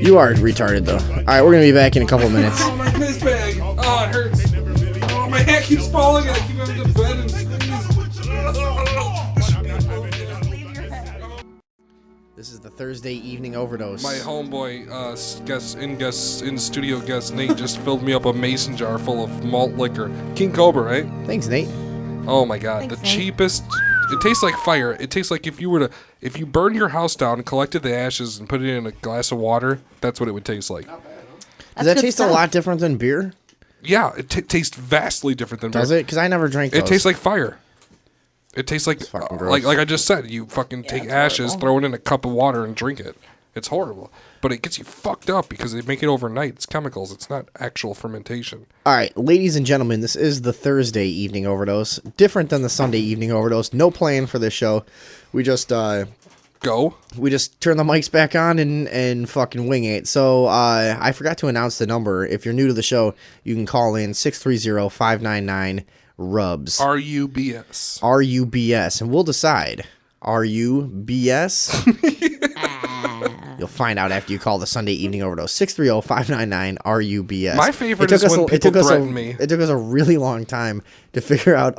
You are retarded, though. All right, we're going to be back in a couple of minutes. Oh, my piss bag. Oh, it hurts. Oh, my hat keeps falling and I keep having to bend and squeeze. This is the Thursday evening overdose. My homeboy, studio guest Nate just filled me up a mason jar full of malt liquor. King Cobra, right? Thanks, Nate. Oh my God, Thanks, the Nate. cheapest. It tastes like fire. It tastes like if you burned your house down and collected the ashes and put it in a glass of water, that's what it would taste like. Does that taste a lot different than beer? Yeah, it tastes vastly different than Does beer. it? Because I never drank those. It tastes like fire. It tastes like fucking gross. like I just said. You fucking take ashes, throw it in a cup of water, and drink it. It's horrible, but it gets you fucked up because they make it overnight. It's chemicals. It's not actual fermentation. All right, ladies and gentlemen, this is the Thursday evening overdose. Different than the Sunday evening overdose. No plan for this show. We just Go. We just turn the mics back on and fucking wing it. So I forgot to announce the number. If you're new to the show, you can call in 630-599-RUBS. RUBS. RUBS. And we'll decide. Are you BS? You'll find out after you call the Sunday evening overdose. 630-599-RUBS. My favorite is when people threaten me. It took us a really long time to figure out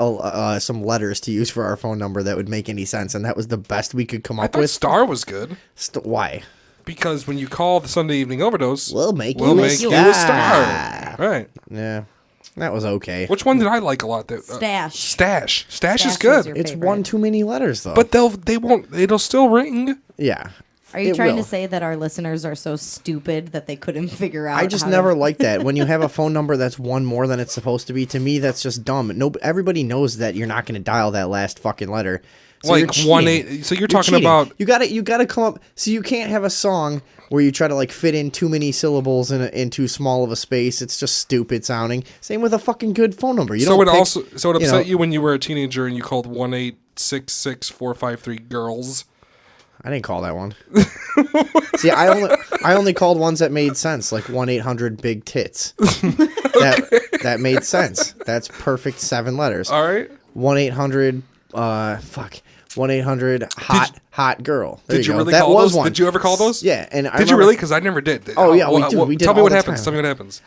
some letters to use for our phone number that would make any sense, and that was the best we could come I up thought with. Star was good. Why? Because when you call the Sunday evening overdose, We'll make you a star. star. Right. Yeah, that was okay. Which one did I like a lot? Stash. Stash is Stash good. is your It's favorite. one too many letters, though. But it'll still ring. yeah. Are you It trying will. to say that our listeners are so stupid that they couldn't figure out? I just how never to... like that. When you have a phone number that's one more than it's supposed to be, to me, that's just dumb. Everybody knows that you're not going to dial that last fucking letter. So Like you're 1-8. cheating. So you're talking cheating. about. You gotta come up. So you can't have a song where you try to like fit in too many syllables in too small of a space. It's just stupid sounding. Same with a fucking good phone number. You So don't it pick, also it upset know- you when you were a teenager and you called 1-866-453 girls. I didn't call that one. See, I only called ones that made sense, like 1-800 big tits. That made sense. That's perfect 7 letters. All right. 1-800 1-800 hot girl. There Did you go. really That call was those? one. Did you ever call those? Yeah, and Did you really? Because I never did. Oh yeah, we do. We did. Tell me all what the happens. time. Tell me what happens.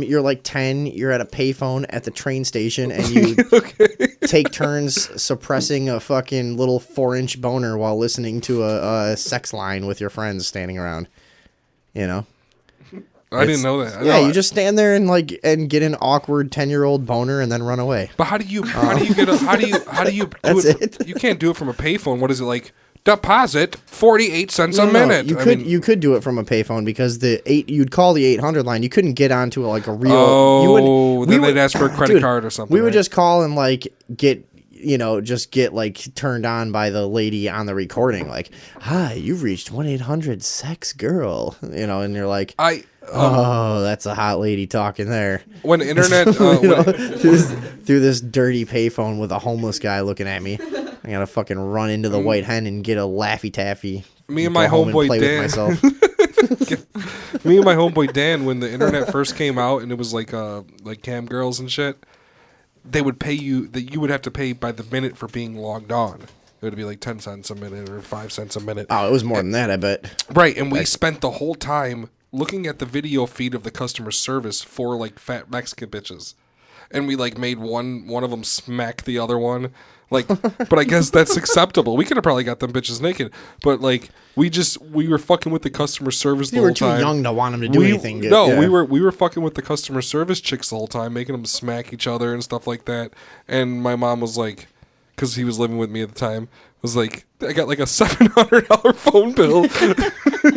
You're like 10. You're at a payphone at the train station, and you take turns suppressing a fucking little 4-inch boner while listening to a sex line with your friends standing around. You know. I didn't know that. Yeah, you just stand there and get an awkward 10-year-old boner and then run away. But how do you do That's it? You can't do it from a payphone. What is it like? Deposit 48 cents a minute. You could do it from a payphone because you'd call the 800 line. You couldn't get onto like a real. Then they'd ask for a credit card or something. We would right? just call and get turned on by the lady on the recording. Like, hi, you've reached 1-800-sex girl. And you're like, oh, that's a hot lady talking there. When internet through this dirty payphone with a homeless guy looking at me, I gotta fucking run into the White Hen and get a Laffy Taffy. Me and my homeboy Dan. Myself. Me and my homeboy Dan, when the internet first came out and it was like cam girls and shit, they would pay you that you would have to pay by the minute for being logged on. It would be like 10 cents a minute or 5 cents a minute. Oh, it was more than that, I bet. Right, and we spent the whole time looking at the video feed of the customer service for like fat Mexican bitches. And we like made one of them smack the other one. Like, but I guess that's acceptable. We could have probably got them bitches naked, but like we were fucking with the customer service the You whole were too time. young to want them to do anything good. No, Yeah. we were fucking with the customer service chicks the whole time, making them smack each other and stuff like that. And my mom was like, because he was living with me at the time, was like, I got like a $700 phone bill.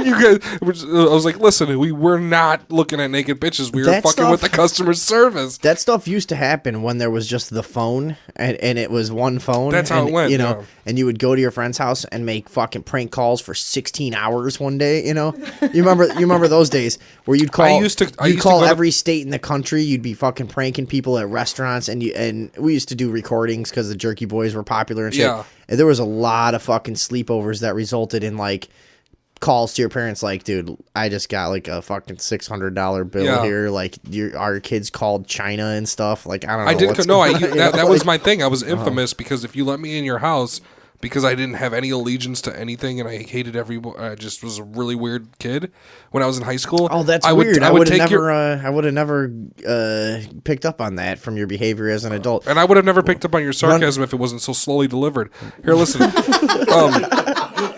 You guys, I was like, listen, we were not looking at naked bitches. We were fucking with the customer service. That stuff used to happen when there was just the phone and it was one phone. That's how it went, you know. And you would go to your friend's house and make fucking prank calls for 16 hours one day. You know, you remember those days where you'd call. I used to call every state in the country. You'd be fucking pranking people at restaurants, and we used to do recordings because the Jerky Boys were popular and shit. Yeah. And there was a lot of fucking sleepovers that resulted in like calls to your parents like, dude, I just got like a fucking $600 bill here. Like our kids called China and stuff. Like, I don't know. I didn't know. That was my thing. I was infamous because if you let me in your house, because I didn't have any allegiance to anything and I hated everyone, I just was a really weird kid when I was in high school. Oh, that's weird. I would have never picked up on that from your behavior as an adult. And I would have never picked up on your sarcasm if it wasn't so slowly delivered. Here, listen.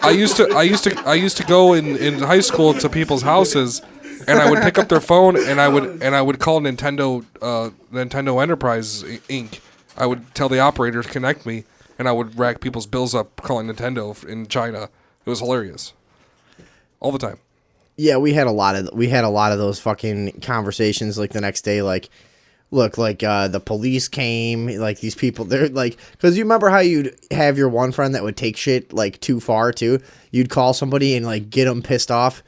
I used to go in high school to people's houses, and I would pick up their phone and I would call Nintendo Enterprise Inc. I would tell the operator to connect me, and I would rack people's bills up calling Nintendo in China. It was hilarious, all the time. Yeah, we had a lot of those fucking conversations. Like the next day, like, look, like the police came, like these people, they're like, because you remember how you'd have your one friend that would take shit like too far too. You'd call somebody and like get them pissed off.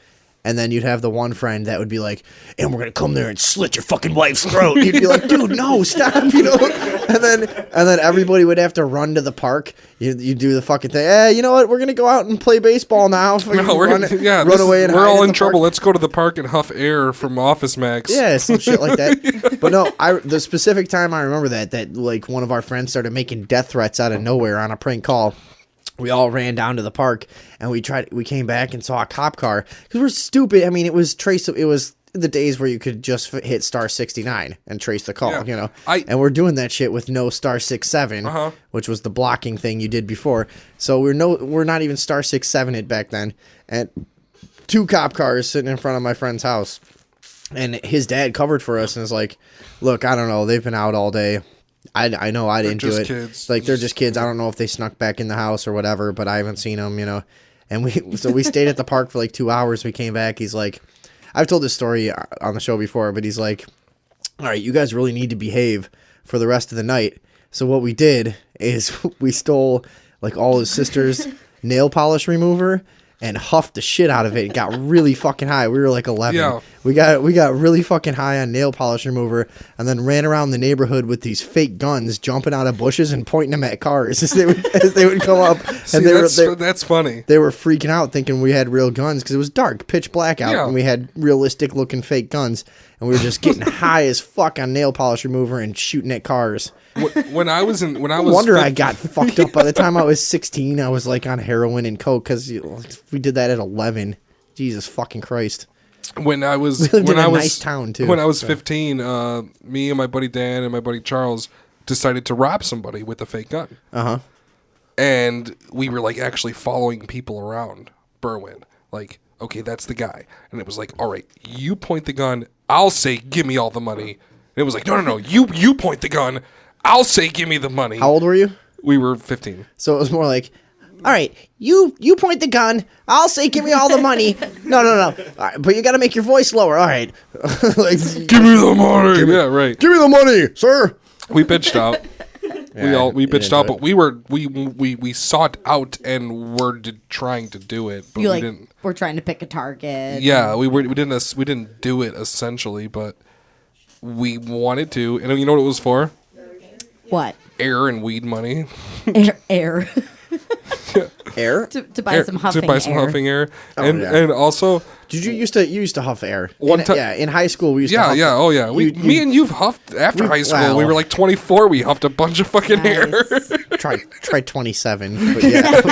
And then you'd have the one friend that would be like, and we're going to come there and slit your fucking wife's throat. You'd be like, dude, no, stop, you know? And then everybody would have to run to the park. You do the fucking thing. Hey, you know what? We're going to go out and play baseball now. Run away and we're all in trouble. Park. Let's go to the park and huff air from Office Max. Yeah, some shit like that. But no, the specific time I remember that like one of our friends started making death threats out of nowhere on a prank call. We all ran down to the park and we came back and saw a cop car because we're stupid. I mean, it was the days where you could just hit star 69 and trace the call, you know, and we're doing that shit with no star 67, which was the blocking thing you did before. So we're not even star 67 it back then. And 2 cop cars sitting in front of my friend's house, and his dad covered for us and was like, look, I don't know. They've been out all day. I know I didn't do it. Kids. Like, they're just kids. I don't know if they snuck back in the house or whatever, but I haven't seen them, you know. And we stayed at the park for like 2 hours. We came back. He's like, I've told this story on the show before, but he's like, all right, you guys really need to behave for the rest of the night. So what we did is we stole like all his sister's nail polish remover and huffed the shit out of it and got really fucking high. We were like 11. Yeah. We got really fucking high on nail polish remover and then ran around the neighborhood with these fake guns, jumping out of bushes and pointing them at cars as they would come up. See, and that's funny. They were freaking out thinking we had real guns because it was dark, pitch black out, and we had realistic looking fake guns. And we were just getting high as fuck on nail polish remover and shooting at cars. I got fucked up. By the time I was 16, I was like on heroin and coke because we did that at 11. Jesus fucking Christ. When I was nice town too. When I was 15, me and my buddy Dan and my buddy Charles decided to rob somebody with a fake gun. And we were like actually following people around Berwyn. Like, okay, that's the guy. And it was like, all right, you point the gun. I'll say, give me all the money. And it was like, no, you point the gun. I'll say, give me the money. How old were you? We were 15. So it was more like, all right, you point the gun. I'll say, give me all the money. No. All right, but you got to make your voice lower. All right. Like, give me the money. Yeah, right. Give me the money, sir. We bitched out. We bitched out, but we sought out and were trying to do it, but we didn't. We're trying to pick a target. Yeah, we didn't do it essentially, but we wanted to. And you know what it was for? What? Air and weed money. Air. Air? To buy some huffing air. To buy some huffing air. Oh, and also... You used to huff air. In high school we used to huff. Yeah, oh yeah. Me and you've huffed after high school. Well, we were like 24, we huffed a bunch of fucking air. Try 27, but yeah.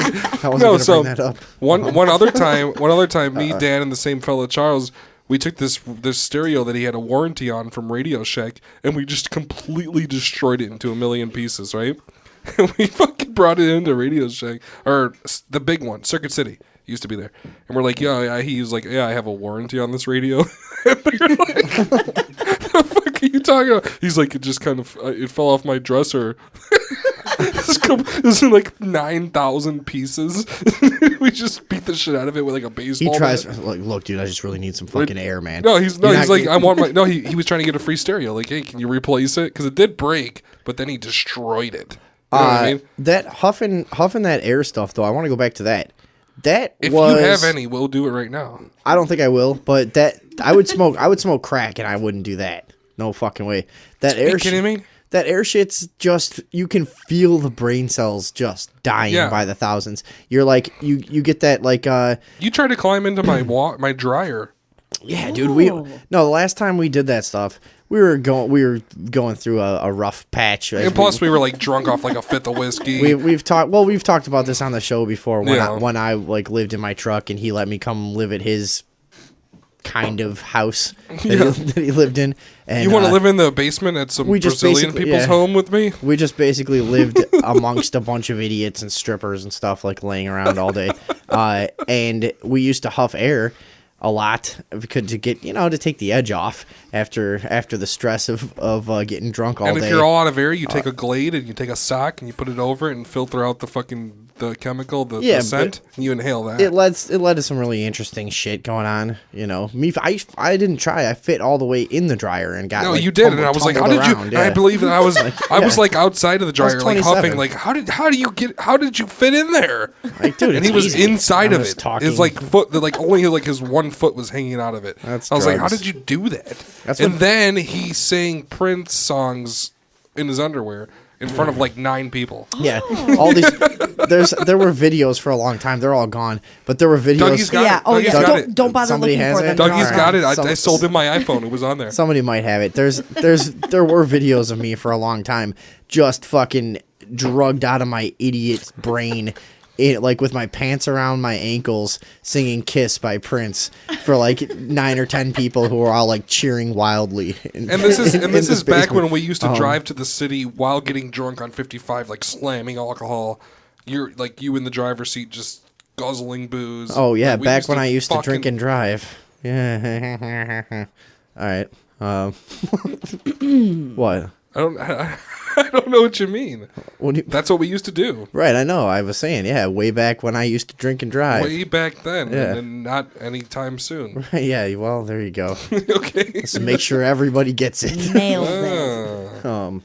I wasn't going to bring that up. One other time, me, Dan, and the same fella Charles, we took this stereo that he had a warranty on from Radio Shack, and we just completely destroyed it into a million pieces, right? And we fucking brought it into Radio Shack, or the big one, Circuit City, used to be there. And we're like, he was like, yeah, I have a warranty on this radio. And they're like, the fuck are you talking about? He's like, it just kind of, it fell off my dresser. This is like 9,000 pieces. We just beat the shit out of it with like a baseball. He tries bat. like, look, dude, I just really need some fucking air, man. No, he's You're not- like, I want my. No, he was trying to get a free stereo. Like, hey, can you replace it? Because it did break, but then he destroyed it. You know what I mean? That huffing that air stuff though. I want to go back to that. If you have any, we'll do it right now. I don't think I will, but that I would smoke crack and I wouldn't do that. No fucking way. That Are you air kidding me? That air shit's just, you can feel the brain cells just dying by the thousands. You're like, you get that like You tried to climb into my dryer. Yeah, dude. The last time we did that stuff, we were going through a rough patch. And plus, we were like drunk off like a fifth of whiskey. We've talked about this on the show before when Yeah. I like lived in my truck and he let me come live at his kind of house that he lived in. And you want to live in the basement at some Brazilian people's home with me? We just basically lived amongst a bunch of idiots and strippers and stuff, like laying around all day. And we used to huff air a lot to get, to take the edge off after the stress of getting drunk all day. And if you're all out of air, you take a Glade and you take a sock and you put it over it and filter out the chemical, the scent, and you inhale that. It led to some really interesting shit going on. I didn't try. I fit all the way in the dryer and got. No, like, you did, and I was like, "How did you?" Around, I believe that I was. I was like outside of the dryer, like 27. huffing. Like, how did you fit in there? Like, dude, and he was easy. inside I'm of just it. talking. His like foot, only like his one foot was hanging out of it. That's I was like, "How drugs. did you do that?" That's then he sang Prince songs in his underwear in front of like 9 people. Yeah, all these. There were videos for a long time. They're all gone, but there were videos. Dougie's got it. Dougie's got it. Don't bother Somebody looking has for it? them. Dougie's got it. I Some- sold him my iPhone. It was on there. Somebody might have it. There were videos of me for a long time, just fucking drugged out of my idiot brain. Like with my pants around my ankles, singing "Kiss" by Prince for like 9 or 10 people who were all like cheering wildly. And this is back basement. when we used to drive to the city while getting drunk on 55, like slamming alcohol. You're like you in the driver's seat, just guzzling booze. Oh yeah, Like, we back when I used to fucking- drink and drive. Yeah. All right. What? I don't know what you mean. What do you- That's what we used to do. Right, I know. I was saying, yeah, way back when I used to drink and drive. Way back then, Yeah. and not anytime soon. Yeah, well, there you go. Okay. Let's make sure everybody gets it. Nailed it.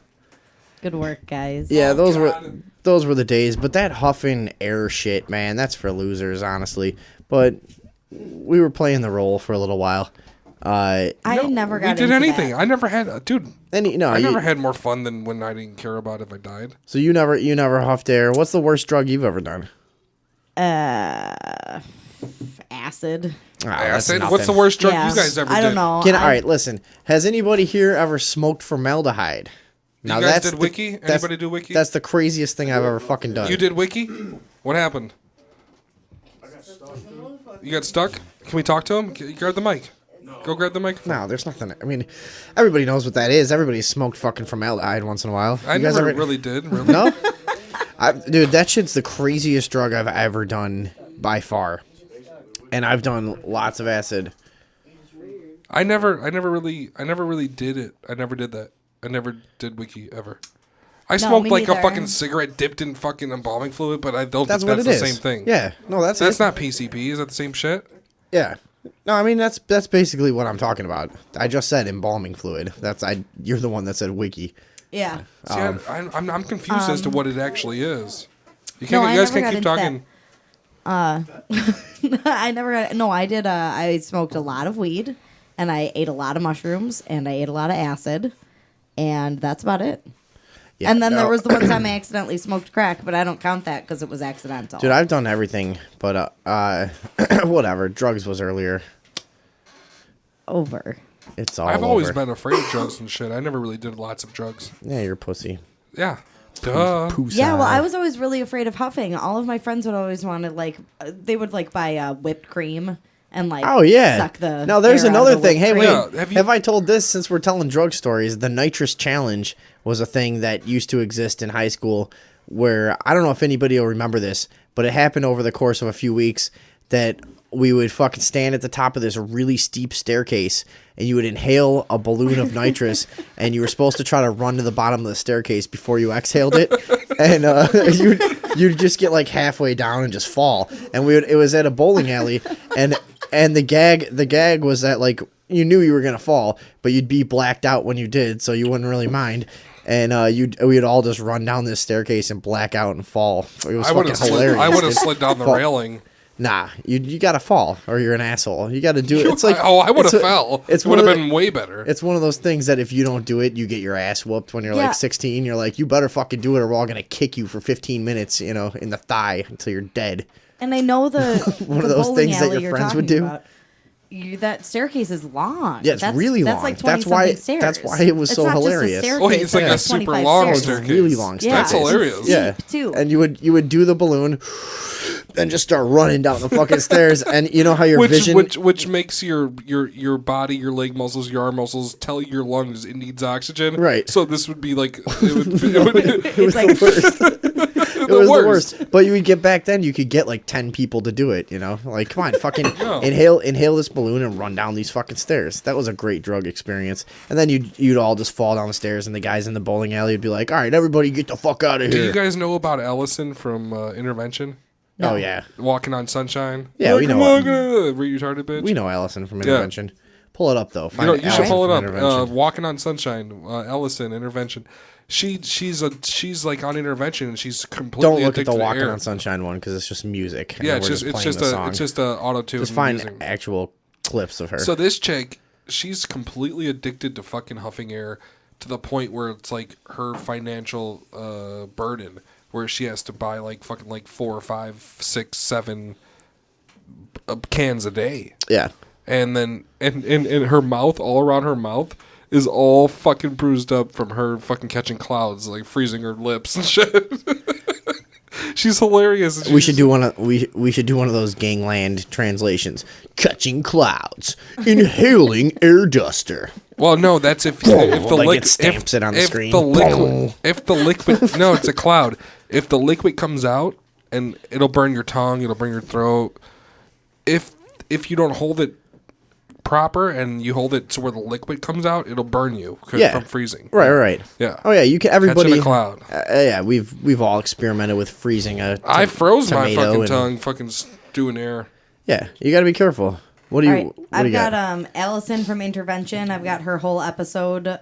Good work, guys. Yeah, those were the days. But that huffing air shit, man, that's for losers, honestly. But we were playing the role for a little while. I never got We did into anything. that. I never had, dude. I you never had more fun than when I didn't care about if I died. So you never huffed air. What's the worst drug you've ever done? Acid. Acid. What's the worst drug you guys ever did? I don't know. All right, listen. Has anybody here ever smoked formaldehyde? You guys did Wiki? Anybody do Wiki? That's the craziest thing I've ever fucking done. You did Wiki? What happened? You got stuck? Can we talk to him? Grab the mic. Go grab the mic. No, there's nothing. I mean, everybody knows what that is. Everybody's smoked fucking formaldehyde once in a while. I You guys never ever- really did. Really? No? Dude, that shit's the craziest drug I've ever done by far. And I've done lots of acid. I never really did it. I never did that. I never did Wiki ever. I smoked me like a neither. fucking cigarette dipped in fucking embalming fluid, but I don't That's think what that's it the is. same thing. Yeah. No, that's it. not PCP. Is that the same shit? Yeah. No, I mean that's basically what I'm talking about. I just said embalming fluid. You're the one that said wiki. Yeah. See, I'm confused as to what it actually is. You No, can't. I You guys never can't got keep into talking. I never got. No, I did. I smoked a lot of weed, and I ate a lot of mushrooms, and I ate a lot of acid, and that's about it. Yeah, and then no. there was the one time I accidentally smoked crack, but I don't count that because it was accidental. Dude, I've done everything, but whatever. Drugs was earlier. Over. It's all I've always over. been afraid of drugs and shit. I never really did lots of drugs. Yeah, you're a pussy. Yeah. Duh. Yeah, well, I was always really afraid of huffing. All of my friends would always want to they would buy whipped cream and Oh yeah. suck the. Now there's air out of another the thing. Hey, whipped wait. cream. Yeah, have I told this since we're telling drug stories? The nitrous challenge was a thing that used to exist in high school where I don't know if anybody will remember this, but it happened over the course of a few weeks that we would fucking stand at the top of this really steep staircase and you would inhale a balloon of nitrous and you were supposed to try to run to the bottom of the staircase before you exhaled it. and you'd just get like halfway down and just fall. And it was at a bowling alley, and the gag was that like you knew you were gonna fall, but you'd be blacked out when you did, so you wouldn't really mind. And we'd all just run down this staircase and black out and fall. It was fucking hilarious. I would have slid down the railing. Nah, you gotta fall or you're an asshole. You gotta do it. It's like I would have fell. It would have been way better. It's one of those things that if you don't do it, you get your ass whooped when you're like 16. You're like, you better fucking do it or we're all gonna kick you for 15 minutes, in the thigh until you're dead. And I know one of those things that your friends would do. That staircase is long. Yeah, it's really long. That's like 20 stairs. That's why it was so hilarious. It's like a super long staircase. It's really long staircase. That's hilarious. Yeah, too. And you would do the balloon, then just start running down the fucking stairs, and you know how your vision, which makes your body, your leg muscles, your arm muscles tell your lungs it needs oxygen. Right. So this would be like it was like the worst. It was the worst. But you would get back then, you could get like 10 people to do it, Like, come on, fucking inhale this balloon and run down these fucking stairs. That was a great drug experience. And then you'd all just fall down the stairs, and the guys in the bowling alley would be like, all right, everybody get the fuck out of here. Do you guys know about Allison from Intervention? No. Oh, yeah. Walking on Sunshine? Yeah, we know. Retarded bitch? We know Allison from Intervention. Yeah. Pull it up, though. You should pull it up. Walking on Sunshine, Allison, Intervention. She's like on Intervention, and she's completely don't look at the Walking on Sunshine one because it's just music. Yeah, it's just a auto tune. Just find actual clips of her. So this chick, she's completely addicted to fucking huffing air to the point where it's like her financial burden, where she has to buy like fucking like 4, 5, 6, 7 cans a day. Yeah, and then and her mouth, all around her mouth, is all fucking bruised up from her fucking catching clouds, like freezing her lips and shit. She's hilarious. We should do one of those Gangland translations. Catching clouds, inhaling air duster. Well, no, that's if the like it stamps it on the screen. If the liquid, no, it's a cloud. If the liquid comes out, and it'll burn your tongue, it'll burn your throat. If you don't hold it proper and you hold it to where the liquid comes out, it'll burn you from freezing. Right. Yeah. Oh yeah, you can. Everybody. Catching a cloud. Yeah, we've all experimented with freezing a. I froze my fucking tongue, fucking stewing air. Yeah, you got to be careful. What do you? I've got Allison from Intervention. I've got her whole episode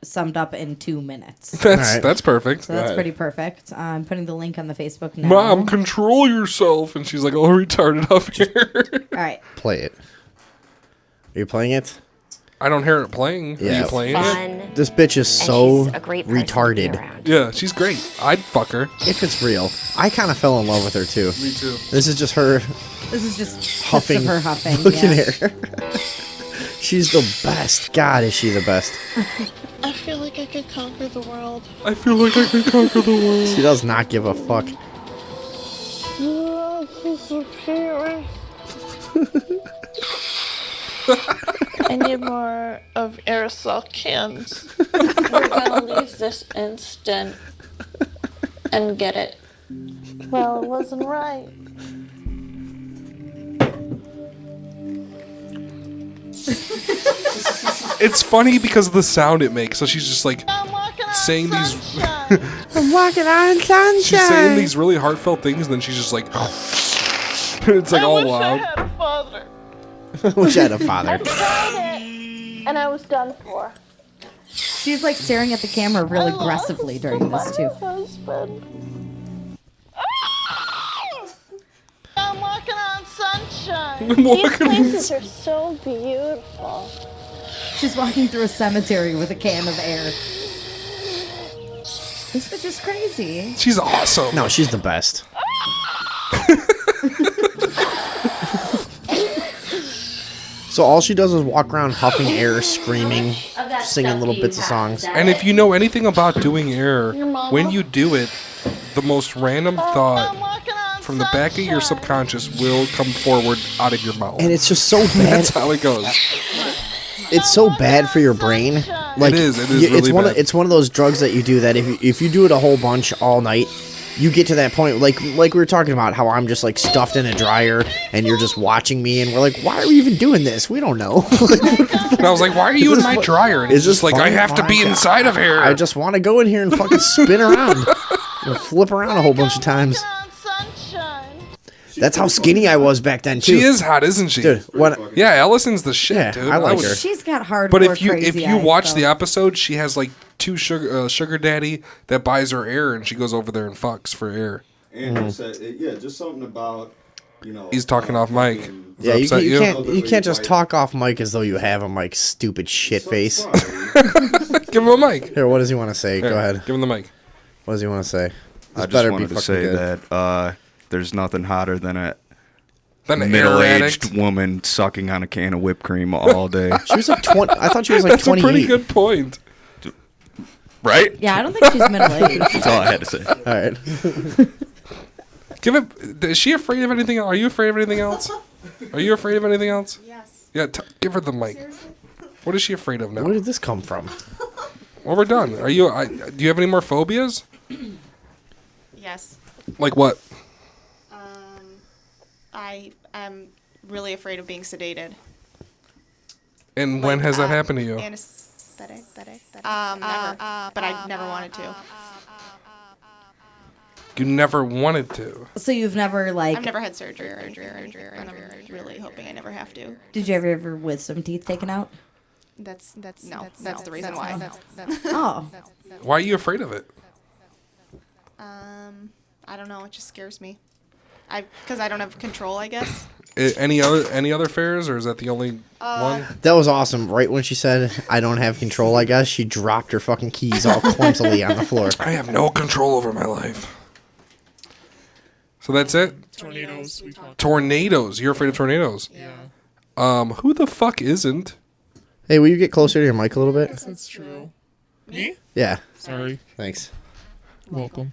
summed up in 2 minutes. That's perfect. So that's pretty perfect. I'm putting the link on the Facebook now. Mom, control yourself, and she's like, "Oh, retarded up here." All right, play it. Are you playing it? I don't hear it playing. Yeah. Are you playing it? This bitch is so retarded. Yeah, she's great. I'd fuck her. If it's real. I kind of fell in love with her, too. Me too. This is just her... This is just huffing. Her huffing. Look at her. She's the best. God, is she the best. I feel like I could conquer the world. She does not give a fuck. I need more of aerosol cans. We're gonna leave this instant and get it. Well, it wasn't right. It's funny because of the sound it makes. So she's just like saying these. I'm walking on sunshine. She's saying these really heartfelt things, and then she's just like, it's like all loud. I had a father. I wish I had a father. I tried it, and I was done for. She's like staring at the camera real aggressively during this too. Husband. I'm walking on sunshine. These places are so beautiful. She's walking through a cemetery with a can of air. This bitch is crazy. She's awesome. No, she's the best. So all she does is walk around huffing air, screaming, singing little bits of songs. And if you know anything about doing air, when you do it, the most random thought from the back of your subconscious will come forward out of your mouth. And it's just so bad. That's how it goes. It's so bad for your brain. Like, it is really bad. It's one of those drugs that you do that if you do it a whole bunch all night, you get to that point, like we were talking about how I'm just like stuffed in a dryer and you're just watching me and we're like, why are we even doing this? We don't know. And I was like, why are you in my dryer? And it's just like, I have to be inside of here. I just want to go in here and fucking spin around. I'll flip around a whole bunch of times. Sunshine. That's how skinny I was back then too. She is hot, isn't she? Dude, Yeah, Allison's the shit, Yeah, dude. I like her. She's got hard. But if you watch the episode, she has like two sugar daddy that buys her air, and she goes over there and fucks for air. Andrew said, just something about, He's talking off mic. Yeah, you can't just talk off mic as though you have a mic, stupid shit face. Give him a mic. Here, what does he want to say? Here, Go ahead. Give him the mic. What does he want to say? I just wanted to say that there's nothing hotter than a middle-aged woman sucking on a can of whipped cream all day. She was like 20. I thought she was like That's 28. a pretty good point. Right? Yeah, I don't think she's middle-aged. That's all I had to say. All right. Give it. Is she afraid of anything? Are you afraid of anything else? Are you afraid of anything else? Yes. Yeah. Give her the mic. What is she afraid of now? Where did this come from? Well, we're done. Do you have any more phobias? Yes. Like what? I am really afraid of being sedated. And when has that happened to you? Anesthetic. Never. But I never wanted to. You never wanted to. So you've never I've never had surgery or and I'm really hoping I never have to. Did you ever with some teeth taken out? That's the reason why. Oh. Why are you afraid of it? I don't know. It just scares me. Because I don't have control, I guess. Any other fears, or is that the only one? That was awesome. Right when she said, I don't have control, I guess, she dropped her fucking keys all clumsily on the floor. I have no control over my life. So that's it? Tornadoes. Tornadoes. You're afraid of tornadoes? Yeah. Who the fuck isn't? Hey, will you get closer to your mic a little bit? Yes, that's true. Me? Yeah. Sorry. Thanks. Welcome.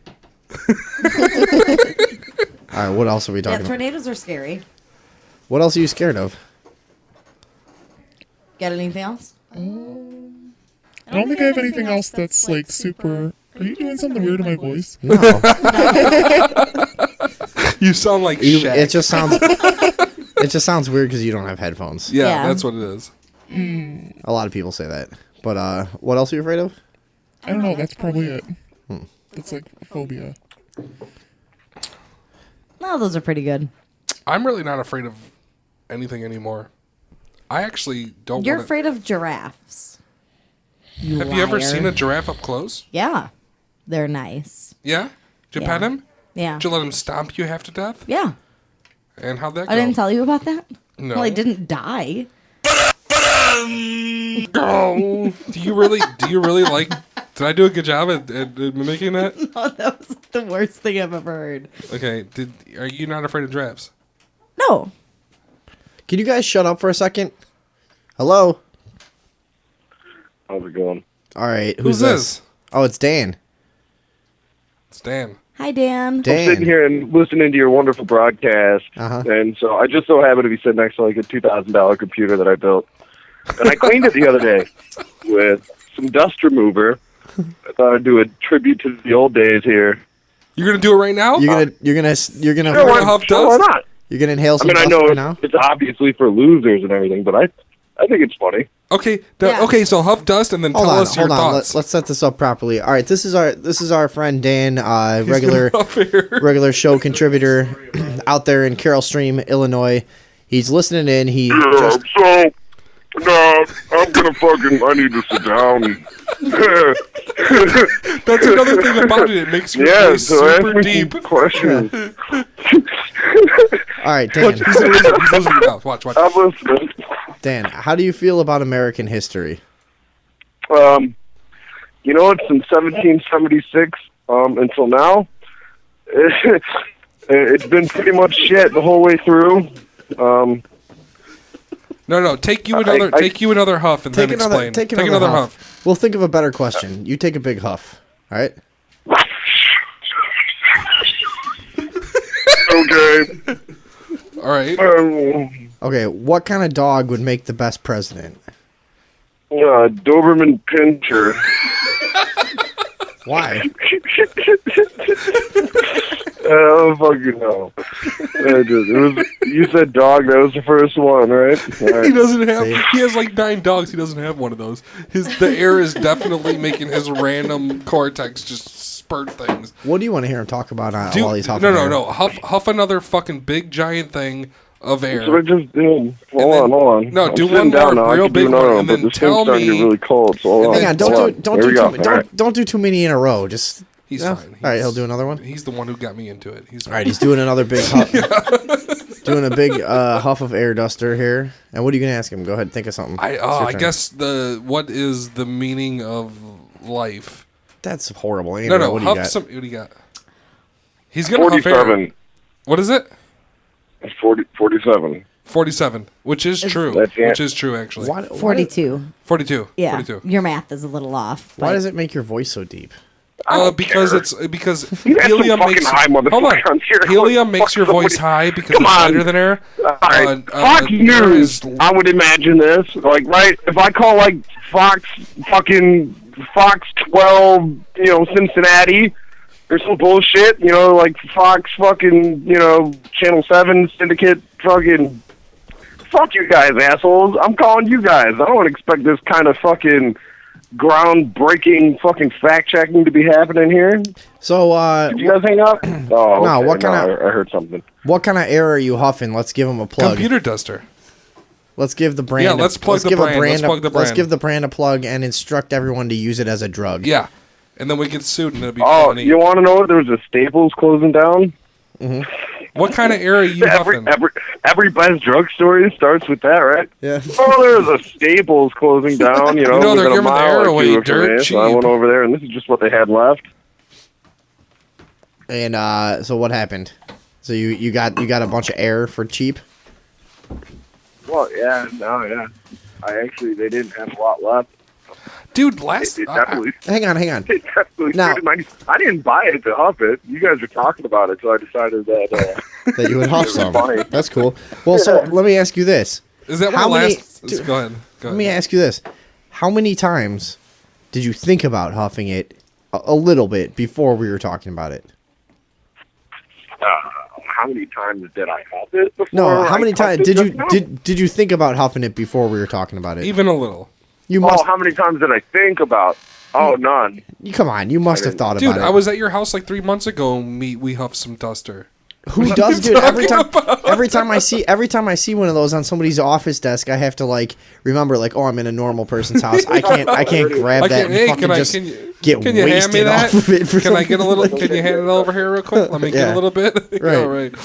All right, what else are we talking Yeah, tornadoes are scary. What else are you scared of? Got anything else? I don't think I have anything else that's like super. Are you doing something weird in my voice? No. You sound like Shaq. It just sounds weird because you don't have headphones. Yeah, that's what it is. A lot of people say that. But what else are you afraid of? I don't know. That's probably it. That's like a phobia. No, those are pretty good. I'm really not afraid of anything anymore. I actually don't. You're afraid of giraffes. Have you ever seen a giraffe up close? Yeah, they're nice. Yeah? Did you pet him? Yeah. Did you let him stomp you half to death? Yeah. And how'd that go? I didn't tell you about that. No. Well, I didn't die. Oh, do you really like? Did I do a good job at mimicking that? No, that was the worst thing I've ever heard. Okay. Are you not afraid of giraffes? No. Can you guys shut up for a second? Hello? How's it going? All right. Who's this? Oh, it's Dan. It's Dan. Hi, Dan. I'm sitting here and listening to your wonderful broadcast, and so I just so happen to be sitting next to like a $2,000 computer that I built, and I cleaned it the other day with some dust remover. I thought I'd do a tribute to the old days here. You're gonna do it right now? You're gonna Sure, why not? You're gonna inhale some I dust know right now? it's obviously for losers and everything, but I think it's funny. Okay. Okay. So huff dust and then tell us your thoughts. Let's set this up properly. All right, this is our friend Dan, regular show contributor out there in Carroll Stream, Illinois. He's listening in. I'm gonna I need to sit down. That's another thing about it. It makes your voice super deep. Questions. All right, Dan. Watch. I'm listening. Dan, how do you feel about American history? It's in 1776 until now. It's been pretty much shit the whole way through. No. Take you another huff and then explain. Take another huff. We'll think of a better question. You take a big huff. All right. Okay. All right. Okay. What kind of dog would make the best president? Doberman Pinscher. Why? I don't fucking know. You said dog. That was the first one, right? Right. He doesn't have. He has like 9 dogs. He doesn't have one of those. The air is definitely making his random cortex just bird things. What do you want to hear him talk about while he's huffing? No. Huff another fucking big giant thing of air. So I just did. Hold on. No, I'm do sitting one down more now. real I can do big another one, one, and but then this tell thing's starting to me. get really cold. So hold on. Hang on, don't do too many in a row. Just He's no? fine. All right, he'll do another one. He's the one who got me into it. He's fine. All right, he's doing another big huff. Doing a big huff of air duster here. And what are you gonna ask him? Go ahead, think of something. I guess what is the meaning of life? That's horrible. No, what do you got? What do you got? He's gonna huff air. 47. What is it? 47. 47, which is true. Which is true, actually. 42. 42. Yeah. 42. Your math is a little off. Why does it make your voice so deep? Because You got some helium fucking makes high motherfucker on here. helium makes your voice high because Come it's on. lighter than air. Alright, Fox News. I would imagine this. Like, right? If I call, like, Fox 12, Cincinnati, or some bullshit, like Fox fucking, Channel 7 syndicate fucking... Fuck you guys, assholes. I'm calling you guys. I don't expect this kind of fucking groundbreaking fucking fact-checking to be happening here. So, did you guys hang up? Oh, okay. No, what kind of... I heard something. What kind of air are you huffing? Let's give him a plug. Computer duster. Let's give the brand. Yeah, let's plug the brand. Let's plug the brand. Let's give the brand a plug and instruct everyone to use it as a drug. Yeah, and then we get sued and it'll be Oh, funny. you want to know there was a Staples closing down? Mm-hmm. What kind of air are you huffing? Every best drug story starts with that, right? Yeah. Oh, there's a Staples closing down. they're within giving a the mile air or away two from dirt me. So I cheap. went over there, and this is just what they had left. And so what happened? So you got a bunch of air for cheap? Well, yeah. They didn't have a lot left. Dude, hang on. It definitely Now- suited my- I didn't buy it to huff it. You guys were talking about it, so I decided that That you would huff it was some. funny. That's cool. Well, so let me ask you this. Is that How my many- last? Go ahead. Let me ask you this. How many times did you think about huffing it a little bit before we were talking about it? How many times did I huff it before? No, how I many huffed times it did you just now? did you think about huffing it before we were talking about it? Even a little. You must. how many times did I think about? Oh, none. Come on, you must have thought Dude, about it. I was at your house like 3 months ago and we huffed some duster. Who does, dude? Every time I see one of those on somebody's office desk, I have to like remember, like, oh, I'm in a normal person's house. I can't grab that and fucking just get can you hand me wasted that? off of it. For Can I get a little? something Can you hand it over here real quick? Let me get Yeah. a little bit. Right. All right.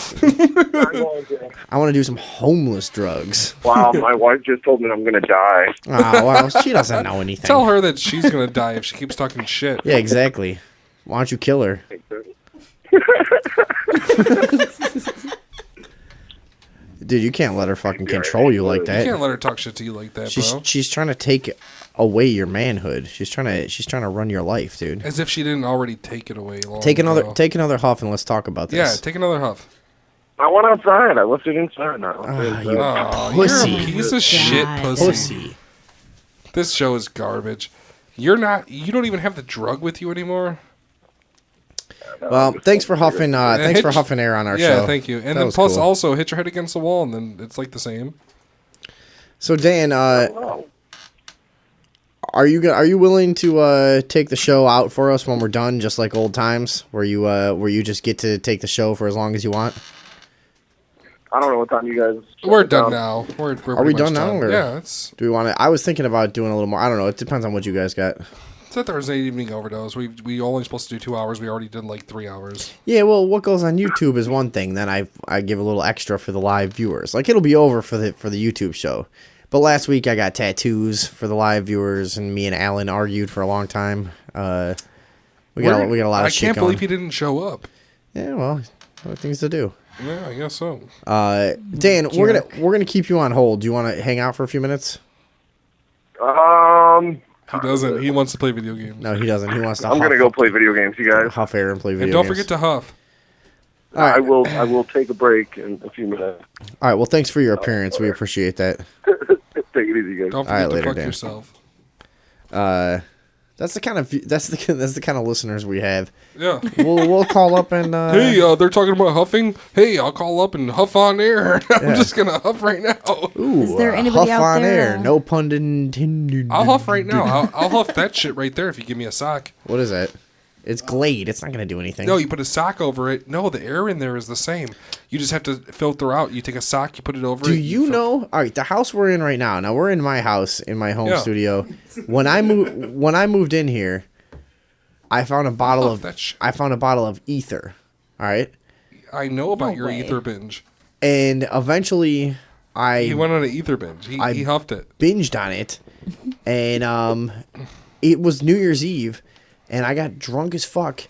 I want to do some homeless drugs. Wow, my wife just told me I'm gonna die. Oh, well, she doesn't know anything. Tell her that she's gonna die if she keeps talking shit. Yeah, exactly. Why don't you kill her? Dude, you can't let her fucking control you like that. You can't let her talk shit to you like that, bro. She's trying to take away your manhood. She's trying to run your life, dude. As if she didn't already take it away. Take another huff and let's talk about this. Yeah, take another huff. I went outside. I left it inside now. pussy. You're a piece of shit, pussy. This show is garbage. You don't even have the drug with you anymore. Well, thanks for huffing. Thanks for huffing air on our show. Yeah, thank you. And That then was plus cool. also hit your head against the wall, and then it's like the same. So Dan, are you willing to take the show out for us when we're done, just like old times, where you just get to take the show for as long as you want? I don't know what time you guys. We're done now. We're Are pretty we much done now? Or Yeah, it's do we want to? I was thinking about doing a little more. I don't know. It depends on what you guys got. a Thursday evening overdose. We only supposed to do 2 hours. We already did like 3 hours. Yeah, well, what goes on YouTube is one thing. Then I give a little extra for the live viewers. Like it'll be over for the YouTube show. But last week I got tattoos for the live viewers, and me and Alan argued for a long time. We got a lot of shit I can't going. believe he didn't show up. Yeah, well, other things to do. Yeah, I guess so. Dan, we're gonna keep you on hold. Do you want to hang out for a few minutes? He doesn't. He wants to play video games. No, he doesn't. He wants to. I'm gonna go play video games, you guys. Huff air and play video And don't games. forget to huff. I will take a break in a few minutes. All right. Well, thanks for your appearance. We appreciate that. Take it easy, guys. Don't All right, forget to later, fuck Dan. yourself. That's the kind of listeners we have. Yeah. We'll call up and. Hey, they're talking about huffing. Hey, I'll call up and huff on air. I'm just gonna huff right now. Ooh, Is there anybody huff out on there? air. No pun intended. I'll huff right now. I'll huff that shit right there if you give me a sock. What is that? It's Glade. It's not going to do anything. No, you put a sock over it. No, the air in there is the same. You just have to filter out. You take a sock, you put it over it. Do you know? All right, the house we're in right now. Now we're in my house in my home studio. When I moved in here, I found a bottle of ether. All right. I know about your ether binge. And eventually, he went on an ether binge. He huffed it. Binged on it, and it was New Year's Eve. And I got drunk as fuck,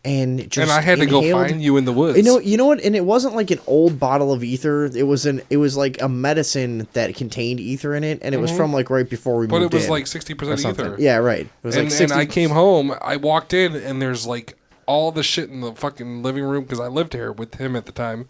and I had to go find you in the woods. You know what? And it wasn't like an old bottle of ether. It was like a medicine that contained ether in it, and it was from like right before we moved in. But it was like 60% ether. Yeah, right. It was like 60%. And I came home. I walked in, and there's like all the shit in the fucking living room because I lived here with him at the time.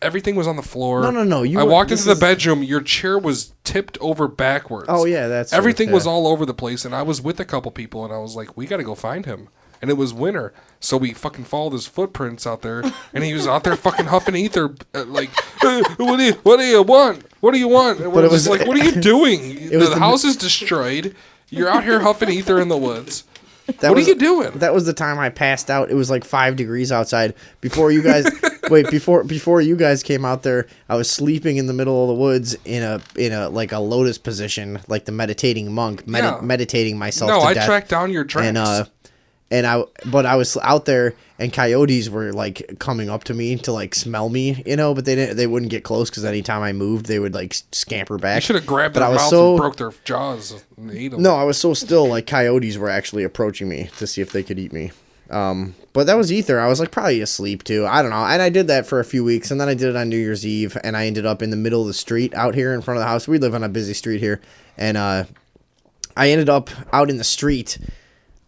Everything was on the floor. No. I walked into the bedroom. Your chair was tipped over backwards. Oh, yeah, that's everything was all over the place, and I was with a couple people, and I was like, we got to go find him. And it was winter, so we fucking followed his footprints out there, and he was out there fucking huffing ether, like, hey, what do you want? What do you want? And it was like, what are you doing? The house is destroyed. You're out here huffing ether in the woods. What are you doing? That was the time I passed out. It was like 5 degrees outside. Before you guys, before you guys came out there, I was sleeping in the middle of the woods in a like a lotus position, like the meditating monk, meditating myself. No, to I death. tracked down your tracks. But I was out there, and coyotes were like coming up to me to like smell me, but they wouldn't get close because anytime I moved, they would like scamper back. You should have grabbed their mouth and broke their jaws and ate them. No, I was so still, like coyotes were actually approaching me to see if they could eat me. But that was ether. I was like probably asleep too. I don't know. And I did that for a few weeks, and then I did it on New Year's Eve, and I ended up in the middle of the street out here in front of the house. We live on a busy street here, and I ended up out in the street.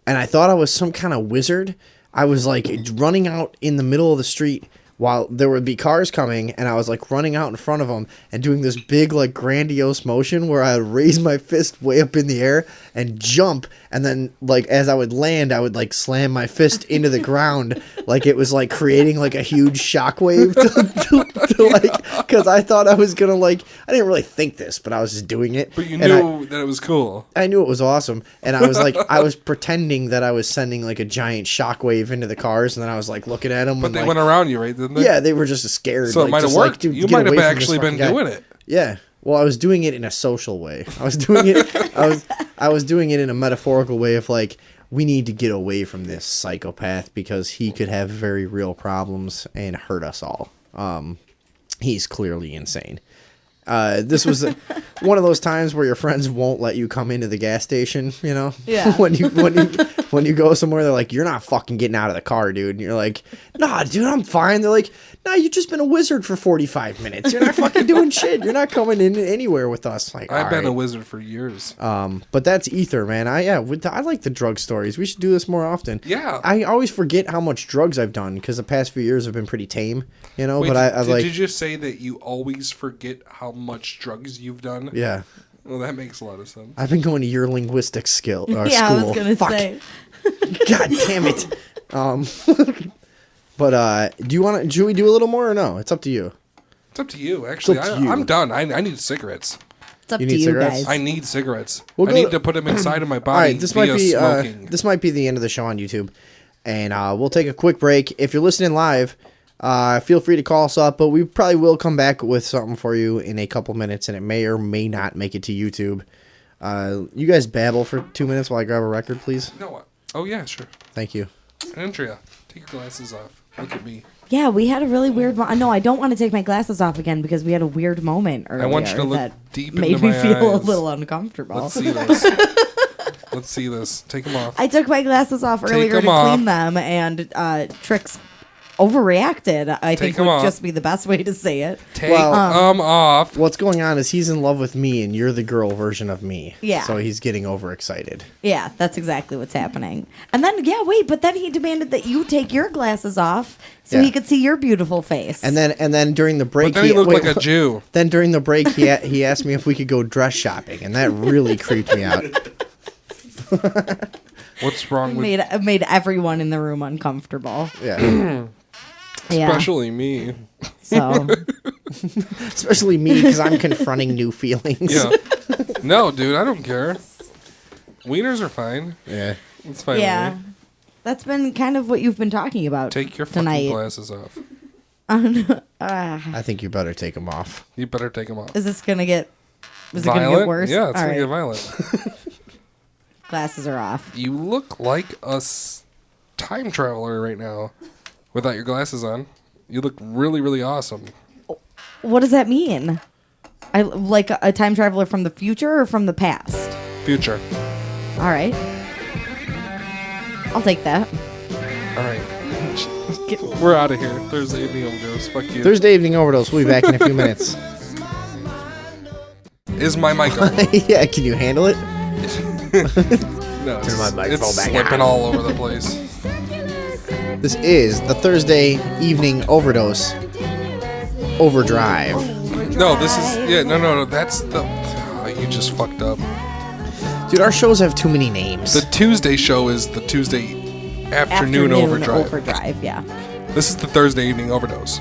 And I thought I was some kind of wizard. I was like running out in the middle of the street while there would be cars coming, and I was like running out in front of them and doing this big like grandiose motion where I would raise my fist way up in the air and jump, and then like as I would land, I would like slam my fist into the ground like it was like creating like a huge shockwave to like, because I thought I was gonna like, I didn't really think this, but I was just doing it. But you knew that it was cool. I knew it was awesome, and I was like, I was pretending that I was sending like a giant shockwave into the cars, and then I was like looking at them. But they went around you, right? Didn't they? Yeah, they were just scared. So it might have worked. You might have actually been doing it. Yeah. Well, I was doing it in a social way. I was doing it. I was doing it in a metaphorical way of like, we need to get away from this psychopath because he could have very real problems and hurt us all. He's clearly insane. This was one of those times where your friends won't let you come into the gas station, Yeah. when you go somewhere, they're like, you're not fucking getting out of the car, dude. And you're like, nah, dude, I'm fine. They're like, nah, you've just been a wizard for 45 minutes. You're not fucking doing shit. You're not coming in anywhere with us. Like, I've been a wizard for years. But that's ether, man. I like the drug stories. We should do this more often. Yeah. I always forget how much drugs I've done because the past few years have been pretty tame, Wait, but did you just say that you always forget how much drugs you've done? Yeah. Well, that makes a lot of sense. I've been going to your linguistics school. I was gonna say. God damn it. But should we do a little more or no? It's up to you. It's up to you. Actually, I'm done. I need cigarettes. It's up to you guys. I need cigarettes. I need to put them inside of my body. All right, this might be smoking. this might be the end of the show on YouTube, and we'll take a quick break. If you're listening live, feel free to call us up, but we probably will come back with something for you in a couple minutes, and it may or may not make it to YouTube. You guys babble for 2 minutes while I grab a record, please. No. Oh yeah, sure. Thank you. Andrea, take your glasses off. Look at me. Yeah, we had a really weird No, I don't want to take my glasses off again because we had a weird moment earlier. I want you to look that deep into made my me feel eyes. a little uncomfortable. Let's see this. Let's see this. Take them off. I took my glasses off earlier to clean them, and Trix overreacted. I think would just be the best way to say it. Take them off. What's going on is he's in love with me, and you're the girl version of me. Yeah. So he's getting overexcited. Yeah, that's exactly what's happening. And then, but then he demanded that you take your glasses off so he could see your beautiful face. And then during the break, but then he looked like a Jew. Then during the break, he asked me if we could go dress shopping, and that really creeped me out. What's wrong with made everyone in the room uncomfortable. Yeah. Especially me. So, especially me because I'm confronting new feelings. Yeah. No, dude, I don't care. Wieners are fine. Yeah. It's fine. Yeah. That's been kind of what you've been talking about. Take your tonight. fucking glasses off. I think you better take them off. You better take them off. Is this gonna get? Is violent? it gonna get worse? Yeah, it's All gonna right. get violent. Glasses are off. You look like a time traveler right now, without your glasses on. You look really, really awesome. What does that mean? I like a time traveler from the future or from the past? Future. All right. I'll take that. All right. We're out of here. Thursday evening overdose. Fuck you. Thursday evening overdose. We'll be back in a few minutes. Is my mic on? Yeah, can you handle it? No, Turn my microphone it's back slipping on. all over the place. This is the Thursday evening overdose. Overdrive. No, this is no. That's the. Oh, you just fucked up. Dude, our shows have too many names. The Tuesday show is the Tuesday afternoon overdrive. Overdrive, yeah. This is the Thursday evening overdose.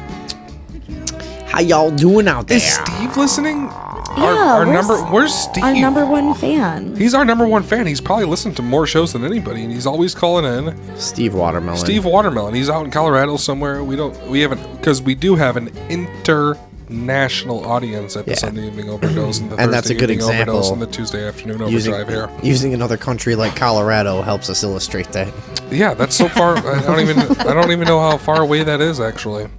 How y'all doing out there? Is Steve listening? Yeah, Where's Steve? Our number one fan. He's our number one fan. He's probably listened to more shows than anybody, and he's always calling in. Steve Watermelon. Steve Watermelon. He's out in Colorado somewhere. We haven't, because we do have an international audience at the Sunday evening overdose and the And Thursday that's a good evening example. overdose and the Tuesday afternoon overdrive here. Using another country like Colorado helps us illustrate that. Yeah, that's so far. I don't even know how far away that is actually.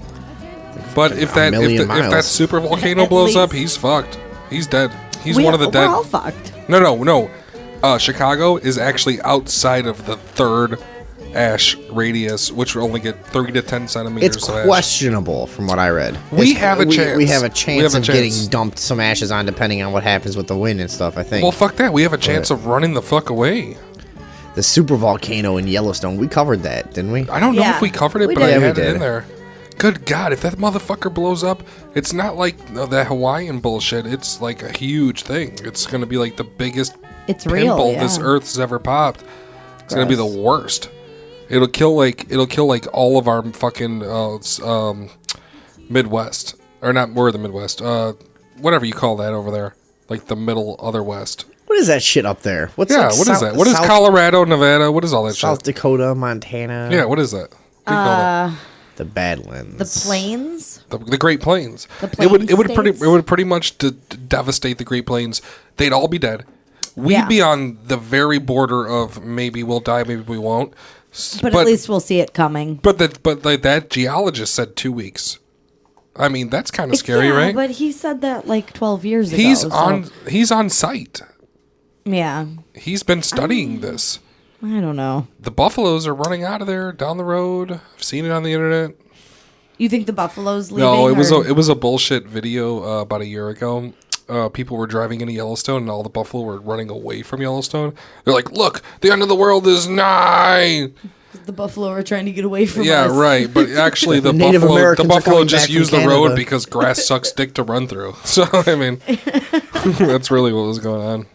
But if that super volcano blows up, he's fucked. He's dead. He's one of the dead. We're all fucked. No. Chicago is actually outside of the third ash radius, which will only get 3 to 10 centimeters It's of ash. questionable from what I read. We have a chance. We have a chance of getting chance. dumped some ashes on depending on what happens with the wind and stuff, I think. Well, fuck that. We have a chance of running the fuck away. The super volcano in Yellowstone, we covered that, didn't we? I don't know if we covered it, but I had it in there. Good God, if that motherfucker blows up, it's not like that Hawaiian bullshit. It's like a huge thing. It's going to be like the biggest pimple this Earth's ever popped. It's going to be the worst. It'll kill like all of our fucking Midwest. Or not, we're the Midwest. Whatever you call that over there. Like the middle other West. What is that shit up there? What is that? What is Colorado, Nevada? What is all that shit? South Dakota, Montana. Yeah, what is that? What do you call that? The Badlands. The Plains. The Great Plains. The Plains it would pretty much devastate the Great Plains. They'd all be dead. We'd be on the very border of maybe we'll die, maybe we won't. But at least we'll see it coming. But that geologist said 2 weeks. I mean, that's kind of scary, right? But he said that like 12 years ago. He's on site. Yeah. He's been studying this. I don't know. The buffaloes are running out of there down the road. I've seen it on the internet. You think the buffalo's leaving? No, it was a bullshit video about a year ago. People were driving into Yellowstone, and all the buffalo were running away from Yellowstone. They're like, "Look, the end of the world is nigh." The buffalo are trying to get away from us. Yeah, right. But actually, the Native buffalo Americans just are used the coming back from road Canada. because grass sucks dick to run through. So I mean, that's really what was going on.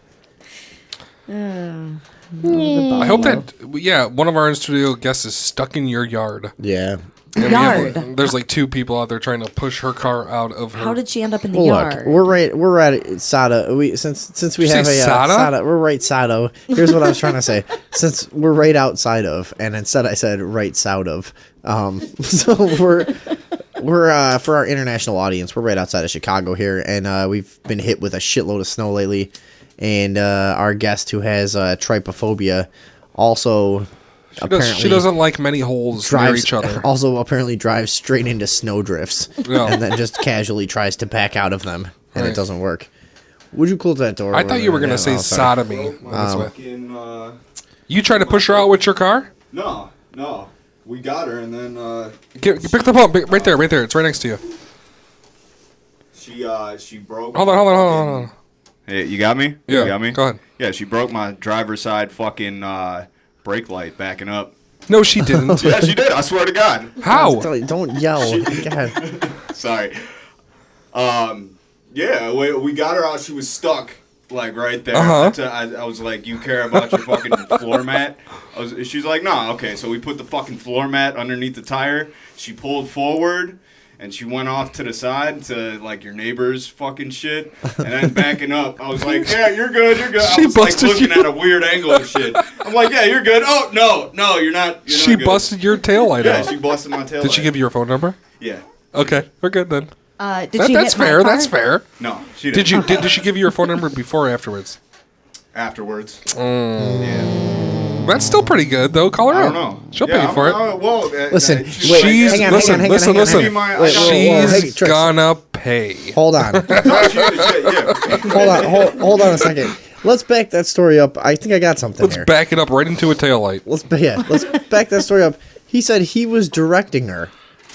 I hope that one of our in-studio guests is stuck in your yard. Yeah. And there's like 2 people out there trying to push her car out of her. How did she end up in the Look, yard? we're right at Sada. Since we Did you have say a Sada? Sada, we're right Sada. Here's what I was trying to say. Since we're right outside of, and instead I said right south of. So we're for our international audience, we're right outside of Chicago here, and we've been hit with a shitload of snow lately. And our guest who has trypophobia also. She doesn't like many holes near each other. Also, apparently drives straight into snowdrifts and then just casually tries to back out of them, and it doesn't work. Would you close that door? I thought you were going to say sodomy. You tried to push her out with your car? No. We got her, and then Pick the pump right there. It's right next to you. she broke. Hold on. Hey, you got me? Yeah. You got me? Go ahead. Yeah, she broke my driver's side fucking brake light backing up. No, she didn't. Yeah, she did. I swear to God. How? Don't yell. God. Sorry. Yeah, we got her out. She was stuck, like, right there. I was like, you care about your fucking floor mat? She's like, nah, okay. So we put the fucking floor mat underneath the tire. She pulled forward, and she went off to the side to like your neighbor's fucking shit, and then backing up. I was like, yeah, you're good. I was like looking at a weird angle and shit. I'm like, yeah, you're good. Oh no, you're not. She busted your taillight out. Yeah, she busted my taillight. Did she give you her phone number? Yeah. Okay, we're good then. That's fair. That's fair. No, she didn't. Did she give you your phone number before or afterwards? Afterwards. Yeah. That's still pretty good though. Call her I out. don't know. She'll pay for it. Listen, she's hang on. listen. She's Tricks. gonna pay. Hold on. Hold on a second. Let's back that story up. I think I got something here. Let's back it up right into a taillight. Let's back that story up. He said he was directing her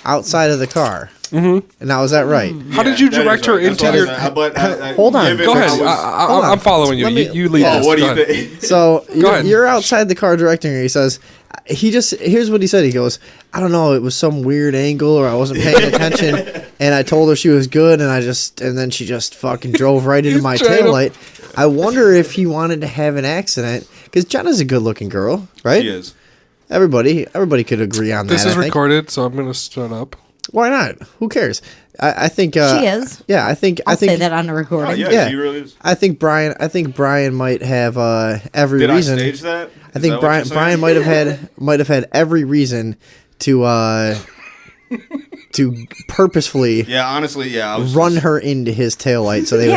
outside of the car. Mm-hmm. And now, is that right? How did you direct her into your... Hold on. Go ahead. I'm following you. You lead us. What do you think? So, you're outside the car directing her. He says... here's what he said. He goes, I don't know, it was some weird angle or I wasn't paying attention and I told her she was good and then she just fucking drove right into my taillight. I wonder if he wanted to have an accident because Jenna's a good looking girl, right? She is. Everybody could agree on that. This is recorded, so I'm going to shut up. Why not? Who cares? I think she is. Yeah, I think I'll say that on the recording. Yeah, she really is. I think Brian might have every reason. Did I stage that? I think Brian might have had every reason to purposefully honestly run her into his taillight so they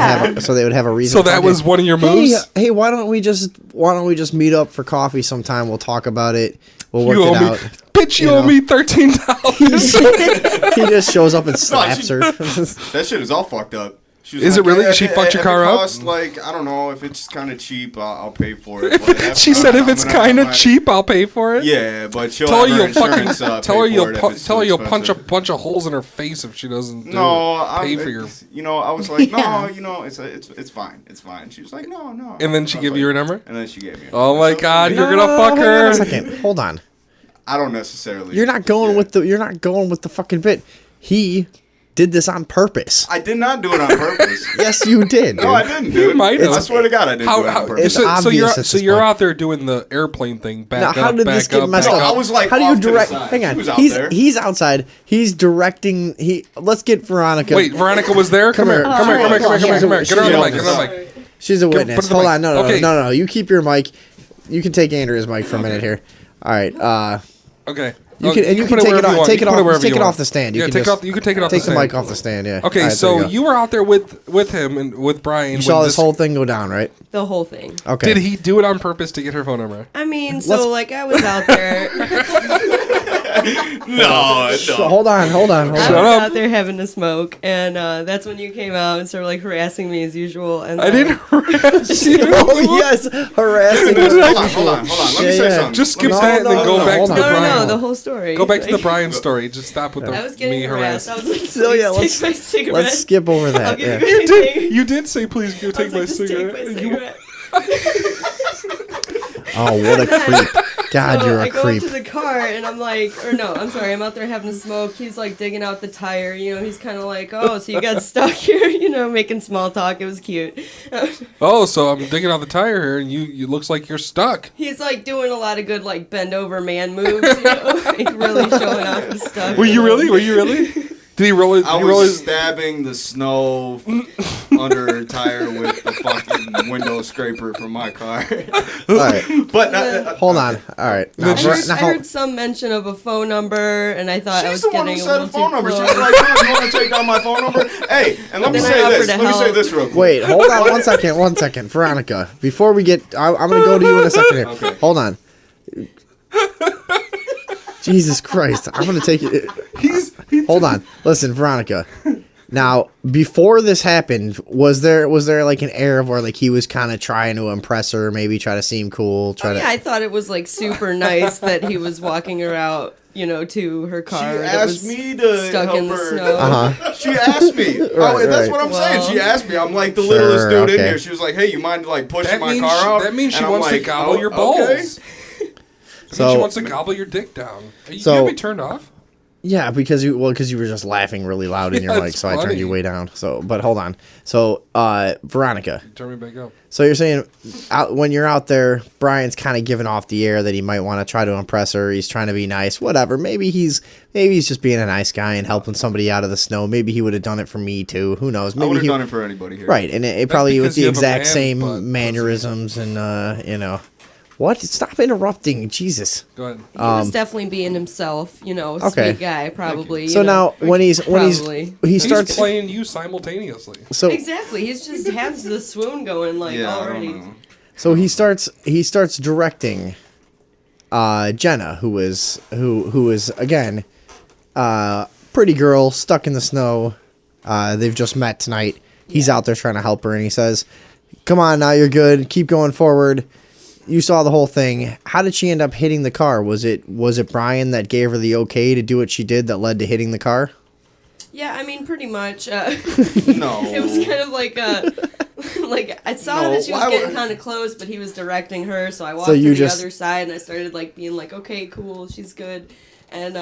would have a reason. So that was one of your moves? Hey, why don't we just meet up for coffee sometime? We'll talk about it. We'll work it out. Bitch, you owe me $13. He just shows up and slaps her. That shit is all fucked up. Is it really? She fucked your car up? Like, I don't know, if it's kind of cheap, I'll pay for it. She said if it's kind of cheap, I'll pay for it? Yeah, but she'll tell her you'll punch a bunch of holes in her face if she doesn't pay for your... I was like, no, it's fine. It's fine. She was like, no. And then she gave you her number? And then she gave me her Oh my God, you're going to fuck her. Hang on a second. Hold on. I don't necessarily. You're not going with the fucking bit. He did this on purpose. I did not do it on purpose. Yes, you did. No, I didn't, dude. I swear to God, I didn't do it on purpose. So you're out there doing the airplane thing. Back now, how did this get messed up? I was like, how do you direct? Hang on. He's outside. He's directing. Let's get Veronica. Wait, Veronica was there. Come here. Get her on the mic. She's a witness. Hold on. No. You keep your mic. You can take Andrea's mic for a minute here. All right. Okay. You can take it off the stand. You can take it off the stand. Take the mic off the stand. Yeah. Okay, so you were out there with him and with Brian. You saw this whole thing go down, right? The whole thing. Okay. Did he do it on purpose to get her phone number? I mean, I was out there. No. Hold on. I was out there having a smoke, and that's when you came out and started harassing me as usual. And I didn't harass you. Oh yes, harassing. Hold on. Let me say something. Just skip that and then go back to the Brian. No, the whole story. Go back to the Brian story. Just stop with I was the getting me harassed. harassed. I was like, Let's skip over that. You did say please go take my cigarette. Oh, what a creep. God, you're a creep. I go up to the car and I'm like, I'm out there having a smoke. He's like digging out the tire. He's kind of like, oh, so you got stuck here, making small talk. It was cute. Oh, so I'm digging out the tire here and you looks like you're stuck. He's like doing a lot of good like bend over man moves, like really showing off his stuff. Were you really? Did he roll it? I was stabbing the snow under her tire with the fucking window scraper from my car. All right. But hold on. All right. I heard some mention of a phone number, and I thought I was getting a little phone too number. close. She was like, "You want to take down my phone number?" Hey, and let me say this real quick. Wait, hold on one second. Veronica, before we get... I'm going to go to you in a second here. Okay. Hold on. Jesus Christ. I'm going to take it... Hold on. Listen, Veronica. Now, before this happened, was there like an air of where like he was kind of trying to impress her, maybe try to seem cool, I thought it was like super nice that he was walking her out, to her car. She asked me to stuck help in the her. snow. She asked me. That's what I'm saying. She asked me. I'm like the littlest dude in here. She was like, "Hey, you mind like pushing my car out?" That means she And wants I'm to like, gobble your balls. Okay. She wants to gobble your dick down. You can't be turned off. Yeah, because you were just laughing really loud in your mic, so I turned you way down. So, but hold on. So, Veronica. Turn me back up. So you're saying when you're out there, Brian's kind of giving off the air that he might want to try to impress her. He's trying to be nice, whatever. Maybe he's just being a nice guy and helping somebody out of the snow. Maybe he would have done it for me too. Who knows? Maybe I would have done it for anybody here. Right, and it probably with the exact same mannerisms and What? Stop interrupting, Jesus. Go ahead. He was definitely being himself, sweet guy, probably. So now, when he starts playing you simultaneously. So exactly, he just has the swoon going already. So he starts directing Jenna, who is again pretty girl stuck in the snow. They've just met tonight. He's out there trying to help her, and he says, "Come on, now you're good. Keep going forward." You saw the whole thing. How did she end up hitting the car? Was it Brian that gave her the okay to do what she did that led to hitting the car? Yeah, I mean, pretty much. No. It was kind of like I saw that she was getting kind of close, but he was directing her, so I walked to the other side and I started being okay, cool, she's good, and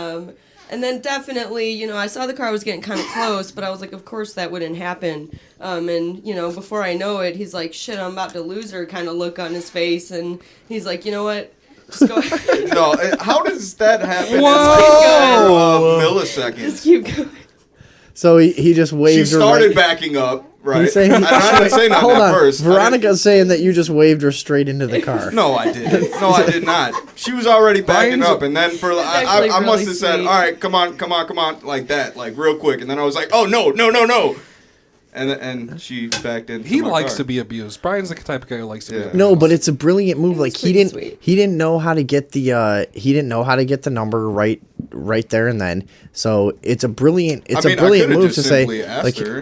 then definitely, I saw the car was getting kind of close, but I was like, of course that wouldn't happen. And, before I know it, he's like, shit, I'm about to lose her kind of look on his face. And he's like, you know what? Just go ahead. No, how does that happen? Whoa! In milliseconds. Just keep going. So he just waved her. She started backing up, right? He's saying, I didn't say nothing hold on. at first. Veronica's saying that you just waved her straight into the car. No, I didn't. No, I did not. She was already backing up, and then I must have said, "All right, come on," like that, real quick, and then I was like, "Oh no!" And she backed in. He likes to be abused. Brian's the type of guy who likes to be abused. No, but it's a brilliant move. He didn't know how to get the number right there and then. So it's a brilliant move to say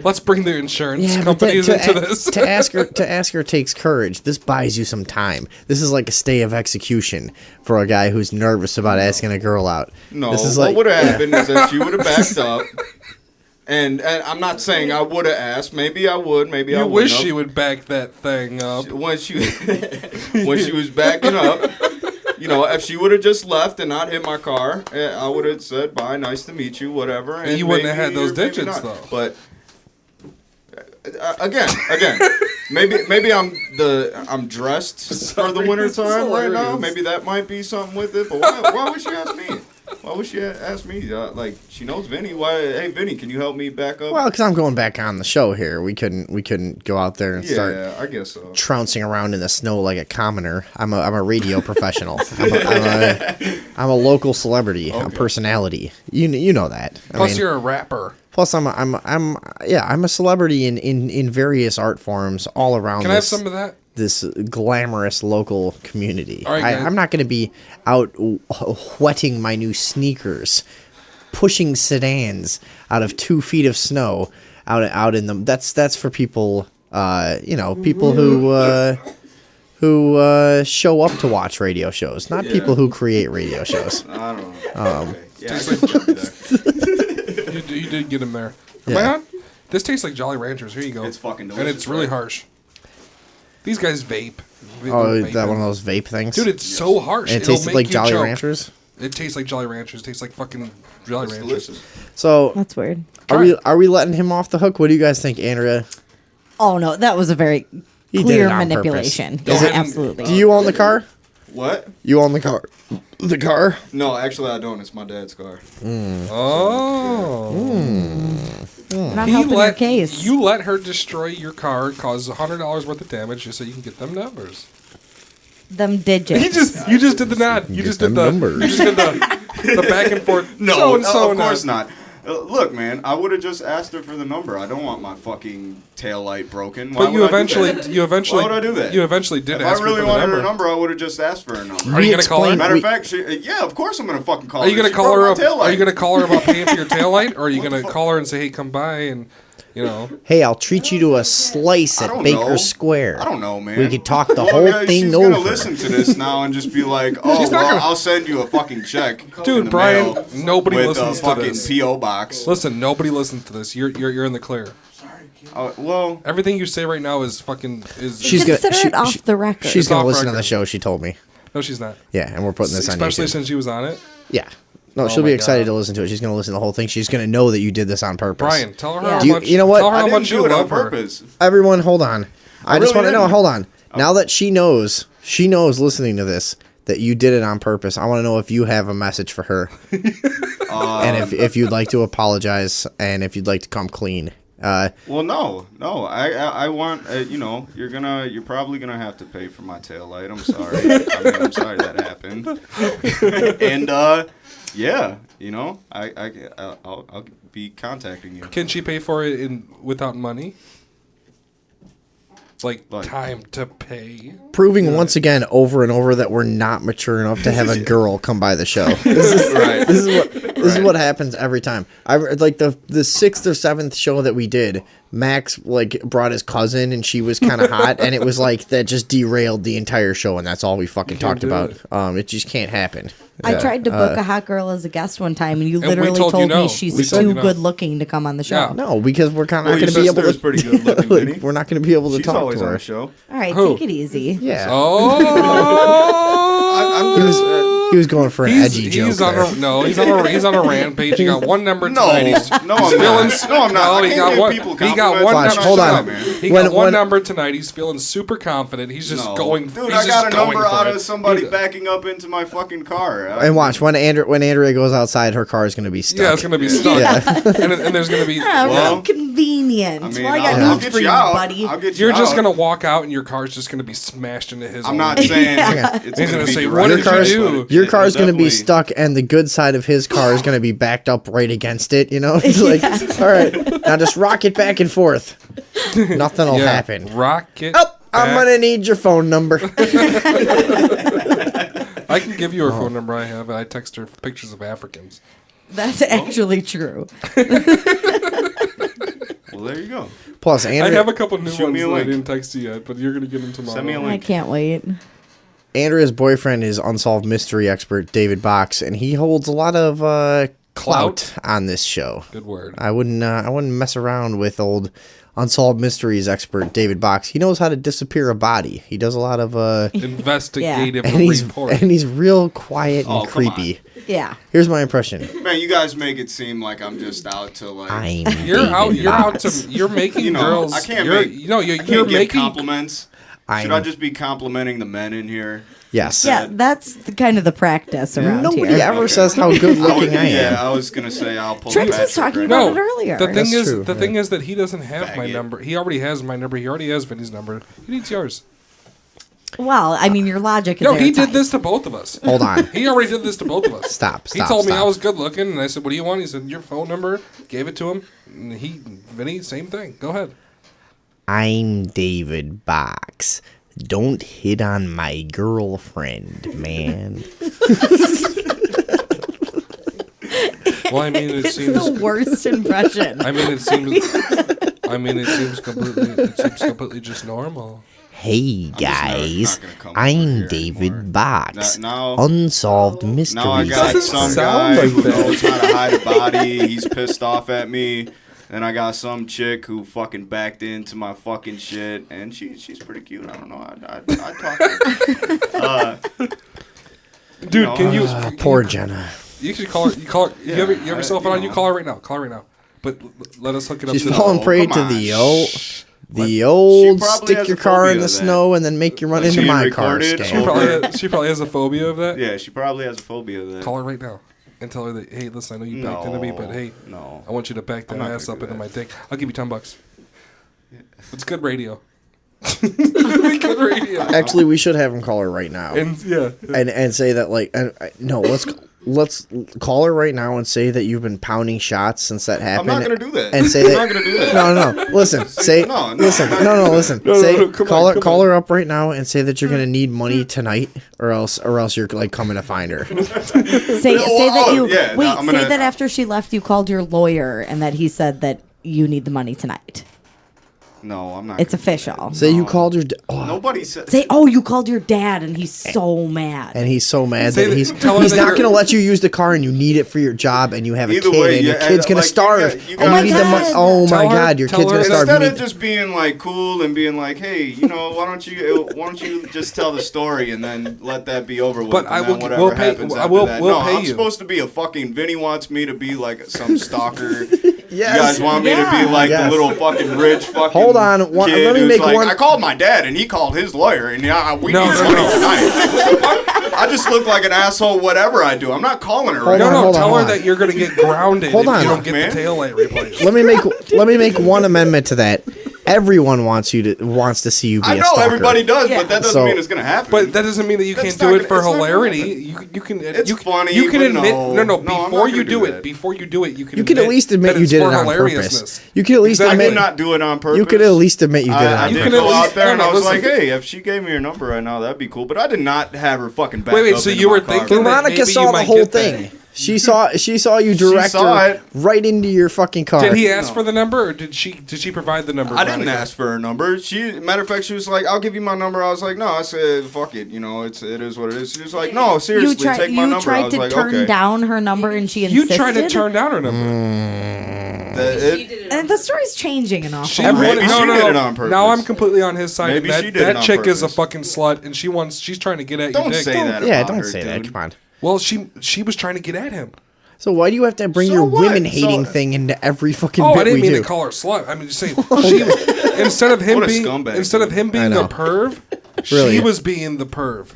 let's bring the insurance companies into this. to ask her takes courage. This buys you some time. This is like a stay of execution for a guy who's nervous about asking a girl out. No, this is what would have happened is that she would have backed up. And I'm not saying I would have asked. Maybe I would. Maybe I would. You wish she would back that thing up. When she was backing up, if she would have just left and not hit my car, I would have said, "Bye, nice to meet you," whatever. And you wouldn't have had those digits though. But again, maybe I'm dressed for the winter time right now. Maybe that might be something with it. But why would she ask me? Why would she ask me? She knows Vinny. Why? Hey, Vinny, can you help me back up? Well, because I'm going back on the show here. We couldn't go out there and start. Yeah, I guess so. Trouncing around in the snow like a commoner. I'm a radio professional. I'm a local celebrity. Okay. A personality. You know that. Plus, you're a rapper. Plus, I'm a celebrity in various art forms all around. Can I have some of that? This glamorous local community. All right, I'm not going to be out wetting my new sneakers, pushing sedans out of 2 feet of snow out in them. That's for people, people who show up to watch radio shows, not people who create radio shows. I don't know. You did get him there. Yeah. Am I on? This tastes like Jolly Ranchers. Here you go. It's fucking delicious. And it's really harsh. These guys vape. Is that one of those vape things? Dude, it's so harsh. And it tastes like Jolly Ranchers? It tastes like Jolly Ranchers. It tastes like fucking Jolly Ranchers. Delicious. So that's weird. Are we letting him off the hook? What do you guys think, Andrea? Oh no, that was a very clear manipulation. Yeah, absolutely. Do you own the car? What? You own the car? The car? No, actually I don't. It's my dad's car. Oh. Not helping your case. You let her destroy your car, cause $100 worth of damage, just so you can get them numbers. Them digits. You just did the nod. You just did the numbers. You just did the back and forth. No, of course not. Look, man, I would have just asked her for the number. I don't want my fucking taillight broken. Why but you eventually, Why would I do that? You eventually did. If I really wanted her number, I would have just asked for her number. Are you gonna call her? Matter of fact, yeah, of course I'm gonna fucking call her. Are you gonna call her up? Are you gonna call her about paying for your taillight, or are you gonna call her and say, "Hey, come by and." Hey, I'll treat you to a slice at Baker Square. I don't know, man. We could talk the whole thing she's over. She's gonna listen to this now and just be like, "Oh, I'll send you a fucking check." Dude, Brian, nobody listens to this. Fucking PO box. Listen, nobody listens to this. You're in the clear. Well, everything you say right now is fucking is. She's consider it off the record. She's gonna listen to the show. She told me. No, she's not. Yeah, and we're putting this on YouTube. Especially since she was on it. Yeah. No, she'll be excited to listen to it. She's going to listen to the whole thing. She's going to know that you did this on purpose. Brian, tell her how much. You know what? Tell her how I much didn't you do it on love her. purpose. Everyone, hold on. I just really want to know. didn't. Hold on. Now that she knows listening to this that you did it on purpose, I want to know if you have a message for her, and if you'd like to apologize, and if you'd like to come clean. Well, no. I want you're probably gonna have to pay for my taillight. I'm sorry. I'm sorry that happened. And yeah, I'll be contacting you. Can she pay for it without money? Like time to pay. Proving once again over and over that we're not mature enough to have a girl come by the show. This is what happens every time. I like the 6th or 7th show that we did. Max brought his cousin and she was kind of hot, and it was like that just derailed the entire show, and that's all we fucking talked about. It just can't happen. I tried to book a hot girl as a guest one time, and you literally told me she's too good looking to come on the show. Yeah. No, because we're kind of not going to be able to. Pretty good looking, we're not going to be able to She's talk always to her. on the show. All right, take it easy. Yeah. Oh. He was going for an edgy joke. He's on a rampage. He got one number tonight. No, I'm not. He got one. He got one. Watch, hold on. He got one number tonight. He's feeling super confident. He's just going. Dude, I got a number out of somebody backing up into my fucking car. And watch, when Andrea goes outside, her car is going to be stuck. Yeah, it's going to be stuck. Yeah. and there's going to be. Real convenient. I mean, well, I got I'll news get for you you, out. buddy. I'll get you You're just out. going to walk out and your car's just going to be smashed into his. I'm not saying it's He's going to say, be "What did you do?" Your car is going to be stuck, and the good side of his car is going to be backed up right against it. It's like, all right, now just rock it back and forth. Nothing will happen. Rock it. Oh, I'm going to need your phone number. I can give you her phone number. I have. I text her pictures of Africans. That's actually true. Well, there you go. Plus, Andrea, I have a couple new Shoot ones me a that I link. didn't text you yet, but you're going to get them tomorrow. Send me a I link. can't wait. Andrea's boyfriend is unsolved mystery expert David Box, and he holds a lot of clout on this show. Good word. I wouldn't mess around with old unsolved mysteries expert David Box. He knows how to disappear a body. He does a lot of investigative and report. he's real quiet and Oh, come on. creepy. Yeah. Here's my impression. Man, you guys make it seem like I'm just out to like. You're making girls. I can't you're, make. you're I can't give making compliments. Should I just be complimenting the men in here? Yes. Yeah, that's kind of the practice around Nobody here. ever says how good looking I am. Yeah, I was gonna say I'll pull. Trix was talking about it earlier. The thing That's is, true, the thing is that he doesn't have my number. He already has my number. He already has Vinny's number. He needs yours. Well, I mean, your logic is No, he airtight. did this to both of us. Hold on. He already did this to both of us. Stop. He told me I was good looking, and I said, "What do you want?" He said, "Your phone number." Gave it to him. And Vinny, same thing. Go ahead. I'm David Box. Don't hit on my girlfriend, man. Well, I mean, It's the worst impression. I mean, it seems completely just normal. Hey guys, I'm David Box. Now- Unsolved mysteries. Now I got some guy who knows how to hide a body. He's pissed off at me. Then I got some chick who fucking backed into my fucking shit, and she's pretty cute. I don't know. I talk to her. Dude, can you? Poor Jenna. You should call her. You call her. You have your cell phone on. You call her right now. Call her right now. But let us hook it up. She's to falling prey to the old stick your car in the snow and then make you run into my car scam. She probably has a phobia of that. Yeah, she probably has a phobia of that. Call her right now and tell her that, hey, listen, I know you backed into me, but hey, I want you to back that ass up into my dick. I'll give you $10. It's good radio. Good radio. Actually, we should have him call her right now. And say that let's call her right now and say that you've been pounding shots since that happened. I'm not gonna do that. And say I'm that. not gonna do that. No. Listen. Say. No. Listen. Say. Call her up right now and say that you're gonna need money tonight, or else you're like coming to find her. Say that you yeah, wait. I'm Say gonna- that after she left, you called your lawyer and that he said that you need the money tonight. No, I'm not. It's official. Say you called your. Nobody said. Say, oh, you called your dad, and he's so mad. And he's so mad Say that that- he's tell her not that going to you're- let you use the car, and you need it for your job, and you have a Either kid, way, and your yeah, kid's going to like, starve. you Oh gotta- my god! Oh my god! Your kid's going to starve. You Instead of need- just being like cool and being like, hey, you know, why don't you just tell the story and then let that be over with? But and I then will- whatever we'll pay- happens I after will- that. we'll No, pay I'm you. supposed to be a fucking. Vinny wants me to be like some stalker. Yes. You guys want me to be like Yes. the little fucking rich fucking. Hold on, one- kid let me who's make like, one- I called my dad and he called his lawyer and we No, need no, money no. tonight. What the fuck? I just look like an asshole. Whatever I do, I'm not calling her right Hold on, now. hold on, Tell hold her on. that you're going to get grounded Hold if on. you don't get Man. the taillight replaced. let me make one amendment to that. Everyone wants to see you be I a know stalker. everybody does, but that doesn't So- mean it's gonna happen. But that doesn't mean that you That's can't not do it gonna- for it's not gonna hilarity. happen. You can. It's funny, You can but admit. no. No, No, I'm not before you gonna do do it, that. before you do it, you can. You can at least admit that you it's did it for on purpose. hilariousness. You can at least I admit did not do it on purpose. you could at least admit you did it I on did purpose. go out there and No, I was listen. like, hey, if she gave me her number right now, that'd be cool. But I did not have her fucking back Wait, up so into you my were car. thinking that Veronica maybe saw you the might whole get that. thing. She saw you direct saw her it. right into your fucking car. Did he ask for the number, or did she provide the number? I didn't Veronica? ask for her number. Matter of fact, she was like, "I'll give you my number." I was like, "No." I said, "Fuck it." You know, it is what it is. She was like, "No, seriously, take my number." I tried was to like, turn "Okay." down her number, and she You insisted. tried to turn down her number. And the story's changing an awful She lot. Maybe she did it on purpose. Now I'm completely on his side. Maybe that she did it that on chick is a purpose. fucking slut, and she's trying to get at Don't your dick. say that. Yeah, about don't her, say that. dude. Come on. Well, she was trying to get at him. So why do you have to bring So your what? women hating So- thing into every fucking Oh, bit I didn't we mean do? to call her slut. I mean, just saying instead of him What a being scumbag, instead of dude. him I being know. a perv, Really? she was being the perv.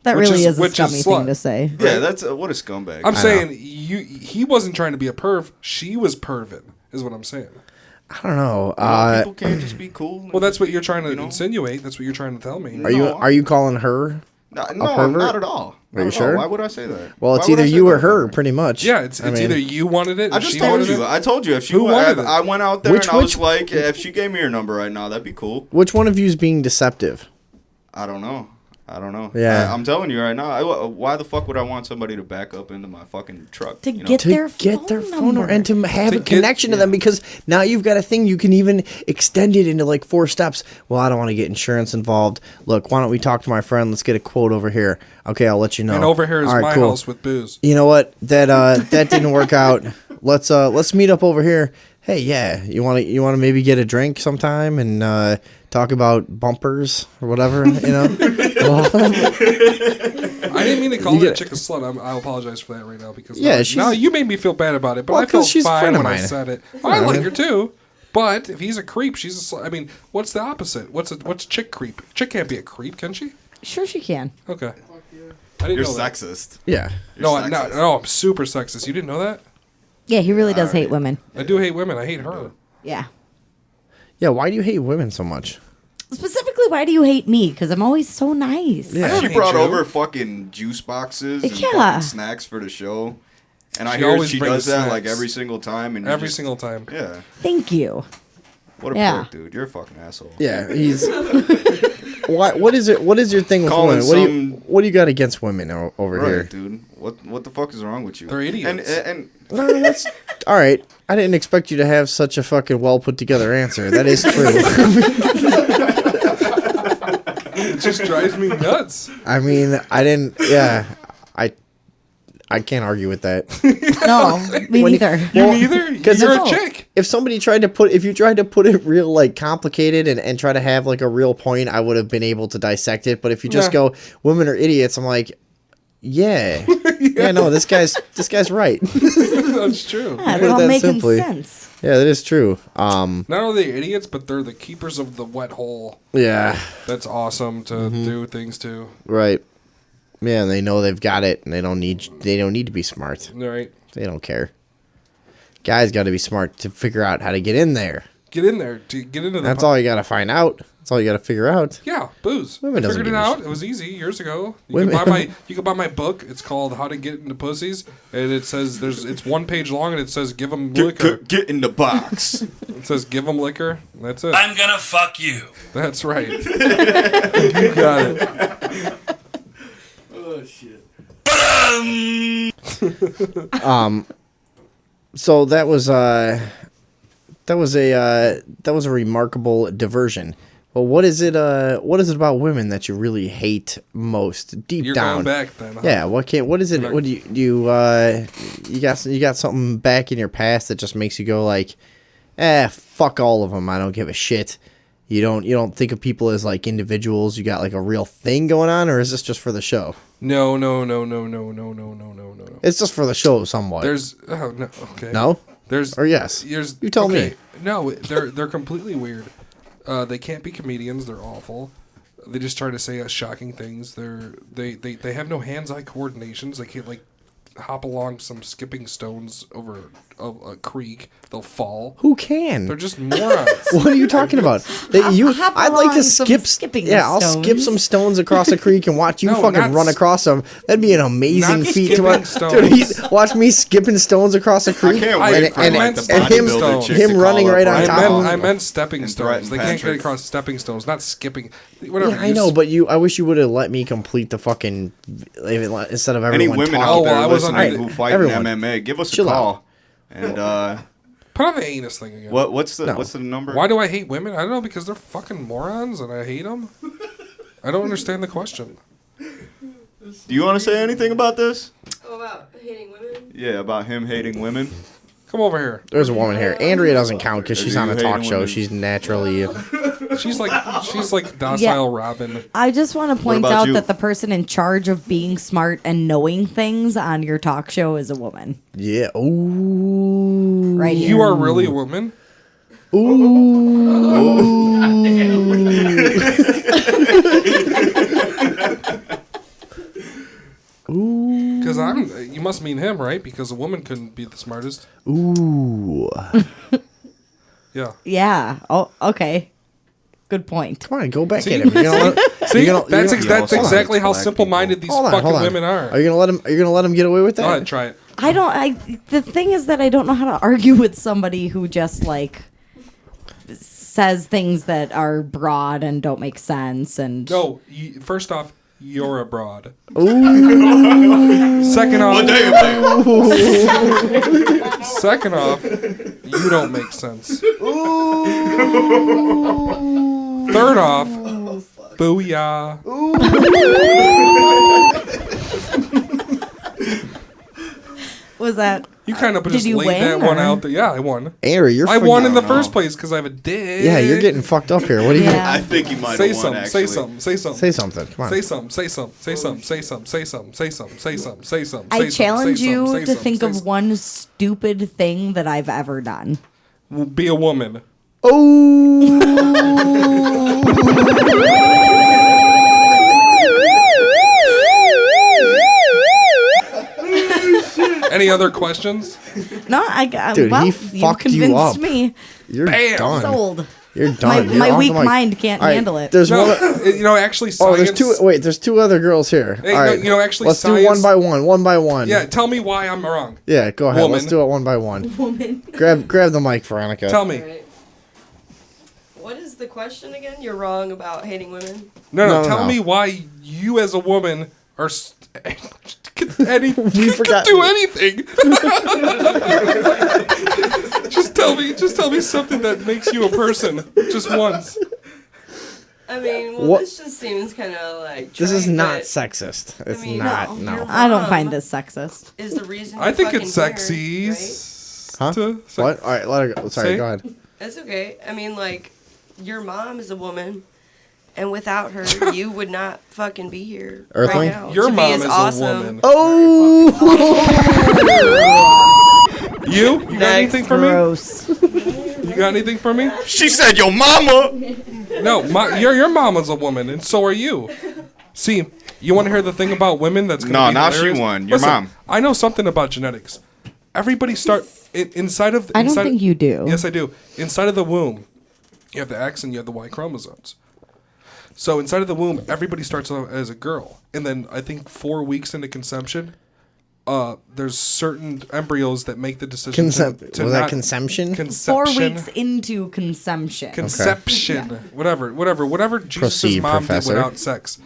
That which really is a which scummy slut. thing to say. Yeah, that's what a scumbag. I'm saying he wasn't trying to be a perv. She was perving, is what I'm saying. I don't know. People can't just be cool. Well, that's what you're trying to insinuate. That's what you're trying to tell me. Are you calling her? No, pervert? not at all. Are you Not at all. sure? Why would I say that? Well, it's Why would I either say you that or about her, pretty much. Yeah, it's I mean, either you wanted it. I or just she told wanted you. It. I told you if she Who wanted I went out there Which- and I which- was like, if she gave me her number right now, that'd be cool. Which one of you is being deceptive? I don't know. Yeah. I'm telling you right now. Why the fuck would I want somebody to back up into my fucking truck? To you know? get To their get their phone number number. and to have To a get- connection to them, because now you've got a thing you can even extend it into like 4 steps. Well, I don't want to get insurance involved. Look, why don't we talk to my friend? Let's get a quote over here. Okay, I'll let you know. And over here is All right, my cool. house with booze. You know what? That didn't work out. Let's meet up over here. Hey, yeah, you want to maybe get a drink sometime and talk about bumpers or whatever, you know? I didn't mean to call You that get- chick a slut. I apologize for that right now because Yeah, now she's- you made me feel bad about it. But Well, I 'cause felt she's a fine friend of when I mine. said it. Yeah, I I like mean- her too. But if he's a creep, she's a slut. I mean, what's the opposite? What's chick creep? Chick can't be a creep, can she? Sure, she can. Okay. I didn't You're know that. sexist. Yeah. No, I'm super sexist. You didn't know that? Yeah, he really does hate women. I do hate women. I hate her. Yeah. Yeah, why do you hate women so much? Specifically, why do you hate me? Because I'm always so nice. Yeah. She hate brought you. over fucking juice boxes and Yeah. fucking snacks for the show. And I She hear always she brings does that like snacks. every single time. And you're Every just- single time. Yeah. Thank you. What a Yeah. prick, dude. You're a fucking asshole. Yeah, he's. What is it? What is your thing with Calling women? What do you got against women over Right, here? dude. What the fuck is wrong with you? They're idiots. And No, that's all right. I didn't expect you to have such a fucking well put together answer. That is true. It just drives me nuts. I mean, I didn't. Yeah, I can't argue with that. No, me When neither. You neither? Because You're a chick. If somebody tried to put, if you tried to put it real like complicated and try to have like a real point, I would have been able to dissect it. But if you just Yeah. go, women are idiots, I'm like, yeah, yeah, no, this guy's right. That's true. Yeah, Put they're it all that making simply. sense. Yeah, that is true. Not only are they idiots, but they're the keepers of the wet hole. Yeah, That's awesome to do things to. right. Yeah, and they know they've got it, and they don't need to be smart. Right. They don't care. Guys got to be smart to figure out how to get in there. Get in there. To get into the That's all you got to find out. That's all you got to figure out. Yeah, booze. Women I doesn't figured it give a out. shit. It was easy years ago. You Women- can buy my book. It's called How to Get into Pussies, and it says it's 1 page long, and it says give them liquor. get in the box. It says give them liquor. That's it. I'm gonna fuck you. That's right. You got it. Oh shit. So that was That was a remarkable diversion. Well, what is it about women that you really hate most deep You're down? going back then. Huh? Yeah. What is it? What do you got something back in your past that just makes you go like, fuck all of them. I don't give a shit. You don't think of people as like individuals. You got like a real thing going on, or is this just for the show? No. It's just for the show, somewhat. There's no. Okay. No. There's or yes. You tell me. No, they're completely weird. They can't be comedians. They're awful. They just try to say shocking things. They have no hands-eye coordinations. They can't like hop along some skipping stones over a creek. They'll fall. Who can? They're just morons. What are you talking about? I'd like to skip. I'll skip some stones across a creek and watch you run across them. That'd be an amazing feat to watch. Dude, watch me skipping stones across a creek. I can't wait and him running right on top of him. I meant stepping stones. They can't get across stepping stones, not skipping. Whatever. Yeah, I know, but I wish you would have let me complete the fucking instead of everyone. Any women talking. out there listening who fight in MMA, give us a call. And put on the anus thing again. What's the number? Why do I hate women? I don't know, because they're fucking morons and I hate them. I don't understand the question. Do you want to say anything about this? Oh, about hating women? Yeah, about him hating women. Come over here. There's a woman here. Andrea doesn't count because she's on a talk show. Women? She's naturally. She's like docile Robin. I just want to point out that the person in charge of being smart and knowing things on your talk show is a woman. Yeah. Ooh. Right here. You are really a woman? Ooh. Because you must mean him, right? Because a woman couldn't be the smartest. Ooh. Yeah. Yeah. Oh, okay. Good point. Come on, go back See? at him. That's exactly how simple-minded these fucking women are. Are you gonna let him get away with that? Go ahead, try it. The thing is that I don't know how to argue with somebody who just like says things that are broad and don't make sense. And no, first off, you're a broad. Ooh. Second off, you don't make sense. Third off, booyah. Was that? You kind of Did just you laid win, that one or? out there. Yeah, I won. Andrew, I won in the first place because I have a dick. Yeah, you're getting fucked up here. What do you? Yeah. I think you might Say have won, something. actually. Say something. Say something. Say something. Come on. Say something. Say something. Say something. Say something. Say something. Say something. Say something. Say something. I challenge you to think of one stupid thing that I've ever done. Be a woman. Oh. Any other questions? No, Dude, well, he you fucked you convinced up. me. You're Bam. done. Sold. You're done. You're My off weak the mic. mind can't All right, handle it. There's No, one. actually, Oh, science. there's two other girls here. Hey, All right, actually, let's science. do one by one. One by one. Yeah, tell me why I'm wrong. Yeah, go ahead. Woman. Let's do it one by one. Woman. Grab the mic, Veronica. Tell me. Right. What is the question again? You're wrong about hating women? No. Tell me why you as a woman are. Can do anything. Just tell me something that makes you a person. Just once. I mean, well, What? this just seems kind of like. This is trite, not but sexist. It's mean, not. no, No. you're I don't wrong. find this sexist. Is the reason I you're think it's fucking sexy. here, right? Huh? What? All right, let her go. Sorry, Say? go ahead. That's okay. I mean, like, your mom is a woman, and without her, you would not fucking be here Earthling? right now. Your to be mom as is awesome. a woman. Oh. You got anything for me? Gross. You got anything for me? She said your mama. No, your mama's a woman, and so are you. See, you want to hear the thing about women that's gonna No, be now she hilarious? won. Your Listen, mom. I know something about genetics. Everybody inside of. I don't think you do. Yes, I do. Inside of the womb, you have the X and you have the Y chromosomes. So inside of the womb, everybody starts off as a girl, and then I think 4 weeks into conception, there's certain embryos that make the decision to Was not that consumption? 4 weeks into consumption. Conception, whatever Jesus' Proceed, mom Professor. did without sex.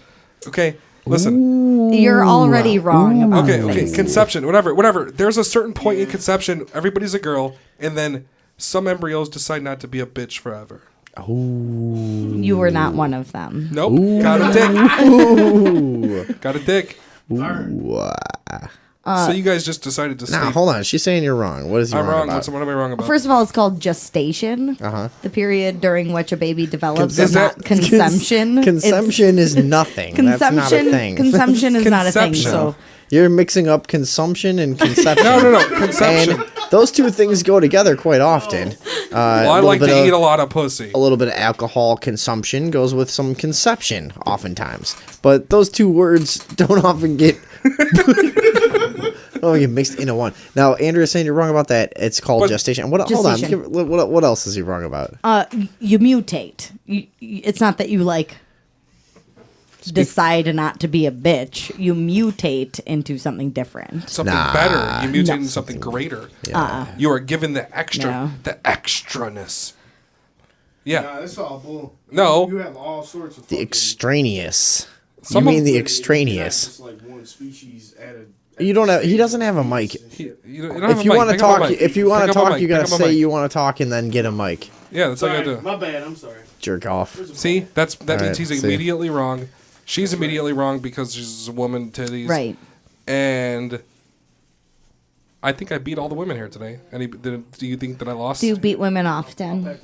Okay, listen. You're already wrong about Okay, things. conception, whatever. There's a certain point in conception, everybody's a girl, and then some embryos decide not to be a bitch forever. Oh. You were not one of them. Nope. Ooh. Got a dick. Ooh. Got a dick. Ooh. So you guys just decided to stay. Nah, hold on. She's saying you're wrong. What is you I'm wrong. about? What am I wrong about? First of all, it's called gestation. The period during which a baby develops is not consumption. Consumption is nothing. That's not a thing. Consumption is not a thing. So you're mixing up consumption and conception. No. Consumption. And those two things go together quite often. Well, I like to eat a lot of pussy. A little bit of alcohol consumption goes with some conception, oftentimes. But those two words don't often get mixed into one. Now, Andrea's saying you're wrong about that. It's called gestation. Hold on. What else is he wrong about? You mutate. It's not that you decide not to be a bitch. You mutate into something different. Something better. You mutate into something greater. Yeah. You are given the extraness. Yeah. Nah, that's all bull. No. You have all sorts of The extraneous. Some you mean of- the extraneous? Just like one species added. You don't have. He doesn't have a mic. You don't If have a you mic. want to Pick up a talk, mic. if you want Pick to up a talk, mic. you gotta Pick up a say mic. you want to talk and then get a mic. Yeah, that's all you gotta do. My bad. I'm sorry. Jerk off. See, that All means right, he's see. immediately wrong. She's immediately wrong because she's a woman, titties. Right. And I think I beat all the women here today. Do you think that I lost? Do you beat women often?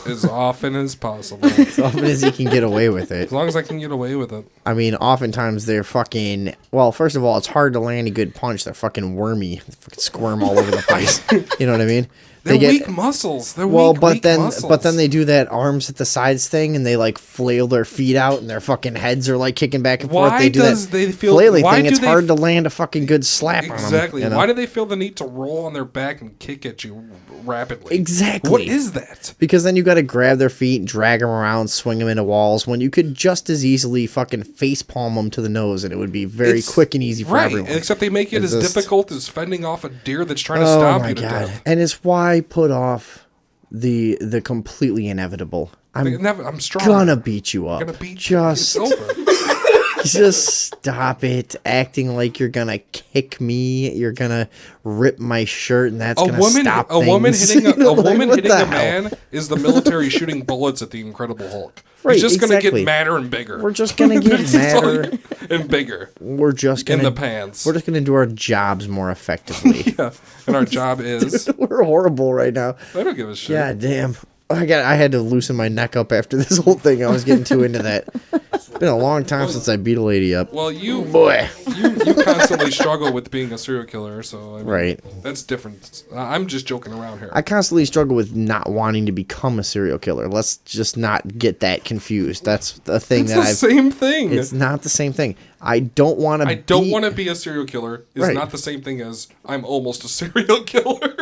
As often as possible. As often as he can get away with it. As long as I can get away with it. I mean, oftentimes they're fucking. Well, first of all, it's hard to land a good punch. They're fucking wormy. They fucking squirm all over the place. You know what I mean? They're weak muscles. They're well, weak but muscles. then they do that arms at the sides thing, and they like flail their feet out, and their fucking heads are like kicking back and forth. Why They do does that they feel- flailing why thing. do It's they hard f- to land a fucking good slap on them. Exactly. You know? Why do they feel the need to roll on their back and kick at you rapidly? Exactly. What is that? Because then you got to grab their feet, drag them around, swing them into walls. When you could just as easily fucking face palm them to the nose, and it would be very It's- quick and easy for right. everyone. Except they make it It's as just- difficult as fending off a deer that's trying to Oh stop my you to God. death. And it's why put off the completely inevitable. I'm strong. gonna beat you up. I'm gonna beat just, you. It's over. just stop it acting like you're gonna kick me. You're gonna rip my shirt, and that's gonna stop a woman things. hitting You know, a woman what hitting the a hell? man is the military shooting bullets at the Incredible Hulk. Right, He's just gonna exactly. get madder and bigger. We're just gonna get It's just madder and bigger. We're just gonna in the pants. We're just gonna do our jobs more effectively. Yeah, and our job is We're horrible right now. I don't give a shit. God damn. I had to loosen my neck up after this whole thing. I was getting too into that. It's been a long time since I beat a lady up. Well, you boy, you constantly struggle with being a serial killer, so I mean, Right. That's different. I'm just joking around here. I constantly struggle with not wanting to become a serial killer. Let's just not get that confused. That's the thing It's that the I've. same thing. It's not the same thing. I don't want to. I don't want to be a serial killer. Is Right. not the same thing as I'm almost a serial killer.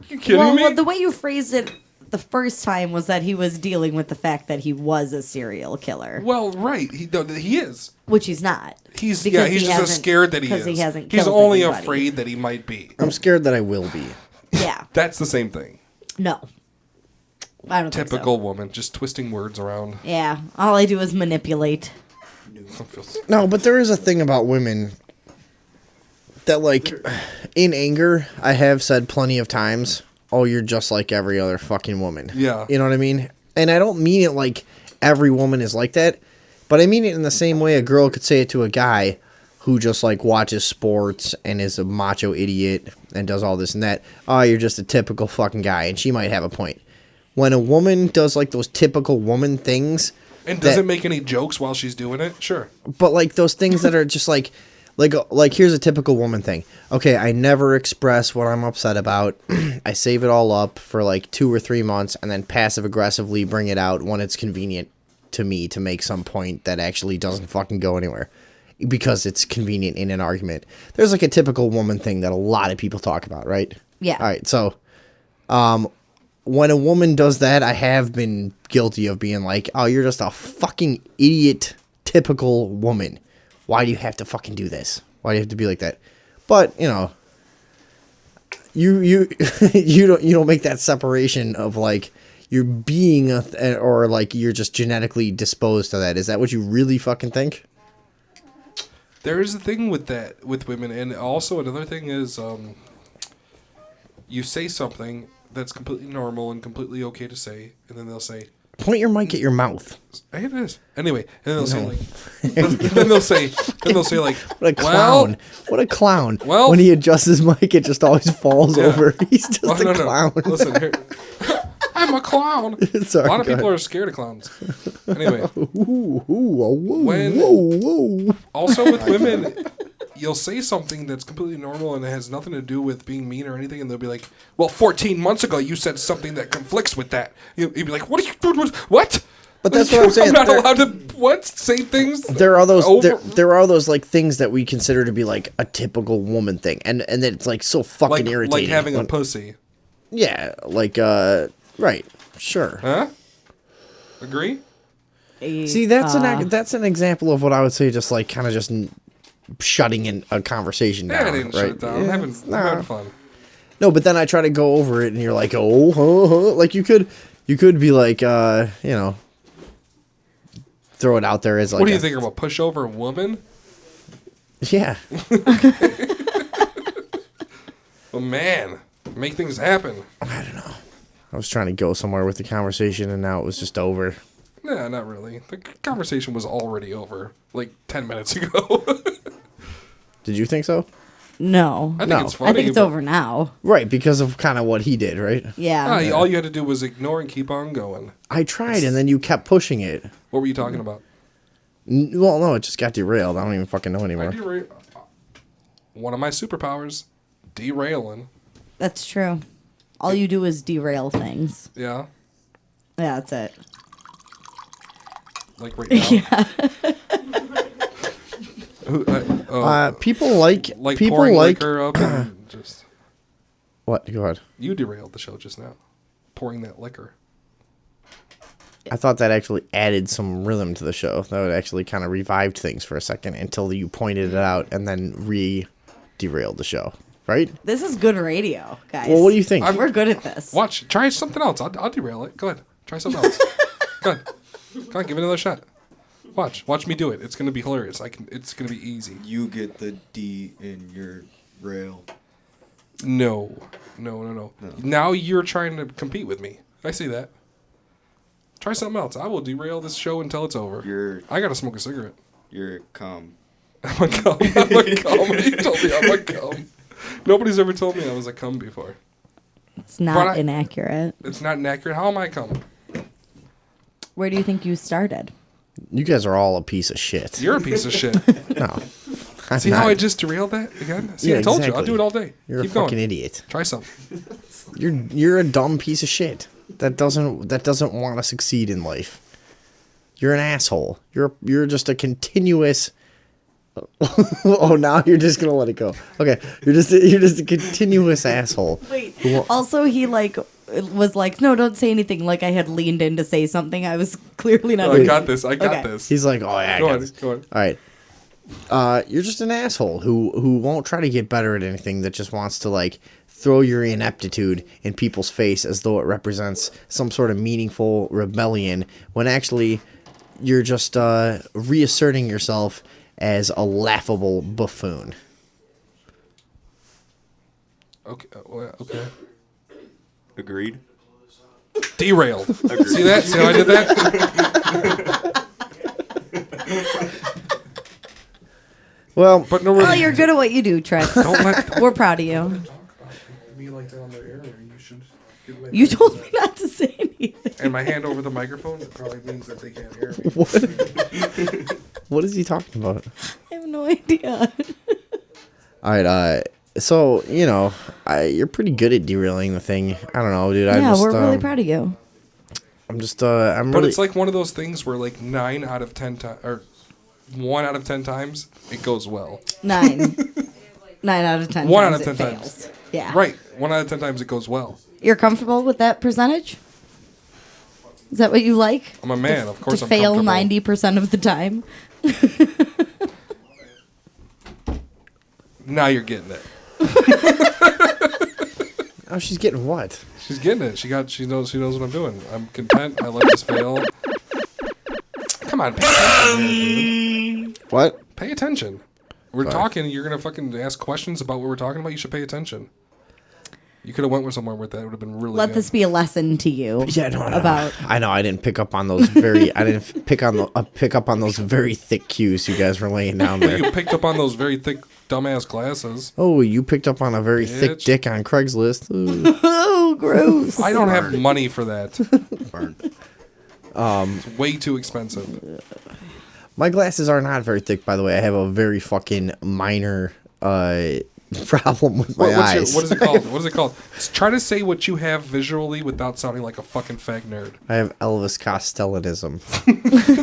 You kidding me? Well, the way you phrased it the first time was that he was dealing with the fact that he was a serial killer, Well, right. He is. which he's not. He's Because he's he just hasn't- scared that he because is. he hasn't He's killed only anybody. afraid that he might be. I'm scared that I will be. Yeah. That's the same thing. No. I don't think so. Typical woman, just twisting words around. Yeah. All I do is manipulate. No, but there is a thing about women that, like, in anger, I have said plenty of times, oh, you're just like every other fucking woman. Yeah. You know what I mean? And I don't mean it like every woman is like that, but I mean it in the same way a girl could say it to a guy who just, like, watches sports and is a macho idiot and does all this and that. Oh, you're just a typical fucking guy. And she might have a point. When a woman does, like, those typical woman things... And doesn't make any jokes while she's doing it? Sure. But, like, those things that are just, like, here's a typical woman thing. Okay, I never express what I'm upset about. I save it all up for, like, 2 or 3 months and then passive-aggressively bring it out when it's convenient to me to make some point that actually doesn't fucking go anywhere. Because it's convenient in an argument. There's, like, a typical woman thing that a lot of people talk about, right? Yeah. All right, so... when a woman does that, I have been guilty of being like, oh, you're just a fucking idiot, typical woman. Why do you have to fucking do this? Why do you have to be like that? But, you know, you you don't make that separation of, like, you're being or, like, you're just genetically disposed to that. Is that what you really fucking think? There is a thing with that, with women. And also another thing is... you say something that's completely normal and completely okay to say, and then they'll say, point your mic at your mouth. Hey, it is. Anyway, and then they'll say like, then they'll say like, what a clown. What a clown. Well, when he adjusts his mic, it just always falls over. He's just a clown. No. Listen here. I'm a clown. Sorry, a lot of people are scared of clowns. Anyway, whoa. Also with women, you'll say something that's completely normal and it has nothing to do with being mean or anything, and they'll be like, well, 14 months ago you said something that conflicts with that. You'd be like, what are you doing? What? But that's what I'm saying. I'm not allowed to say things. There are those there are those like things that we consider to be like a typical woman thing, and it's like so fucking irritating. Like having a pussy. Yeah, like right, sure. Huh? Agree? See, that's an example of what I would say, just like kind of just shutting in a conversation down. I didn't shut it down. I'm having fun. No, but then I try to go over it, and you're like, like you could be like, throw it out there as like. What do you think? I'm a pushover woman? Yeah. Well, man, make things happen. I don't know. I was trying to go somewhere with the conversation, and now it was just over. Nah, not really. The conversation was already over, like 10 minutes ago. Did you think so? No. I think it's funny. I think it's over now. Right, because of kind of what he did, right? Yeah. All you had to do was ignore and keep on going. I tried, and then you kept pushing it. What were you talking about? Well, no, it just got derailed. I don't even fucking know anymore. One of my superpowers, derailing. That's true. All you do is derail things. Yeah. Yeah, that's it. Like right now. Yeah. People like pouring liquor up and just. What? Go ahead. You derailed the show just now, pouring that liquor. I thought that actually added some rhythm to the show. That would actually kind of revived things for a second until you pointed it out and then derailed the show. Right? This is good radio, guys. Well, what do you think? We're good at this. Watch. Try something else. I'll derail it. Go ahead. Try something else. Go ahead. Come on, give it another shot. Watch me do it. It's gonna be hilarious. It's gonna be easy. You get the D in your rail. No. Now you're trying to compete with me. I see that. Try something else. I will derail this show until it's over. I gotta smoke a cigarette. You're cum. I'm a cum. You told me I'm a cum. Nobody's ever told me I was a cum before. It's not inaccurate. It's not inaccurate. How am I cum? Where do you think you started? You guys are all a piece of shit. You're a piece of shit. No. See how I just derailed that again? See, yeah, I told exactly. you. I'll do it all day. You're Keep a fucking going. idiot. Try something. You're a dumb piece of shit. That doesn't want to succeed in life. You're an asshole. You're just a continuous. Oh, now you're just gonna let it go. Okay, you're just a continuous asshole. Wait. Also, he was like, no, don't say anything. Like I had leaned in to say something. I was clearly not. I got this. I got this. He's like, oh yeah. Go on. All right. You're just an asshole who won't try to get better at anything. That just wants to like throw your ineptitude in people's face as though it represents some sort of meaningful rebellion, when actually you're just reasserting yourself as a laughable buffoon. Okay. Okay. Agreed. Derailed. Agreed. See that? See how I did that? Well, but no. Oh, you're good at what you do, Trent. We're proud of you. Me like that on the air, or you should. You told me not to say anything. And my hand over the microphone, it probably means that they can't hear me. What is he talking about? I have no idea. All right, so you're pretty good at derailing the thing. I don't know, dude. Yeah, we're really proud of you. I'm just, But it's like one of those things where like 9 out of 10 times, or 1 out of 10 times, it goes well. 9 out of 10. 1 out of 10 times. times. Yeah. Right. 1 out of 10 times it goes well. You're comfortable with that percentage? Is that what you like? I'm a man, of course. To I'm fail comfortable. 90% of the time. Now you're getting it. Oh, she's getting what? She's getting it. She knows what I'm doing. I'm content. I let this fail. Come on, pay attention here, dude. What? Pay attention. We're Sorry. talking. You're gonna fucking ask questions about what we're talking about. You should pay attention. You could have went with somewhere with that. It would have been really Let good. this be a lesson to you. Yeah, no. About I know I didn't pick up on those very. I didn't pick up on those very thick cues you guys were laying down there. You picked up on those very thick, dumbass glasses. Oh, you picked up on a very thick dick on Craigslist. Ooh. Oh, gross. I don't have money for that. It's way too expensive. My glasses are not very thick, by the way. I have a very fucking minor problem with my eyes. What is it called? What is it called? Try to say what you have visually without sounding like a fucking fag nerd. I have Elvis Costellanism.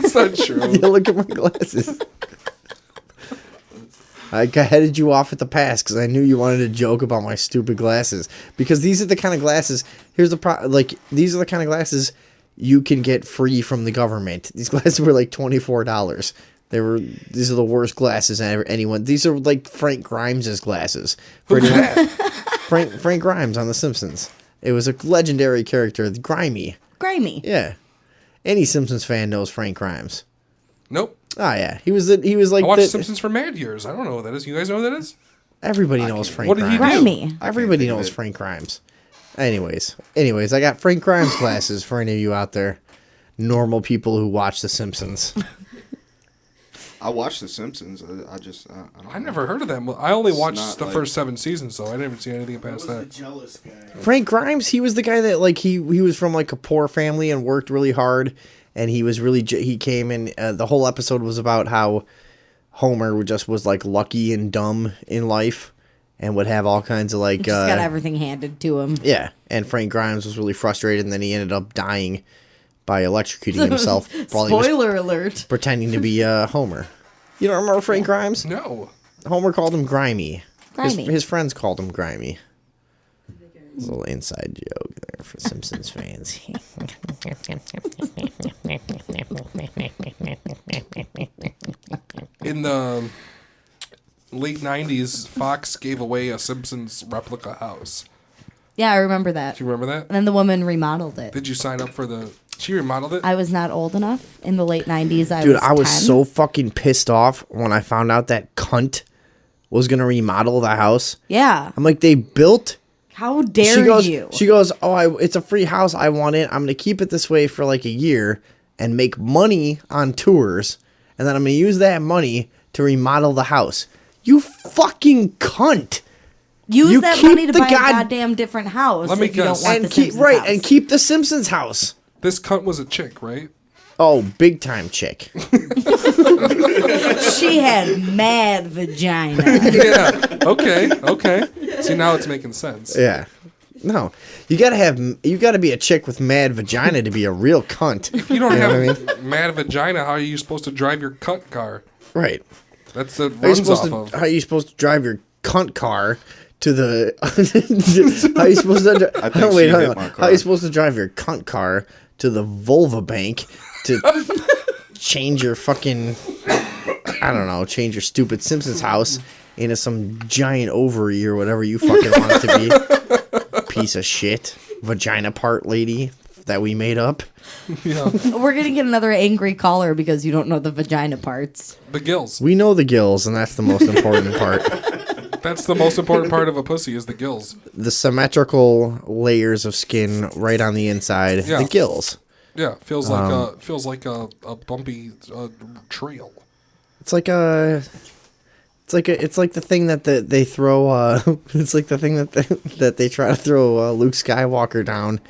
That's not true. Yeah, look at my glasses. I headed you off at the pass because I knew you wanted to joke about my stupid glasses. Because these are the kind of glasses. Here's the these are the kind of glasses you can get free from the government. These glasses were like $24. These are the worst glasses anyone. These are like Frank Grimes' glasses. Who's that? Frank Grimes on The Simpsons. It was a legendary character, Grimy. Grimy. Yeah. Any Simpsons fan knows Frank Grimes. Nope. Oh yeah, he was like. I watched Simpsons for mad years. I don't know what that is. You guys know what that is? Everybody knows Frank. What did he Grimes. do? Everybody knows Frank Grimes. Anyways, I got Frank Grimes glasses for any of you out there, normal people who watch The Simpsons. I watched The Simpsons. I never heard of that. I only watched the like- first 7 seasons, so I didn't see anything past that. Jealous guy. Frank Grimes, he was the guy that like he was from like a poor family and worked really hard, and he was really he came in. The whole episode was about how Homer just was like lucky and dumb in life, and would have all kinds of like just got everything handed to him. yeah. And Frank Grimes was really frustrated, and then he ended up dying by electrocuting himself. while he was Spoiler alert. pretending to be Homer. You don't remember Frank Grimes? No. Homer called him Grimy. Grimy. His friends called him Grimy. A little inside joke there for Simpsons fans. In the late 90s, Fox gave away a Simpsons replica house. Yeah, I remember that. Do you remember that? And then the woman remodeled it. Did you sign up for the... She remodeled it? I was not old enough in the late 90s. I was 10. so fucking pissed off when I found out that cunt was going to remodel the house. Yeah. I'm like, they built... How dare you? She goes, it's a free house. I want it. I'm going to keep it this way for like a year and make money on tours. And then I'm going to use that money to remodel the house. You fucking cunt. Use that keep money to the buy a goddamn different house Let me if you don't guess. want And the keep Simpsons house. and keep the Simpsons house. This cunt was a chick, right? Oh, big time chick. She had mad vagina. Yeah. Okay. See, now it's making sense. Yeah. No. You gotta be a chick with mad vagina to be a real cunt. If you don't know have what I mean? mad vagina, how are you supposed to drive your cunt car? Right. That's the How runs off of. are you supposed to drive your cunt car to the how are you supposed to I think she hit my how car. are you supposed to drive your cunt car to the vulva bank to change your fucking change your stupid Simpsons house into some giant ovary or whatever you fucking want it to be. Piece of shit vagina part lady that we made up. Yeah. We're gonna get another angry caller because you don't know the vagina parts. The gills. We know the gills, and that's the most important part. That's the most important part of a pussy is the gills. The symmetrical layers of skin right on the inside. Yeah. The gills. Yeah, feels like a bumpy trail. It's like the thing that they throw. It's like the thing that they try to throw Luke Skywalker down,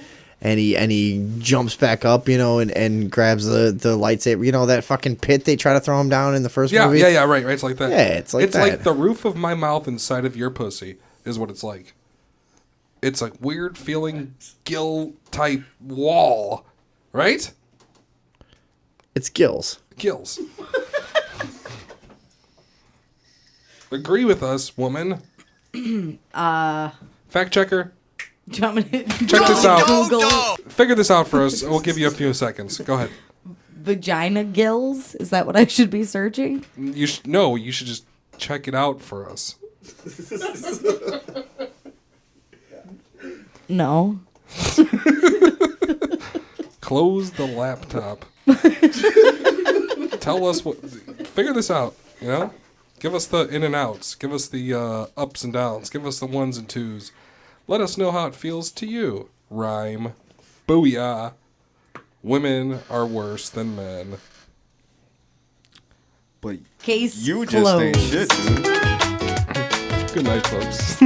and he jumps back up, and grabs the lightsaber. That fucking pit they try to throw him down in the first movie. Yeah, right. It's like that. Yeah, it's like that. It's like the roof of my mouth inside of your pussy is what it's like. It's like weird feeling gill type wall, right? It's gills. Gills. Agree with us, woman. Fact checker. Do you want me to Check this out. Google Figure this out for us. We'll give you a few seconds. Go ahead. vagina gills? Is that what I should be searching? You should just check it out for us. No. Close the laptop. Tell us figure this out, Give us the in and outs. Give us the ups and downs. Give us the ones and twos. Let us know how it feels to you. Rhyme. Booyah. Women are worse than men. But Case you just closed. ain't shit, dude. Good night, folks.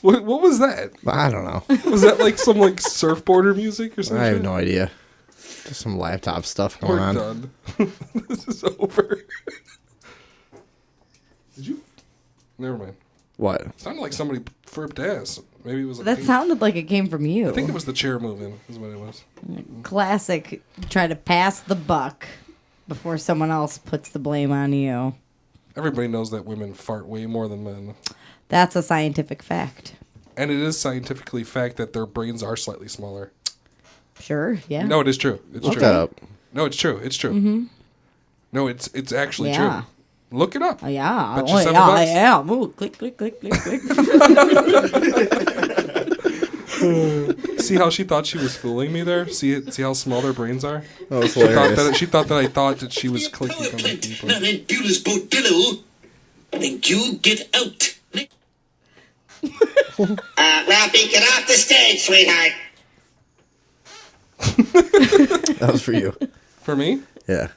What was that? I don't know. Was that like some like surfboarder music or something? I have no idea. Just some laptop stuff going We're on. done. This is over. Did you? Never mind. What? Sounded like somebody burped ass. Maybe it was. That sounded like it came from you. I think it was the chair moving. Is what it was. Classic. Try to pass the buck before someone else puts the blame on you. Everybody knows that women fart way more than men. That's a scientific fact. And it is scientifically fact that their brains are slightly smaller. Sure, yeah. No, it is true. It's Look true. that up. No, it's true. It's true. Mm-hmm. No, it's actually Yeah. true. Look it up. Oh, yeah. Bet you Oh, $7. yeah, I am. Ooh, click, click, click, click, click. See how she thought she was fooling me there? See how small their brains are? That was She thought hilarious. she thought that I thought that she was clicking on the keyboard. Now then, Bueller's Botillo, then you get out. Ralphie, get off the stage, sweetheart. That was for you. For me? Yeah.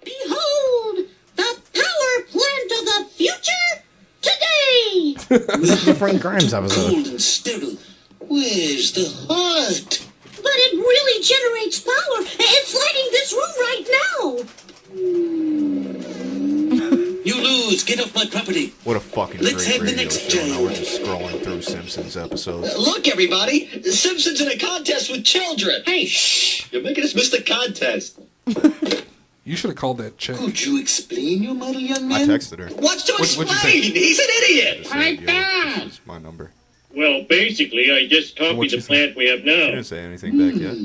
Behold, the power plant of the future today. This is the Frank Grimes episode. Cold and sterile. Where's the heart? But it really generates power. It's lighting this room right now. You lose. Get off my property. What a fucking Let's great have the radio next show. Now jam. we're just scrolling through Simpsons episodes. Look, everybody. The Simpsons in a contest with children. Hey, shh. You're making us miss the contest. You should have called that chick. Could you explain your model, young I man? texted her. What's to What'd you explain? say? He's an idiot. Just said, "Yo, this is my number." Well, basically, I just copied What'd the she say? plant we have She now. didn't say anything back yet.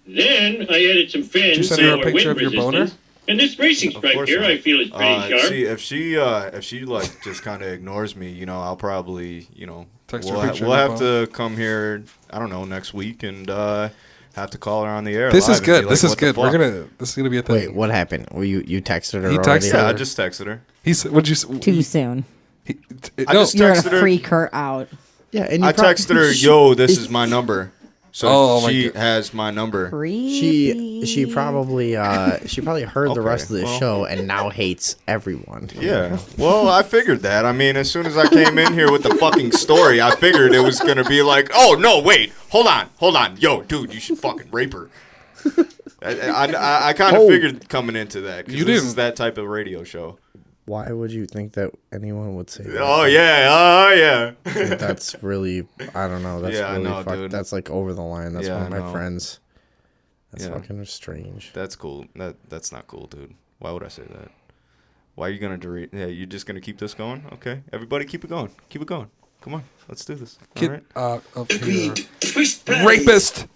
Then I added some fins Did you send her a for picture wind of your boner? resistance. And this racing Of stripe course here, not. I feel is pretty sharp. See, if she like just kind of ignores me, you know, I'll probably, you know, Text her we'll, a picture we'll of your have to come here. I don't know, next week and have to call her on the air. This live is and good. be This like, is "What the good. fuck?" This is gonna be a thing. Wait, what happened? Well, you texted her He already? texted Yeah, her. I just texted her. He's. What'd you? Too soon. I No, just You're texted going to her. freak her out. Yeah, and I texted her, "Yo, this is my number." So Oh, my she God. has my number. She probably heard the rest of the well. show and now hates everyone. Yeah. Well, I figured that. I mean, as soon as I came in here with the fucking story, I figured it was gonna be like, "Oh no, wait, hold on, yo, dude, you should fucking rape her." I kind of figured coming into that. 'Cause You this didn't. is that type of radio show. Why would you think that anyone would say that? Oh yeah. That's really, I don't know. That's Yeah, I really know, fuck, dude. that's like over the line. That's Yeah, one of I my know. friends. That's Yeah. fucking strange. That's cool. That's not cool, dude. Why would I say that? Why are you gonna Yeah, you're just gonna keep this going? Okay, everybody, keep it going. Keep it going. Come on, let's do this. All Get right. out of here. Agreed. First prize. Rapist.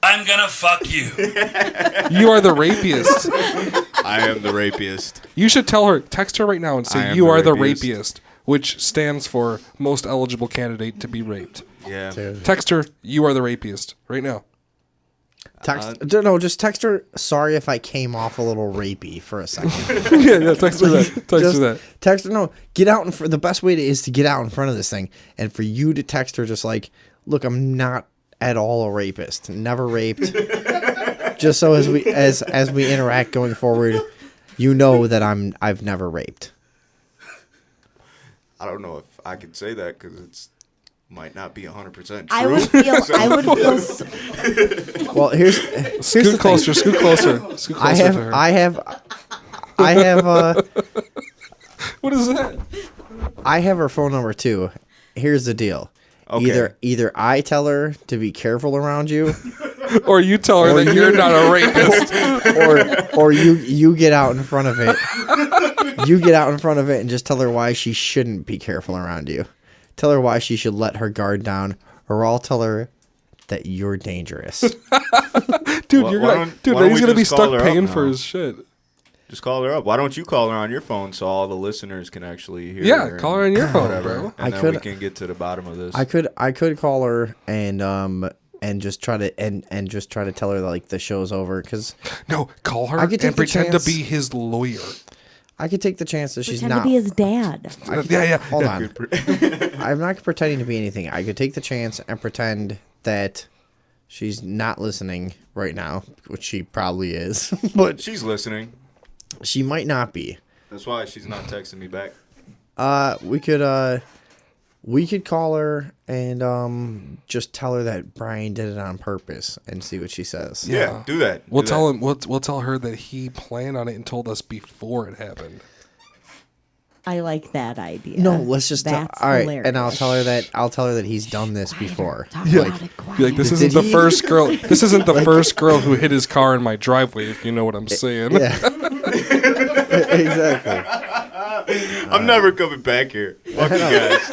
I'm gonna fuck you. You are the rapiest. I am the rapiest. You should tell her. Text her right now and I say am you the are the rapiest." rapiest, which stands for most eligible candidate to be raped. Yeah. Dude. Text her. You are the rapiest right now. Text, no, just text her. Sorry if I came off a little rapey for a second. yeah, text her that. Text Just her that. Text her. No, get out in front. The best way is to get out in front of this thing, and for you to text her, just like, look, I'm not at all a rapist. Never raped. Just so as we interact going forward, you know that I've never raped. I don't know if I could say that because it's might not be 100% true. I would feel. I would feel. Well, here's Scoot the closer. thing. Scoot closer. Scoot I closer have. to her. I have. What is that? I have her phone number too. Here's the deal. Okay. Either I tell her to be careful around you, Or you tell her Or that you- you're not a rapist. or you get out in front of it. You get out in front of it and just tell her why she shouldn't be careful around you. Tell her why she should let her guard down, or I'll tell her that you're dangerous. Dude, Why- you're why gonna. don't- Dude, why don't he's we gonna be just call stuck her up paying now? for his shit. Just call her up. Why don't you call her on your phone so all the listeners can actually hear Yeah, her? call her and on your phone, whatever, bro. And I then could- we can get to the bottom of this. I could call her and just try to and just try to tell her like the show's over because No, call her I could take and the pretend chance. to be his lawyer. I could take the chance that she's Pretend not. to be his dad. Hold on. I'm not pretending to be anything. I could take the chance and pretend that she's not listening right now, which she probably is. But she's listening. She might not be. That's why she's not texting me back. We could call her and just tell her that Brian did it on purpose and see what she says. Yeah, do that. We'll tell him. We'll tell her that he planned on it and told us before it happened. I like that idea. No, let's just That's all right, hilarious. and I'll tell her that he's done this before. Like this isn't the first girl. This isn't the first girl who hit his car in my driveway. If you know what I'm saying. Yeah. Exactly. I'm never coming back here. Fuck you guys.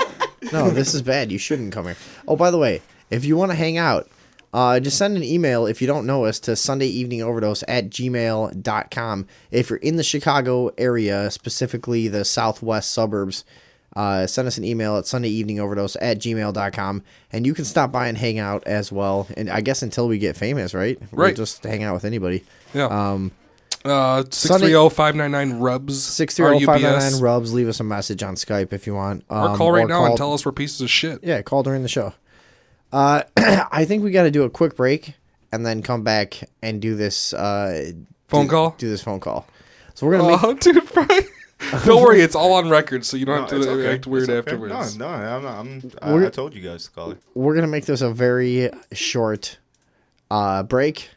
No, this is bad. You shouldn't come here. Oh, by the way, if you want to hang out, just send an email if you don't know us to sundayeveningoverdose@gmail.com. If you're in the Chicago area, specifically the southwest suburbs, send us an email at sundayeveningoverdose@gmail.com, and you can stop by and hang out as well. And I guess until we get famous, right? We'll just hang out with anybody. Yeah. 630-599-RUBS. 630-599-RUBS. Leave us a message on Skype if you want. Or call right now and tell us we're pieces of shit. Yeah, call during the show. I think we got to do a quick break and then come back and do this phone call. Do this phone call. So we're gonna make. Dude, Brian. Don't worry, it's all on record, so you don't have to okay. act weird It's okay. afterwards. No, I told you guys to call it. We're gonna make this a very short break.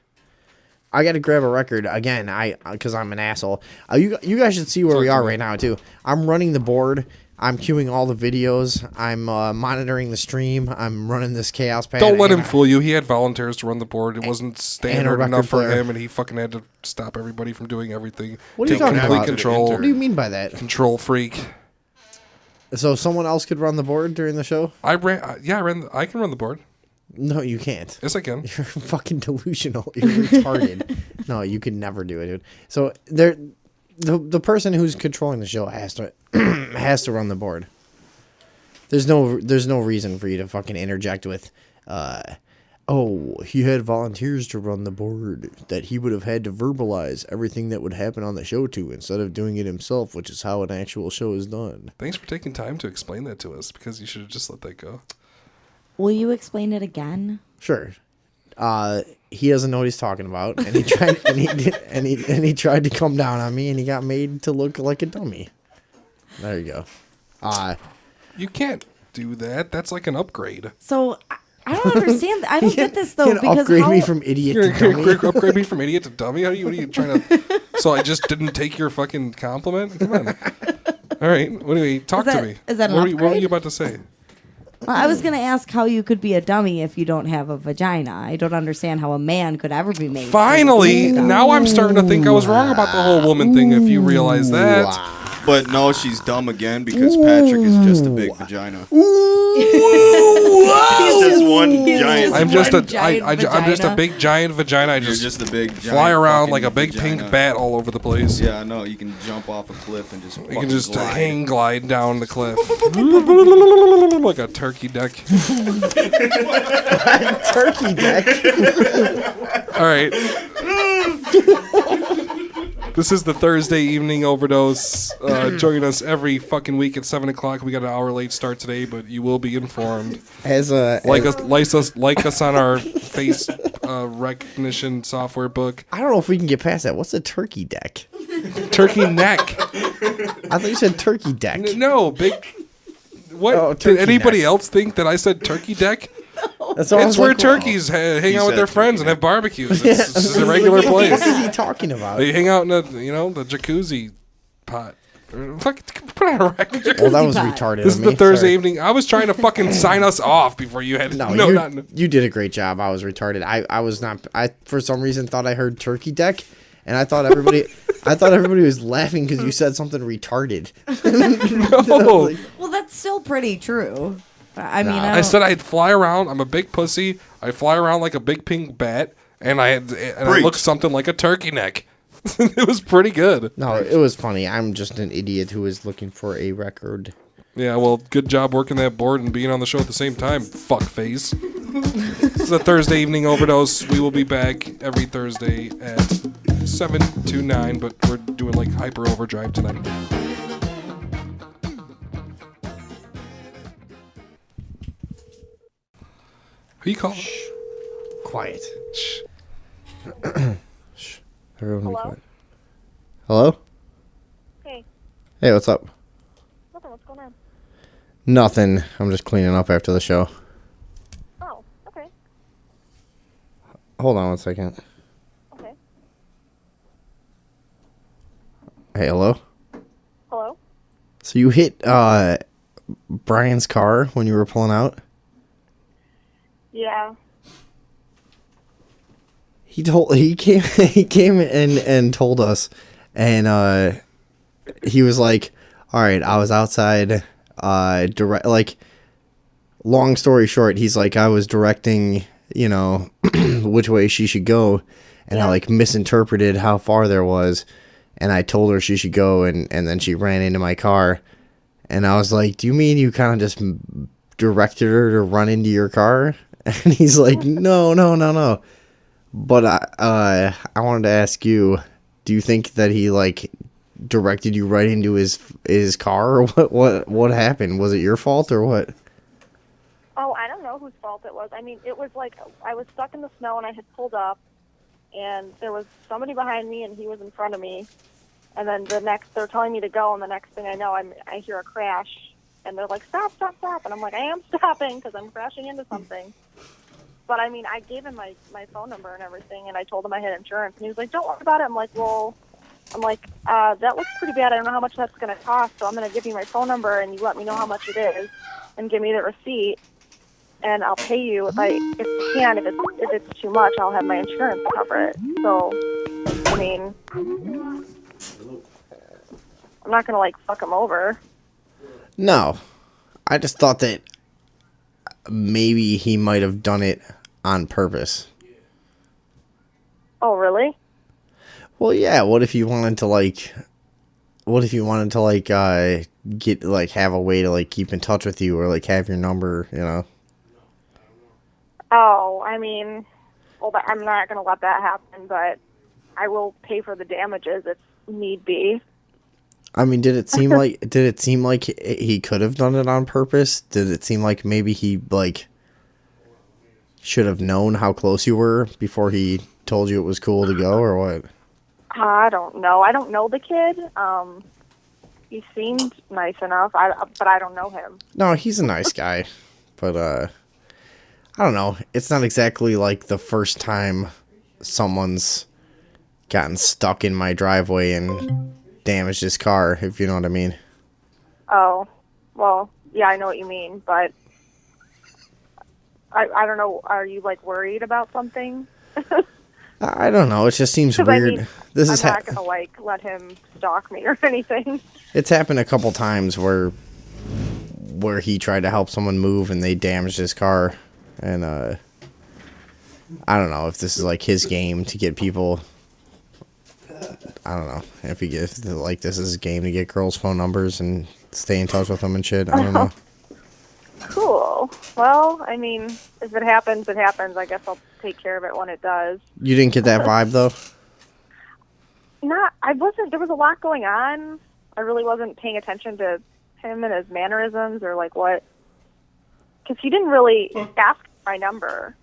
I got to grab a record again. Because I'm an asshole. You guys should see where we are right now too. I'm running the board. I'm queuing all the videos. I'm monitoring the stream. I'm running this chaos pad. Don't let him fool you. He had volunteers to run the board. It wasn't standard enough for player. him, and he fucking had to stop everybody from doing everything. What are you Take talking complete about? control. What do you mean by that? Control freak. So someone else could run the board during the show? I can run the board. No, you can't. Yes, I can. You're fucking delusional. You're retarded. No, you could never do it, dude. So the person who's controlling the show has to run the board. There's no reason for you to fucking interject with, he had volunteers to run the board that he would have had to verbalize everything that would happen on the show to instead of doing it himself, which is how an actual show is done. Thanks for taking time to explain that to us, because you should have just let that go. Will you explain it again? Sure. He doesn't know what he's talking about, and he tried he tried to come down on me, and he got made to look like a dummy. There you go. You can't do that. That's like an upgrade. So I don't understand. I don't get this though. You can upgrade me from idiot to dummy. Upgrade me from idiot to dummy? What are you trying to? So I just didn't take your fucking compliment? Come on. All right. Anyway, talk to me. Is that an what were upgrade? you about to say? Well, I was going to ask how you could be a dummy if you don't have a vagina. I don't understand how a man could ever be made. Finally, now I'm starting to think I was wrong about the whole woman thing. If you realize that. But no, she's dumb again because Patrick is just a big vagina. He's just one giant. I'm just a big giant vagina. I just a big fly giant around fucking like a big vagina. pink bat all over the place. Yeah, I know. You can jump off a cliff and just. You can just hang glide down the cliff like a turkey deck. Turkey deck. All right. This is the Thursday evening overdose. Join us every fucking week at 7 o'clock. We got an hour late start today, but you will be informed. Like us on our face recognition software book. I don't know if we can get past that. What's a turkey deck? Turkey neck. I thought you said turkey deck. No, big. What? Oh, Did turkey anybody neck. else think that I said turkey deck? That's all I It's was where like, turkeys hang out with their friends and have barbecues. Yeah. It's just a regular place. What is he talking about? They hang out in the jacuzzi pot. Put on a record. Well, that was retarded. This of is the me. Thursday Sorry. evening. I was trying to fucking sign us off before you had. You did a great job. I was retarded. I was not. I for some reason thought I heard turkey deck, and I thought everybody was laughing because you said something retarded. No. Well, that's still pretty true. I mean, I said I'd fly around. I'm a big pussy. I fly around like a big pink bat, and I look something like a turkey neck. It was pretty good. No, it was funny. I'm just an idiot who is looking for a record. Yeah, well, good job working that board and being on the show at the same time, fuckface. This is a Thursday evening overdose. We will be back every Thursday at 7 to 9, but we're doing like hyper overdrive tonight. Who you calling? Shh. Quiet. Shh. Shh. Everyone be Hello? quiet. Hello? Hey. Hey, what's up? Nothing. What's going on? Nothing. I'm just cleaning up after the show. Oh, okay. Hold on one second. Okay. Hey, hello? Hello? So you hit Brian's car when you were pulling out? Yeah. He came and told us, and he was like, all right, I was outside, long story short, he's like, I was directing, which way she should go, and I misinterpreted how far there was, and I told her she should go, and then she ran into my car, and I was like, do you mean you kind of just directed her to run into your car? And he's like, no. But I wanted to ask you, do you think that he directed you right into his car, or what happened? Was it your fault or what? Oh, I don't know whose fault it was. I mean, it was like I was stuck in the snow and I had pulled up, and there was somebody behind me and he was in front of me. And then they're telling me to go, and the next thing I know, I hear a crash, and they're like, stop. And I'm like, I am stopping because I'm crashing into something. But, I mean, I gave him my phone number and everything, and I told him I had insurance. And he was like, don't worry about it. I'm like, that looks pretty bad. I don't know how much that's going to cost, so I'm going to give you my phone number, and you let me know how much it is, and give me the receipt, and I'll pay you if you can. If it's too much, I'll have my insurance cover it. So, I mean, I'm not going to, fuck him over. No. I just thought that maybe he might have done it on purpose. Oh, really? Well, yeah. What if you wanted to get have a way to keep in touch with you, or have your number, Oh, I mean, well, I'm not going to let that happen, but I will pay for the damages if need be. I mean, did it seem like he could have done it on purpose? Did it seem like maybe he should have known how close you were before he told you it was cool to go, or what? I don't know. I don't know the kid. He seemed nice enough, but I don't know him. No, he's a nice guy, but I don't know. It's not exactly the first time someone's gotten stuck in my driveway and damaged his car, if you know what I mean. Oh, well, yeah, I know what you mean, but I don't know. Are you worried about something? I don't know. It just seems weird. I mean, I'm not gonna let him stalk me or anything. It's happened a couple times where he tried to help someone move and they damaged his car, and I don't know if this is his game to get people. I don't know if this is his game to get girls' phone numbers and stay in touch with them and shit. I don't know. Cool. Well, I mean, if it happens, it happens. I guess I'll take care of it when it does. You didn't get that vibe though? I wasn't. There was a lot going on. I really wasn't paying attention to him and his mannerisms or what. Because he didn't really ask my number.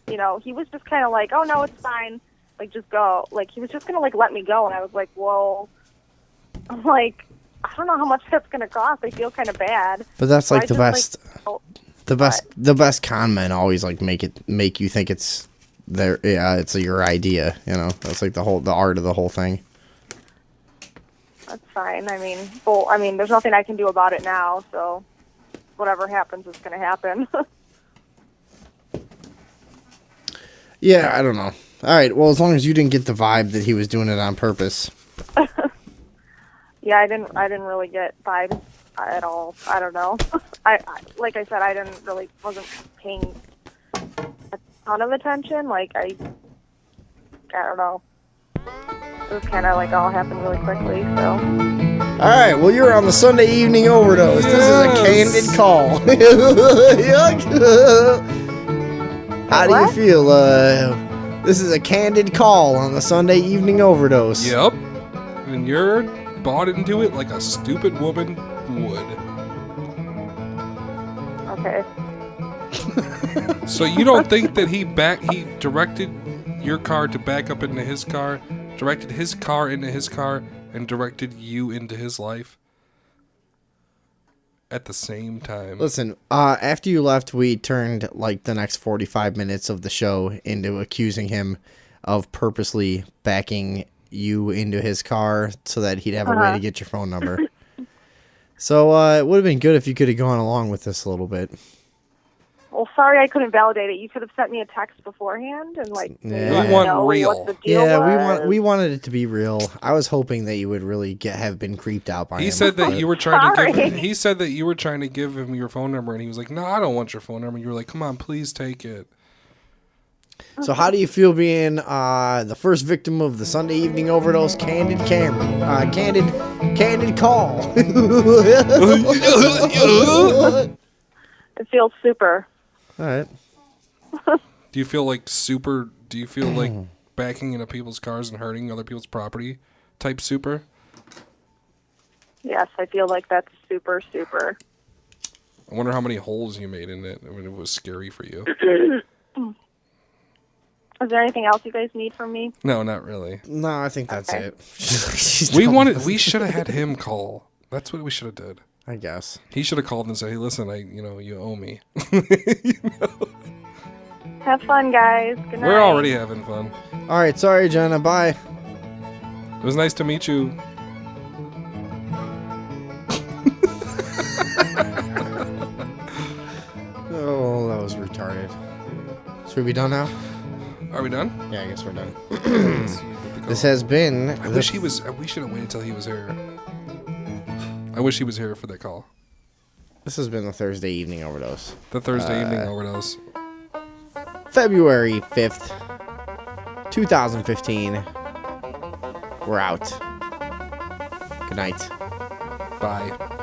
He was just kind of oh no, it's fine. Just go. He was just gonna let me go, and I was like, whoa. I'm I don't know how much that's gonna cost. I feel kind of bad. But that's the best. The best con men always make you think it's their it's your idea. That's the art of the whole thing. That's fine. I mean, there's nothing I can do about it now. So whatever happens is gonna happen. Yeah, I don't know. All right. Well, as long as you didn't get the vibe that he was doing it on purpose. Yeah, I didn't really get vibes at all. I don't know. I like I said, I wasn't paying a ton of attention. I don't know. It was kind of all happened really quickly. So. All right. Well, you're on the Sunday evening overdose. This is a candid call. How do you feel? This is a candid call on the Sunday Evening Overdose. Yep. And you're bought into it like a stupid woman would. Okay. So you don't think that he directed your car to back up into his car, directed his car into his car, and directed you into his life at the same time? Listen, after you left, we turned like the next 45 minutes of the show into accusing him of purposely backing you into his car so that he'd have a way to get your phone number. So it would have been good if you could have gone along with this a little bit. Well, sorry I couldn't validate it. You could have sent me a text beforehand and like We want real. what the deal was. we wanted it to be real. I was hoping that you would really have been creeped out by him. He said that you were trying to give Sorry. him, he said that you were trying to give him your phone number, and he was like, "No, I don't want your phone number." And you were like, "Come on, please take it." So how do you feel being the first victim of the Sunday Evening Overdose candid call? It feels super. All right. Do you feel like super? Do you feel like backing into people's cars and hurting other people's property type super? Yes, I feel like that's super, super. I wonder how many holes you made in it. I mean, it was scary for you. Is there anything else you guys need from me? No, not really. No, I think that's Okay. it. We should have had him call. That's what we should have did. I guess. He should have called and said, "Hey, listen, you owe me." Have fun, guys. Good night. We're already having fun. All right, sorry, Jenna. Bye. It was nice to meet you. Oh, that was retarded. Should we be done now? Are we done? Yeah, I guess we're done. This has been. I wish he was. We should have waited till he was here. I wish he was here for that call. This has been the Thursday Evening Overdose. The Thursday Evening Overdose. February 5th, 2015. We're out. Good night. Bye.